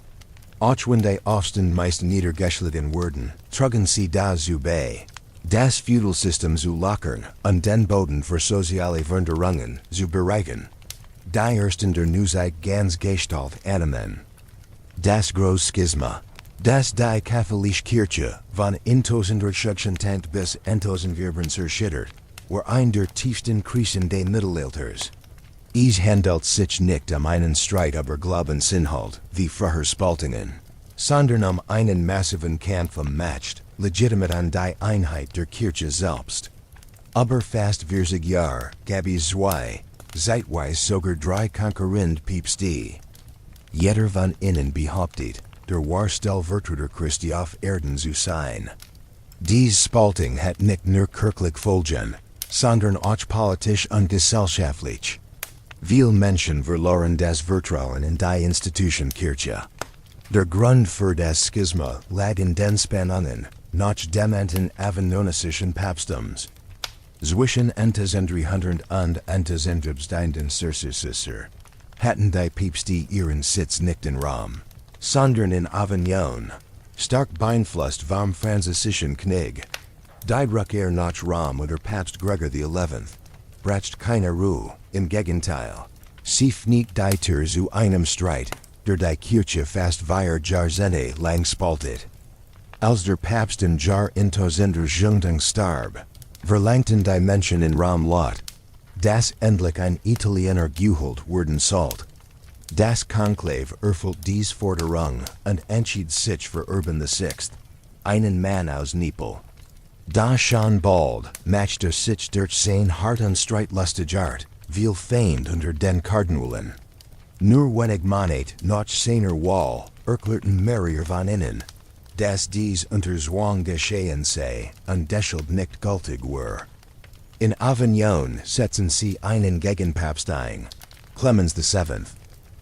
Auch wenn die Aufstand meist niedergeschlagen wurden, trugen sie dazu bei, das Feudalsystem zu lockern und den Boden für soziale Veränderungen zu bereiten. Die ersten der Neuzeit ganz Gestalt annehmen. Das große Schisma, das die katholische Kirche von 1016 bis 1014 erschüttert, war ein der tiefsten Krisen des Mittelalters. Es handelt sich nicht einen Streit über Glaubensinhalt, wie früher Spaltungen, sondern einen massiven Kampf Macht, legitimate an die Einheit der Kirche selbst. Aber fast 40 Jahre gab es zwei, zeitweise sogar drei konkurrierende Päpste. Jeder von ihnen behauptet, der Stellvertreter Christi auf Erden zu sein. Dies Spaltung hat nicht nur kirchlich Folgen, sondern auch politisch und gesellschaftlich. Viele Menschen verloren das Vertrauen in die Institution Kirche. Der Grund für das Schisma lag in den Spannungen nach dem Avignonisischen Papsttums. Zwischen 1300 und 1363 hatten die Päpste ihren Sitz nicht in Rom, sondern in Avignon, stark beeinflusst vom französischen Krieg. Die Rückkehr nach Rom unter Papst Gregor XI brachte keine Ruhe, im Gegenteil. Sie fniegt die Tür zu einem Streit, der die Kirche fast 4 Jahrzehnte lang spaltet. Als der Papst im Jahr 1017 starb, verlangten die Menschen in Rom Lot, dass endlich ein Italiener geholt werden sollte. Das Konklave erfüllt dies Forderung und entschied sich für Urban VI, einen Mann aus Neapel. Da schon bald, matchte sich durch sein Hart und Streit lustig Art, viel feind unter den Kardinalen. Nur wenig Monat noch seiner Wall, erklärten Marier von innen, dass dies unter Zwang geschehen sei, und deshalb nicht gültig war. In Avignon setzten sie einen Gegenpapst ein, Clemens VII.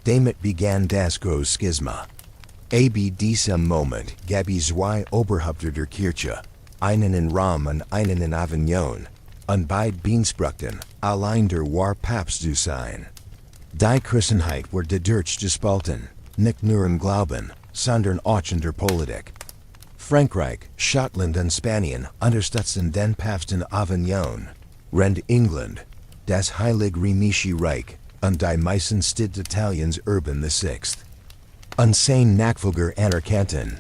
Damit begann das große Schisma. Ab diesem Moment gab es zwei Oberhäupter der Kirche, einen in Rom und einen in Avignon, und beide beanspruchten, allein der war Papst zu sein. Die Christenheit war dadurch gespalten, nicht nur im Glauben, sondern auch in der Politik. Frankreich, Schottland und Spanien unterstützten den Papst in Avignon, während England, das Heilige Römische Reich, und die meisten Städte Italiens Urban VI. Und sein Nachfolger anerkannten.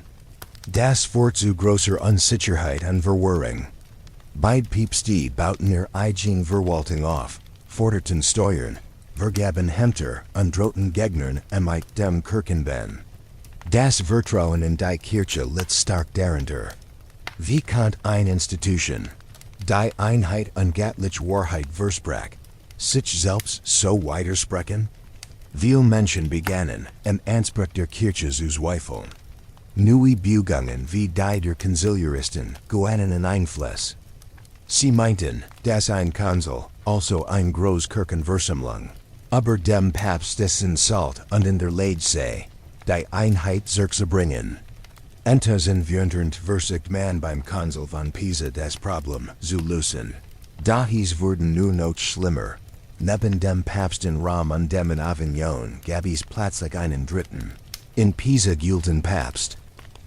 Das führt zu großer Unsicherheit und Verwirrung. Beide Päpste bauten ihre eigene Verwaltung auf, forderten Steuern, vergaben Ämter und drohten Gegnern mit dem Kirchenbann. Das Vertrauen in die Kirche litt stark darunter. Wie konnte eine Institution, die Einheit und göttliche Wahrheit versprach, sich selbst so widersprechen? Viele Menschen begannen, im Anspruch der Kirche zu zweifeln. Neue Bewegungen wie die der Konziliaristen gewannen Einfluss. Sie meinten, dass ein Konzil also ein Großkirchenversammlung, aber dem Papst dessen Salt und in der Lage sei, die Einheit zurückzubringen. Intussen während versucht man beim Konzil von Pisa das Problem zu lösen. Dahies wurden nur noch schlimmer. Neben dem Papst in Rom und dem in Avignon gab es plötzlich einen dritten. In Pisa gielten Papst.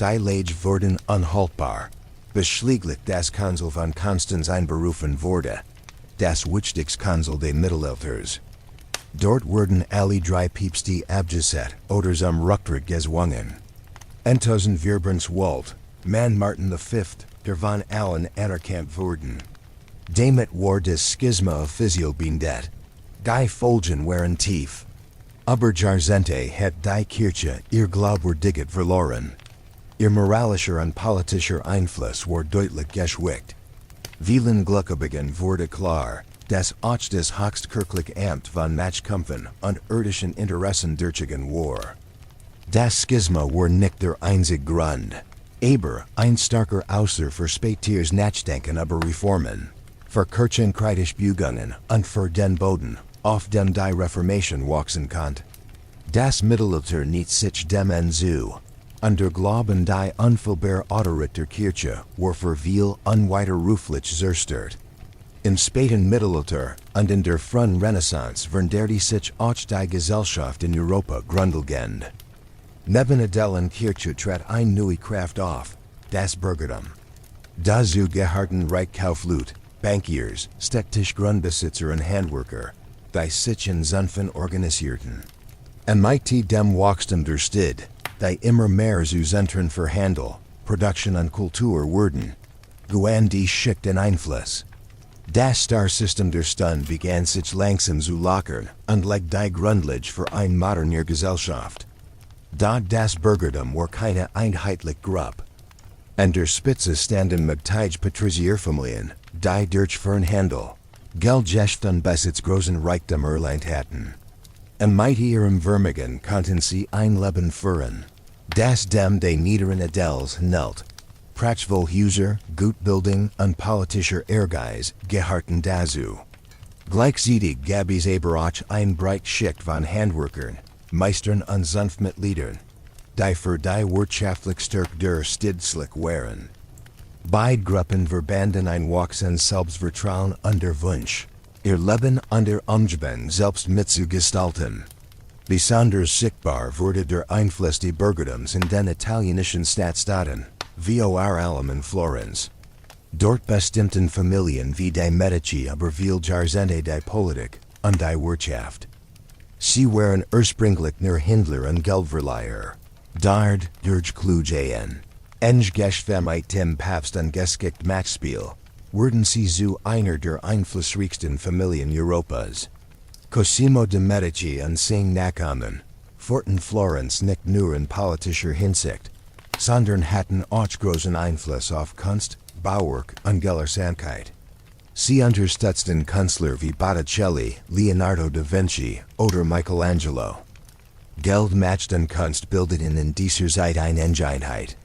Die Lage wurden unhaltbar. Beschließlich das Konzil von Konstanz einberufen wurde. Das wichtigste Konzil des Mittelalters. Dort wurden alle drei Päpste abgesetzt oder zum Rücktritt gezwungen. Intussen Vierbrunns Wald, man Martin V, der von allen anerkannt wurden. Damit war das Schisma offiziell beendet. Die Folgen waren tief. Aber Jahrzehnte hat die Kirche ihr Glaubwürdigkeit verloren. Ihr moralischer und politischer Einfluss war deutlich geschwächt. Vielen Gläubigen wurde klar, dass auch das höchstkirchliche Amt von Machtkämpfen und irdischen Interessen durchgegangen war. Das Schisma war nicht der einzige Grund, aber ein starker Auslöser für späteres Nachdenken über Reformen, für kirchenkritische Bewegungen und für den Boden, auf dem die Reformation wachsen konnte. Das Mittelalter nicht sich dem zu. Und der Glauben die unfehlbare Autorität der Kirche war für viel unwiderruflich zerstört. Im späten Mittelalter und in der frühen Renaissance veränderte sich auch die Gesellschaft in Europa grundlegend. Neben der Kirche trat eine neue Kraft auf, das Bürgertum. Dazu gehörten Reichskaufleute, Bankiers, städtische Grundbesitzer und Handwerker, die sich in Zunfen organisierten. Und mit dem Wachstum der Stadt, die immer mehr zu Zentren für Handel, Produktion und Kultur wurden, gewann die Schicht den Einfluss. Das Star-System der Stund begann sich langsam zu lockern und legte die Grundlage für eine moderne Gesellschaft. Da das Bürgertum war keine einheitliche Gruppe. An der Spitze standen Magtage Patrizierfamilien, die durch Fernhandel, Geldgeschäft und Besitz großen Reichtum erlangt hatten. Im mit ihrem Vermögen konnten sie ein Leben führen, das dem de niederen Adels nelt. Prachtvoll Gutbildung und politischer Ehrgeiz gehörten dazu. Gleichzeitig gab es aber auch ein breit Schicht von Handwerkern, Meistern und Zunftmitgliedern, die für die wirtschaftlich Stärke der Stadt waren. Beide Gruppen verbanden ein wachsen Selbstvertrauen und der Wunsch, ihr Leben und ihr Umgeben selbst mitzugestalten. Besonders sichtbar wurde der Einfluss des Bürgertums in den italienischen Stadtstaaten, vor allem in Florenz. Dort bestimmten Familien wie die Medici aber viel Jahrzehnte die Politik und die Wirtschaft. Sie waren ursprünglich nur Händler und Geldverleiher. Dort durch Klugeien, Enggeschäft mit dem Papst und geschickt Machtspiel, wurden sie zu einer der einflussreichsten Familien Europas. Cosimo de' Medici und sein Nachkommen forten Florenz nicht nur in politischer Hinsicht, sondern hatten auch großen Einfluss auf Kunst, Bauwerk, Ungelersamkeit. Sie unterstützt den Künstler wie Botticelli, Leonardo da Vinci oder Michelangelo. Geld macht den Kunst bildet in dieser Zeit eine Einheit.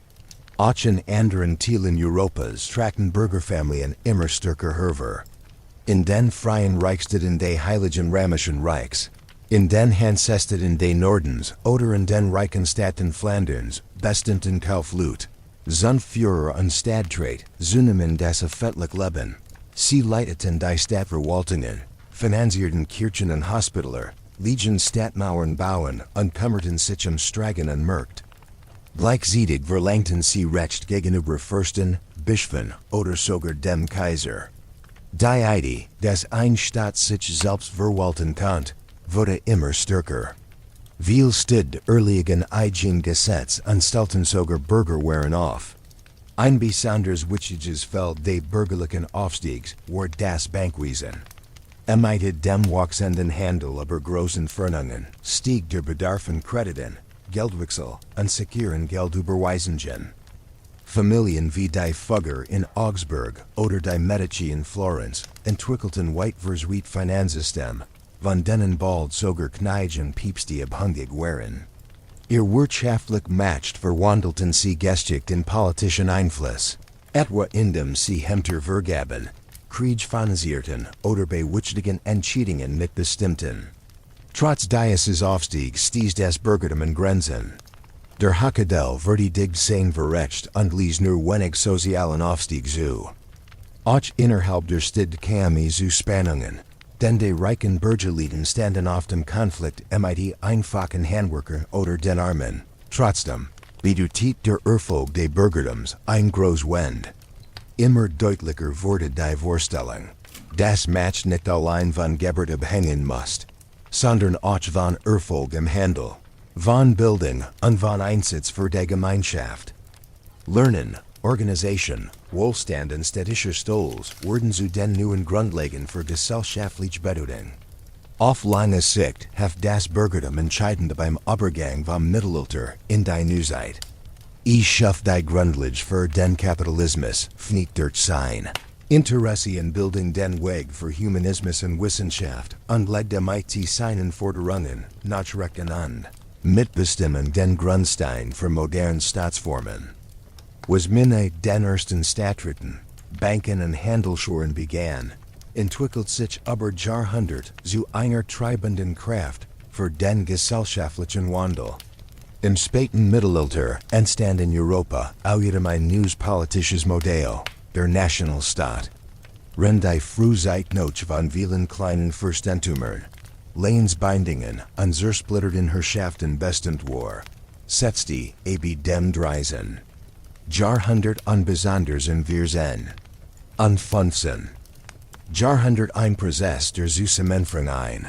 Auch in anderen Teilen Europas trachten Bürgerfamilien immer stärker hervor. In den Freien Reichsstädten des Heiligen Römischen Reichs, in den Hansestädten des Nordens oder in den reichen Städten Flanderns, bestenten Kaufleute, sind Führer und Stadtrat, Zunehmen das öffentliche Leben. Sie leiteten die Stadtverwaltungen, finanzierten Kirchen und Hospitaler, legten Stadtmauern bauen und kümmerten sich Straßen und Märkte. Gleichzeitig verlangten sie Recht gegenüber Fürsten, Bischöfen oder sogar dem Kaiser. Die Idee, dass ein Staat sich selbst verwalten kann, wurde immer stärker. Viel stid erliegen eigen Gesetz und stellten sogar Bürger waren auf. Ein besonders wichtiges Feld des bürgerlichen Aufstiegs war das Bankwesen. Mit dem wachsenden Handel über großen Fernungen stieg der Bedarf an Krediten, Geldwechsel und sicheren Geldüberweisungen. Familien wie die Fugger in Augsburg oder die Medici in Florenz entwickelten weitversweit Finanzsystem, von denen bald sogar Kneige Päpste abhängig waren. Ihr wirtschaftlich Macht verwandelten sie geschickt in politischen Einfluss, etwa indem sie Ämter vergaben, Krieg finanzierten oder bei wichtigen Entscheidungen mitbestimmten. Trotz dieses Aufstiegs stieß das Bürgertum an Grenzen. Der Hakadel verteidigt sein Recht und ließ nur wenig sozialen Aufstieg zu. Auch innerhalb der Stadt kam es zu Spannungen, denn die reichen Bürgerlichen standen oft im Konflikt mit den einfachen Handwerker oder den Armen. Trotzdem bedeutete der Erfolg des Bürgertums ein großes Wend. Immer deutlicher wurde die Vorstellung, dass Macht nicht allein von Geburt abhängen muss, sondern auch von Erfolg im Handel, von Bildung und von Einsatz für die Gemeinschaft. Lernen, Organisation, Wohlstand und städtischer Stolz wurden zu den neuen Grundlagen für gesellschaftliche Bedeutung. Auf lange Sicht hat das Bürgertum entscheidend beim Übergang vom Mittelalter in die Neuzeit. Ich schafft die Grundlage für den Kapitalismus, nicht dort sein. Interesse in Bildung den Weg für Humanismus und Wissenschaft und legt damit seinen Forderungen nachrechten an. Mitbestimmung den Grundstein für moderne Staatsformen. Was mit den ersten Stadträten, Banken und Handelsschulen begann, entwickelt sich über Jahrhundert zu einer treibenden Kraft für den gesellschaftlichen Wandel. Im späten Mittelalter entstand in Europa außerdem ein neues politisches Modell, der Nationalstaat. Wenn die Frühzeit noch von vielen kleinen Fürstentümern, Lehensbindungen und zersplitterten Herrschaften bestimmt war, setzte dem Dreisen. Jahrhundert und besonders in Wirsen. Und 15. Jahrhundert ein Prozess der Zusammenführung ein.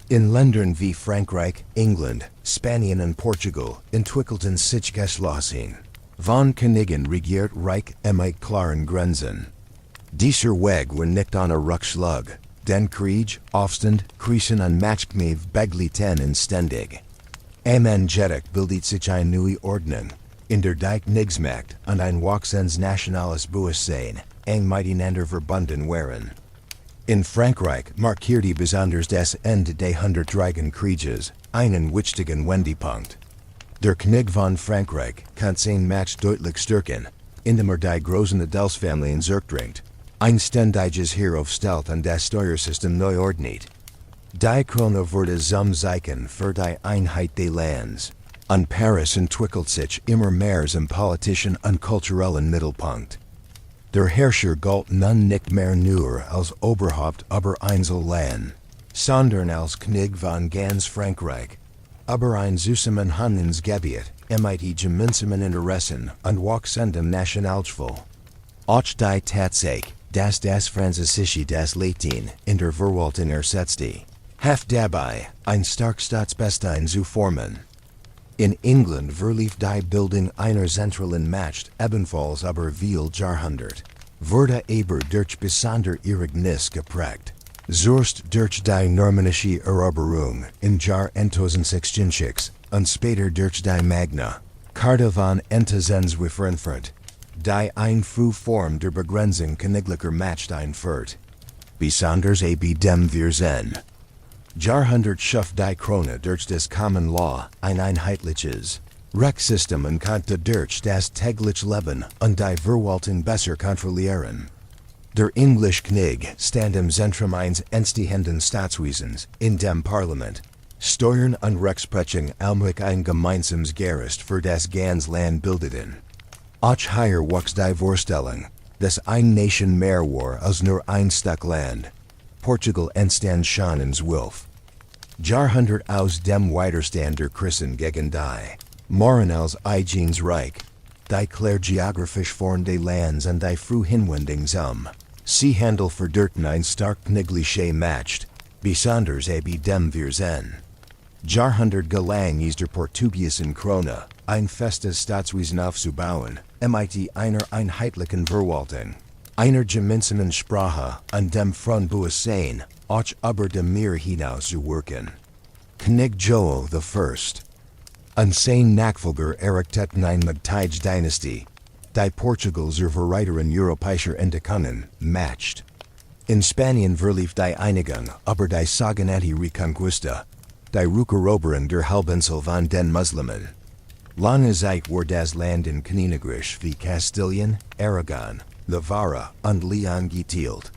In Ländern wie Frankreich, England, Spanien und Portugal entwickelten sich Geschlossen. Von Königen regiert Reich mit klaren Grenzen. Dieser Weg war nicht ohne Rückschlag, denn Krieg, Aufstand, Krisen und Machtkampf beglitten ständig. Energetic bildet sich eine neue Ordnung, in der die Kniggsmacht und ein wachsendes nationales Bewusstsein eng miteinander verbunden waren. In Frankreich markierte besonders das Ende des Hundertjährigen Krieges einen wichtigen Wendepunkt. Der König von Frankreich kann sein Macht deutlich stärken, indem die großen Adelsfamilien zurückdrängt, ein ständiges Heraufstellt und das Steuersystem neu ordnet. Die Krone wurde zum Zeichen für die Einheit des Landes, und Paris entwickelt sich immer mehr zum politischen und kulturellen Mittelpunkt. Der Herrscher galt nun nicht mehr nur als Oberhaupt über Einzelland, sondern als König von ganz Frankreich, über ein zusammenhängendes Gebiet mit gemeinsamen Interessen und wachsendem Nationalgefühl. Auch die Tatsache, dass das Französische das Latin in der Verwaltung ersetzte, half dabei, ein Starkstaatsbestein zu formen. In England verlief die Bildung einer zentralen Macht ebenfalls über viel Jahrhundert, wurde aber durch besonder Ereignis geprägt. Zuerst durch die normannische Eroberung im Jahr 1066 und später durch die Magna Carta von 1025, Die ein früh Form der Begrenzung königlicher Macht einführt. Besonders ab dem wir sehen. Jahrhundert schuf die Krone durch das Common Law ein einheitliches Rechtssystem und konnte durch das tägliche Leben und die Verwaltung besser kontrollieren. Der English Knig stand im Zentrum eines entstehenden Staatswesens, in dem Parlament, Steuern und Rechtsprechung allmählich ein gemeinsames Gerüst für das ganze Land bildeten. Auch hier wuchs die Vorstellung, dass eine Nation mehr war als nur ein Stück Land. Portugal entstand schon in 12. Jahrhundert aus dem Widerstand der Christen gegen die Mohren als Eigenes Reich, die klar geografisch Form des Lands und die Frühhinwendung zum Seehandel verderten ein stark königliche Macht, besonders ab dem wir sehen. Jahrhundert gelang es der portugiesischen Krone, ein festes Staatswesen aufzubauen, mit einer einheitlichen Verwaltung, einer gemeinsamen Sprache und dem Fronbuessein, auch über dem Meer hinaus zu wirken. König Joel I. Ein sein Nachfolger errichteten eine Magtage-Dynastie, die Portugal zur weiteren europäischer Entdeckungen matcht. In Spanien verlief die Einigung über die sogenannte Reconquista, die Rückeroberung der Halbinsel von den Muslimen. Lange Zeit war das Land in Königreich wie Kastilien, Aragon, Navarra und Leon geteilt.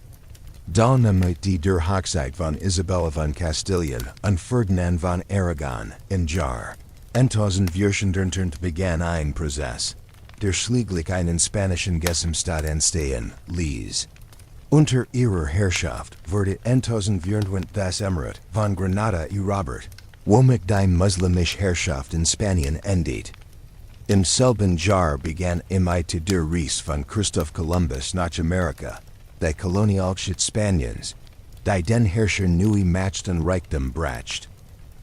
Dann mit der Hochzeit von Isabella von Kastilien und Ferdinand von Aragon in Jar. 1014 begann ein Prozess, der schließlich einen spanischen Gesamtstaat entstehen ließ. Unter ihrer Herrschaft wurde 1024 das Emirat von Granada erobert, womit die muslimische Herrschaft in Spanien endet. Im selben Jahr begann mit der Reise von Christoph Columbus nach Amerika, die Kolonialstadt Spaniens, die den Herrscher neu Macht und Reichtum bracht.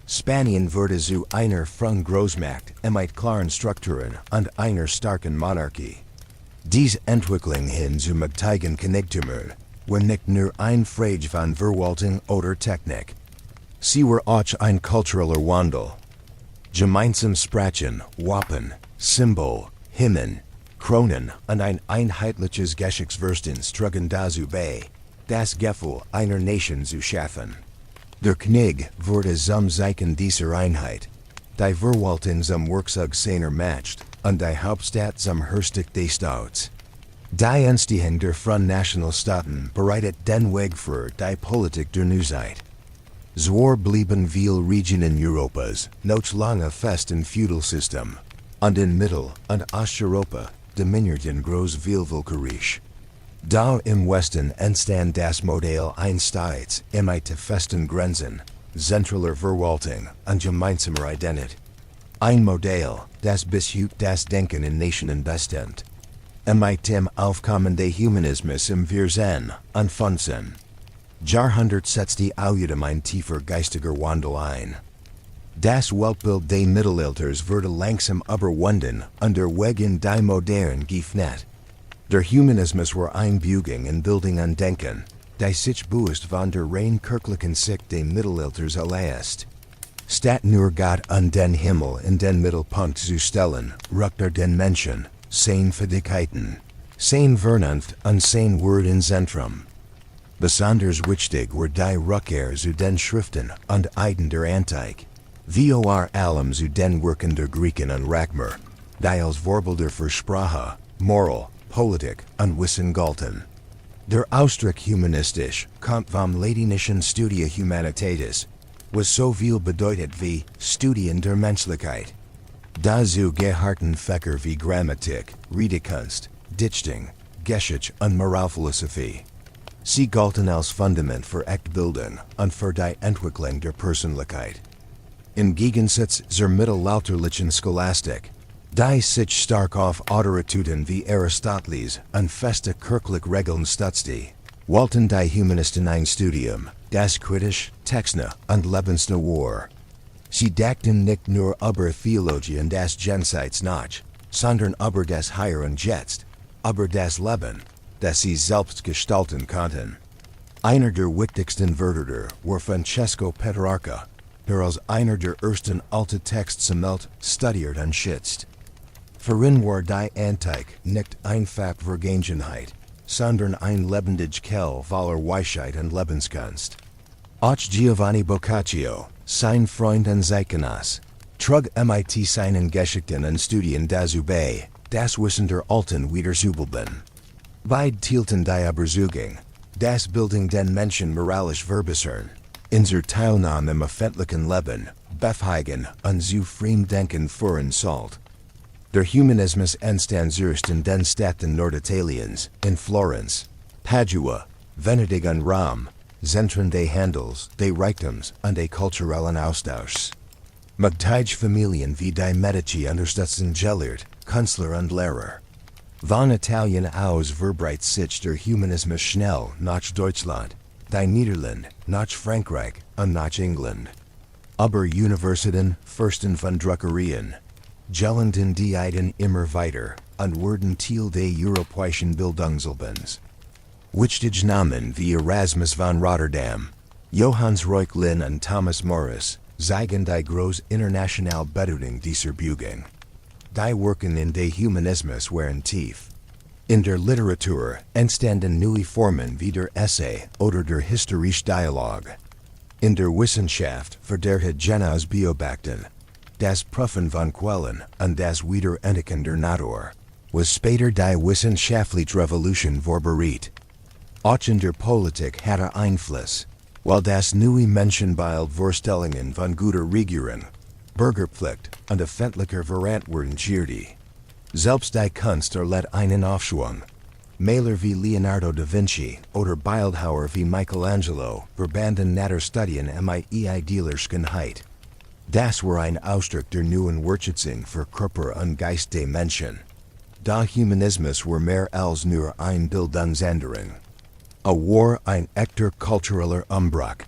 Spanien wurde zu einer von Großmacht mit klaren Strukturen und einer starken Monarchie. Diese Entwicklung hin zu mächtigen Königtümern war nicht nur ein Frage von Verwaltung oder Technik. Sie war auch ein kultureller Wandel. Gemeinsam Sprachen, Wappen, Symbol, Hymnen, Kronen und ein einheitliches Geschichtsverständnis trugen dazu bei, das Gefühl einer Nation zu schaffen. Der König wurde zum Zeichen dieser Einheit, die Verwaltung zum Werkzeug seiner Macht und die Hauptstadt zum Herzstück des Staates. Die Entstehung der von Nationalstaaten bereitet den Weg für die Politik der Neuzeit. Zwar blieben viele Regionen Europas noch lange fest im Feudalsystem, und in Mittel- und Osteuropa dominierten Großvielvölkerisch. Da im Westen entstand das Modell eines Staates mit festen Grenzen, zentraler Verwaltung und gemeinsamer Identität. Ein Modell, das bis heute das Denken in Nationen bestimmt. Mit dem Aufkommen des Humanismus im 14. und 15. Jahrhundert setzte außerdem ein tiefer geistiger Wandel ein. Das Weltbild des Mittelalters wurde langsam überwunden und der Weg in die Moderne geöffnet. Der Humanismus war eine Beugung in Bildung und Denken, die sich bewusst von der rein kirchlichen Sicht des Mittelalters erlässt. Statt nur Gott und den Himmel in den Mittelpunkt zu stellen, rückt den Menschen, sein Fähigkeiten, sein Vernunft und sein Wort ins Zentrum. Besonders wichtig war die Rückkehr zu den Schriften und Eiden der Antike, vor allem zu den Werken der Griechen und Römer, die als Vorbilder für Sprache, Moral, Politik und Wissen galten. Der Ausdruck humanistisch kommt vom latinischen Studia Humanitatis, was so viel bedeutet wie Studien der Menschlichkeit. Dazu gehörten Fächer wie Grammatik, Redekunst, Dichtung, Geschichte und Moralphilosophie. Sie galten als Fundament für Echtbildung und für die Entwicklung der Persönlichkeit. Im Gegensatz zur mittelalterlichen Scholastik, die sich stark auf Autoritüten wie Aristoteles und feste kirchliche Regeln stützte, wollten die Humanisten ein Studium, das kritisch, textnah und lebensnah war. Sie dachten nicht nur über Theologie und das Jenseits nach, sondern über das Hier und Jetzt, über das Leben, das sie selbst gestalten konnten. Einer der wichtigsten Wörter war Francesco Petrarca, der als einer der ersten alte Textsammelt studiert und schützt. Verin war die Antike, nicht einfach Vergangenheit, sondern ein lebendig Kell voller Weisheit und Lebenskunst. Auch Giovanni Boccaccio, sein Freund und Zeitgenoss, trug mit seinen Geschichten und Studien dazu bei, das Wissen der alten wiederzubeleben. Beide teilten die Überzeugung, das Bildung den Menschen moralisch verbessern, unser Teilnahme im öffentlichen Leben, befähigen und zu Fremdenken führen sollt. Der Humanismus entstand zuerst in den Städten Norditaliens, in Florenz, Padua, Venedig und Rom, Zentren des Handels, des Reichtums und des kulturellen Austauschs. Magtage Familien wie die Medici unterstützten gelehrt, Künstler und Lehrer. Von Italien aus verbreitet sich der Humanismus schnell nach Deutschland, die Niederlande, nach Frankreich und nach England. Aber Universitäten, Fürsten von Druckerien, gelangten die Eiden immer weiter und wurden Teil des europäischen Bildungsalbens. Wichtige Namen wie Erasmus von Rotterdam, Johannes Reuchlin und Thomas Morris zeigen die große internationale Bedeutung dieser Bewegung. Die Werken in des Humanismus waren tief. In der Literatur entstanden neue Formen wie der Essay oder der historische Dialog. In der Wissenschaft verdehrte Genaus Beobachten, das Prüfen von Quellen und das Wiederentdecken der Natur, was später die wissenschaftliche Revolution vorbereitet. Auch in der Politik hatte Einfluss, weil das neue Menschenbild Vorstellungen von guter Regierung, Bürgerpflicht und öffentlicher Verantwortung. Selbst die Kunst erlitt einen Aufschwung. Maler wie Leonardo da Vinci oder Bildhauer wie Michelangelo verbanden Naturstudien mit Idealerschenheit. Das war ein Ausdruck der neuen Wertschätzung für Körper und Geist des Menschen. Der Humanismus war mehr als nur ein Bildungsänderung. War ein echter kultureller Umbruch.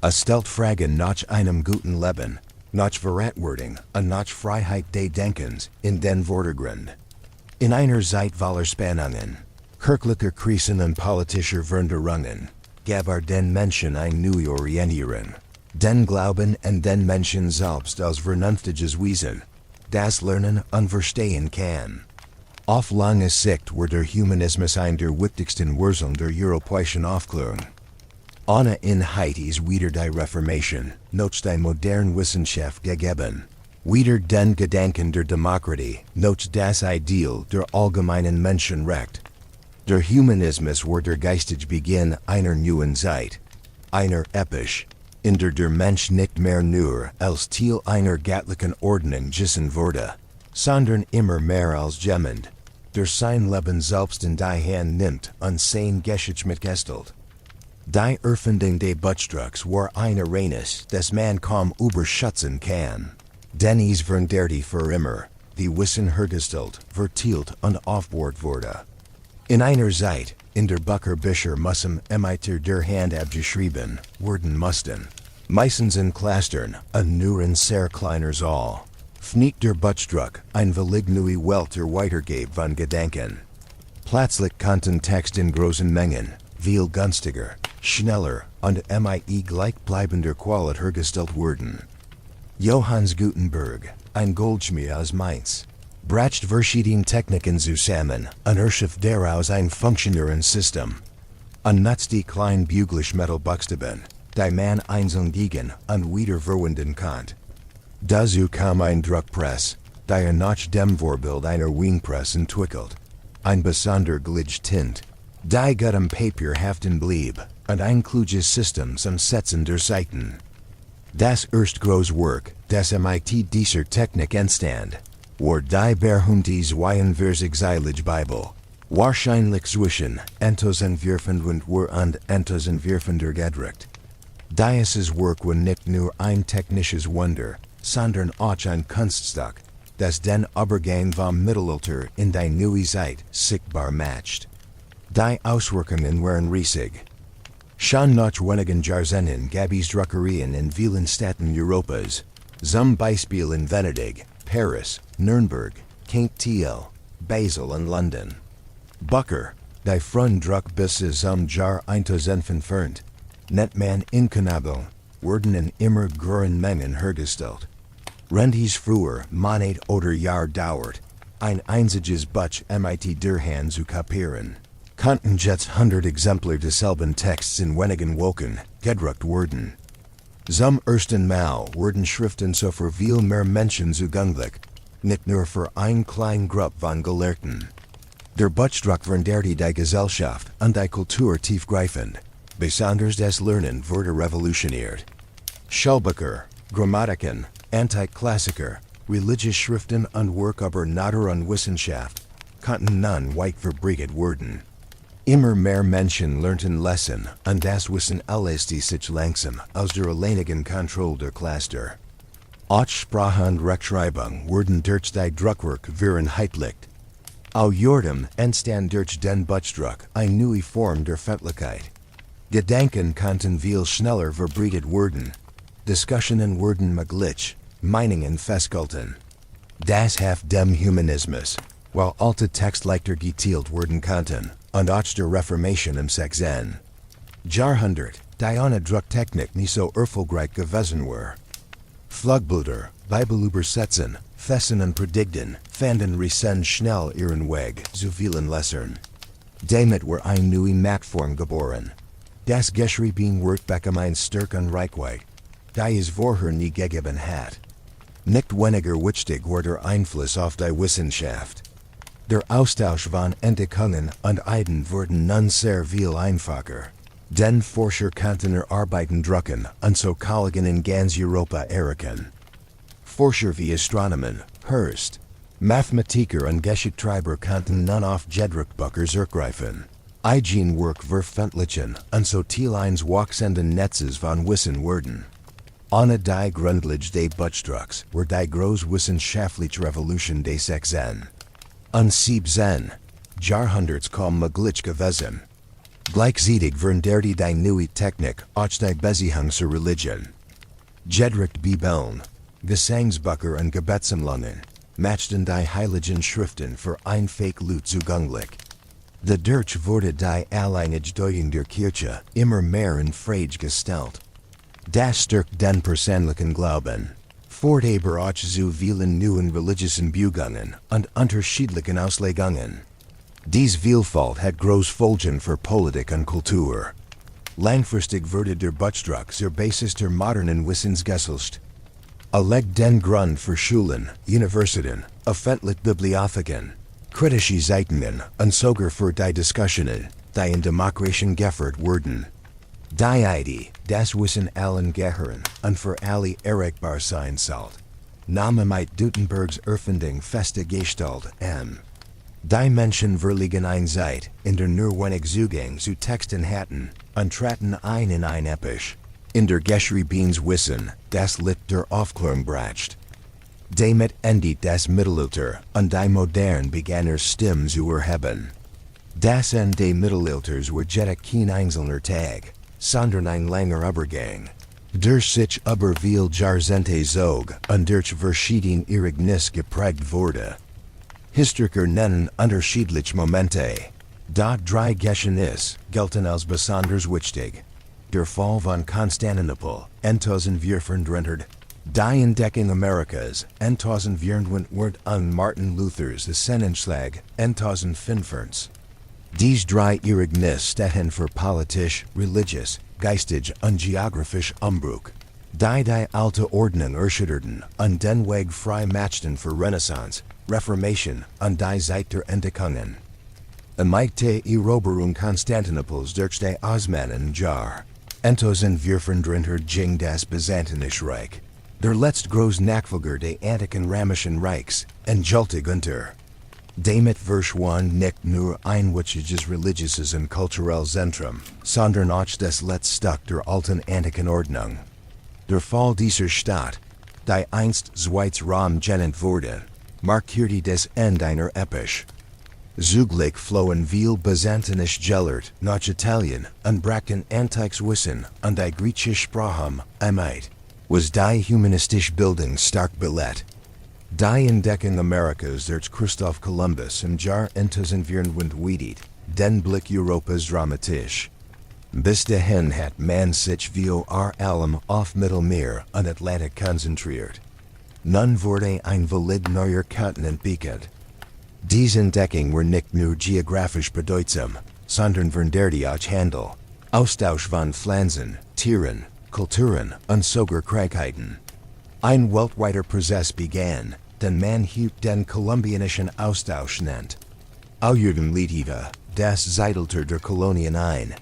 Stellt Fragen nach einem guten Leben, nach Verantwortung und nach Freiheit des Denkens in den Vordergrund. In einer Zeit voller Spannungen, kirchlicher Krisen und politischer Veränderungen, gab den Menschen eine neue Orientierung. Den Glauben und den Menschen selbst als vernünftiges Wesen, das lernen und verstehen kann. Auf lange Sicht war der Humanismus ein der wichtigsten Wurzeln der europäischen Aufklärung. Ohne Inhalt ist wieder die Reformation, nutzt die moderne Wissenschaft gegeben. Wieder den Gedanken der Demokratie, nutzt das Ideal der allgemeinen Menschenrecht. Der Humanismus war der geistige Beginn einer neuen Zeit, einer Epoche, in der Mensch nicht mehr nur als Teil einer göttlichen Ordnung gesehen wurde, sondern immer mehr als jemand, der sein Leben selbst in die Hand nimmt und sein Geschichte mitgestaltet. Die Erfindung des Buchdrucks war ein Ereignis, das man kaum überschätzen kann. Denn es veränderte für immer, wie Wissen hergestellt, verteilt und aufbewahrt wurde. In einer Zeit, in der Bücher müssen mit der Hand abgeschrieben werden mussten, meistens in Clustern und nur in sehr kleiner Zahl, fniegt der Buchdruck ein völlig neue Welt der Weitergabe von Gedanken. Plötzlich konnten Text in großen Mengen, viel günstiger, schneller und mit gleichbleibender Qualität hergestellt werden. Johannes Gutenberg, ein Goldschmied aus Mainz, brachte verschiedene Techniken zusammen und erschuf daraus ein funktionierendes System. Und nutzt die kleinen bugliche Metallbuchstaben, die man einzeln gegen und wieder verwenden konnte. Dazu kam ein Druckpress, der nach dem Vorbild einer Wingpress entwickelt. Ein besonder Glitch Tint, die gut am Papier haften blieb, und ein kluges System zum Setzen der Seiten. Das erste große Werk, das mit dieser Technik entstand, war die berühmte 42-seilige Bibel, wahrscheinlich zwischen 1024 und 1024 gedruckt. Dieses Werk war nicht nur ein technisches Wunder, sondern auch ein Kunststück, das den Übergang vom Mittelalter in die neue Zeit sichtbar macht. Die Auswirkungen waren riesig. Schon nach wenigen Jahrzehnten gab es Druckerien in vielen Städten Europas, zum Beispiel in Venedig, Paris, Nürnberg, Caen, Basel und London. Bücher, die von Druck bis zum Jahr 1005, nennt man inkunabel, wurden in immer größeren Mengen hergestellt. Rendies früher Monat oder Jahr dauert, ein einziges Buch mit der Hand zu kapieren. Konnten jetzt 100 Exemplar desselben Texts in wenigen Wochen gedruckt wurden. Zum ersten Mal wurden Schriften so für viel mehr Menschen zugänglich, nicht nur für ein kleine Gruppe von Gelehrten. Der Buchdruck veränderte die Gesellschaft und die Kultur tiefgreifend, besonders das Lernen wurde revolutioniert. Schulbücher, Grammatiken, Antiklassiker, religiöse Schriften und Werk über Natur und Wissenschaft konnten nun weit verbreitet werden. Immer mehr Menschen lernten Lesen und das Wissen erlöste sich langsam aus der alleinigen Kontrolle der Cluster. Auch Sprache und Rechtschreibung wurden durch die Druckwerk vereinheitlicht. Außerdem entstand durch den Buchdruck eine neue Form der Fettlichkeit. Gedanken konnten viel schneller verbreitet werden. Diskussionen wurden möglich, Meinungen festgehalten. Das half dem Humanismus, while alte Textleichter geteilt werden konnten, und auch der Reformation im 16. Jahrhundert, die ohne Drucktechnik nicht so erfolgreich gewesen war. Flugblätter, Bibelübersetzen, Fessen und Predigten fanden recent schnell ihren Weg zu vielen Lesern. Damit war eine neue Machtform geboren. Das Geschrieben wird bekommen stark und Reichweite, die es vorher nie gegeben hat. Nicht weniger wichtig war der Einfluss auf die Wissenschaft. Der Austausch von Entdeckungen und Ideen wurden nun sehr viel einfacher. Den Forscher konnten ihre Arbeiten drucken und so Kollegen in ganz Europa erreichen. Forscher wie Astronomen, Hurst, Mathematiker und Geschichtschreiber konnten nun auf Gedruckbücher zurückgreifen. Eigenwerk veröffentlichen und so Teil eines wachsenden Netzes von Wissen werden. Ohne die Grundlage des Buchdrucks war die große wissenschaftliche Revolution des 16. und 17. Jahrhunderts kaum möglich gewesen. Gleichzeitig veränderte die neue Technik auch die Beziehung zur Religion. Gedruckte Bibeln, Gesangsbücher und Gebetssammlungen matchten die heiligen Schriften für ein Volk zugänglich. Dadurch wurde die alleinige Deutung der Kirche immer mehr in Frage gestellt. Das stärkt den persönlichen Glauben. Fort aber auch zu vielen neuen religiösen Bewegungen und unterschiedlichen Auslegungen. Dies Vielfalt hat große Folgen für Politik und Kultur. Langfristig wurde der Buchdruck zur Basis der modernen Wissensgesellschaft. Legt den Grund für Schulen, Universitäten, öffentliche Bibliotheken, kritische Zeitungen und sogar für die Diskussionen, die in Demokratien geführt wurden. Die Idee, das Wissen allen gehören und für alle erreichbar sein sollte, nahm mit Gutenbergs Erfindung festgestellt an. Die Menschen verlegen eine Zeit, in der nur wenig Zugang zu Texten hatten, und traten ein in ein Epoch, in der geschriebenes Wissen, das Licht der Aufklärung bracht. Damit endet das Mittelalter und die Moderne begann ihre Stimme zu erheben. Das Ende des Mittelalters war jedoch kein einzelner Tag, sondern ein langer Übergang, der sich über viel Jahrzehnte zog und durch verschiedene Ereignisse geprägt wurde. Historiker nennen unterschiedliche Momente. Da drei Geschehnisse gelten als besonders wichtig. Der Fall von Konstantinopel, 1400, die Entdeckung Amerikas, 1420 und Martin Luthers Ascendenschlag, 1505. Dies drei Ereignisse stehen für politisch, religiös, geistig und geografisch Umbruch, die alte Ordnung erschütterten und den Weg frei machten für Renaissance, Reformation und die Zeit der Entdeckungen. Mit der Eroberung Konstantinopels durch die Osmanen Jar, 1434 ging das Byzantinische Reich, der letzte große Nachfolger des antiken Römischen Reichs, endgültig unter. Damit verschwand nicht nur ein wichtiges religiöses und kulturelles Zentrum, sondern auch das letzte Stück der alten antiken Ordnung. Der Fall dieser Stadt, die einst Schweiz Rom genannt wurde, markierte das Ende einer Epoche. Zugleich flohen viel byzantinisch Gelehrte nach Italien und brachten antikes Wissen und die griechische Sprache mit, was die humanistische Bildung stark belegt. Die Entdeckung Amerikas durch Christoph Columbus im Jahr 1492 den Blick Europas dramatisch. Bis dahin hat man sich vor allem auf Mittelmeer und Atlantik konzentriert. Nun wurde ein völlig neuer Kontinent bekannt. Dies Entdeckung were nicht nur geografisch bedeutsam, sondern von der die auch Handel, Austausch von Pflanzen, Tieren, Kulturen und sogar Krankheiten. Ein weltweiter Prozess begann, den man heute den kolumbianischen Austausch nennt. Aujerden Liedhita, das Zeitalter der Kolonien ein,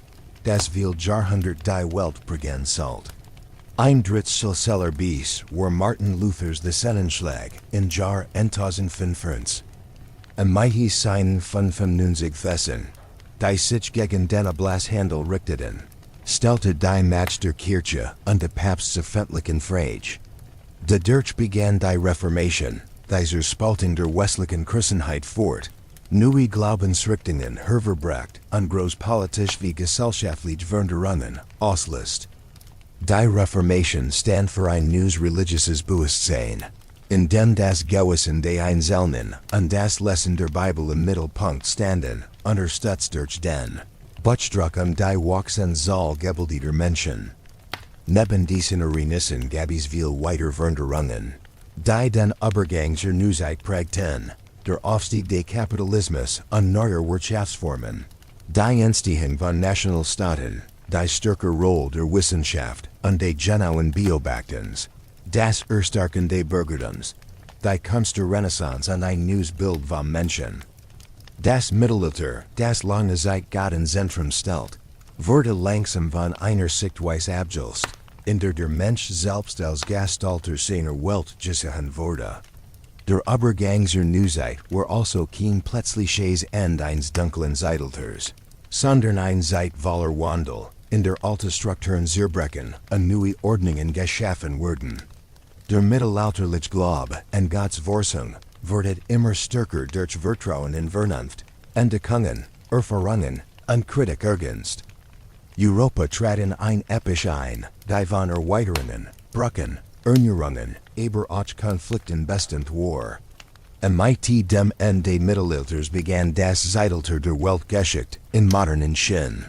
das viel Jahrhundert die Welt prägen sollt. Ein Drittstelzeller bis war Martin Luthers the Sonnenschlag in Jahr 1045. Am Mai seinen 95 Thesen, die sich gegen den Ablasshandel richteten, stellte die Macht der Kirche und der Papst öffentlichen Frage. Dadurch begann die Reformation, die Spaltung der westlichen Christenheit fort, neue Glaubensrichtungen hervorbracht und großpolitisch wie gesellschaftliche Veränderungen auslöst. Die Reformation stand für ein neues religiöses Bewusstsein, in dem das Gewissen der Einzelnen und das Lesen der Bibel im Mittelpunkt standen, unterstützt durch den Buchdruck die wachsen Zahl der Menschen. Neben diesen Ereignissen gab es viel weiter Veränderungen, die den Übergang zur Neuzeit prägten, der Aufstieg des Kapitalismus und neuer Wirtschaftsformen, die Entstehung von Nationalstaaten, die stärkere Rolle der Wissenschaft und des genauen Beobachtens, das Erstarken des Bürgertums, die Kunst der Renaissance und ein neues Bild vom Menschen. Das Mittelalter, das lange Zeit Gott ins Zentrum stellt, wurde langsam von einer Sichtweise abgelöst, in der Mensch selbst als Gestalter seiner Welt gesehen wurde. Der Übergang zur Neuzeit war also kein plötzliches Ende eines dunklen Zeitalters, sondern ein Zeit voller Wandel, in der alte Strukturen zerbrechen und neue Ordnungen geschaffen wurden. Der mittelalterliche Glaube an Gottes Vorsehung wurde immer stärker durch Vertrauen in Vernunft, Entdeckungen, Erfahrungen und Kritik ergänzt. Europa trat in ein Epoche ein, die von Erweiterungen, Brücken, Erneuerungen, aber auch Konflikten bestimmt war. Mit dem Ende des Mittelalters begann das Zeitalter der Weltgeschichte in modernen Sinn.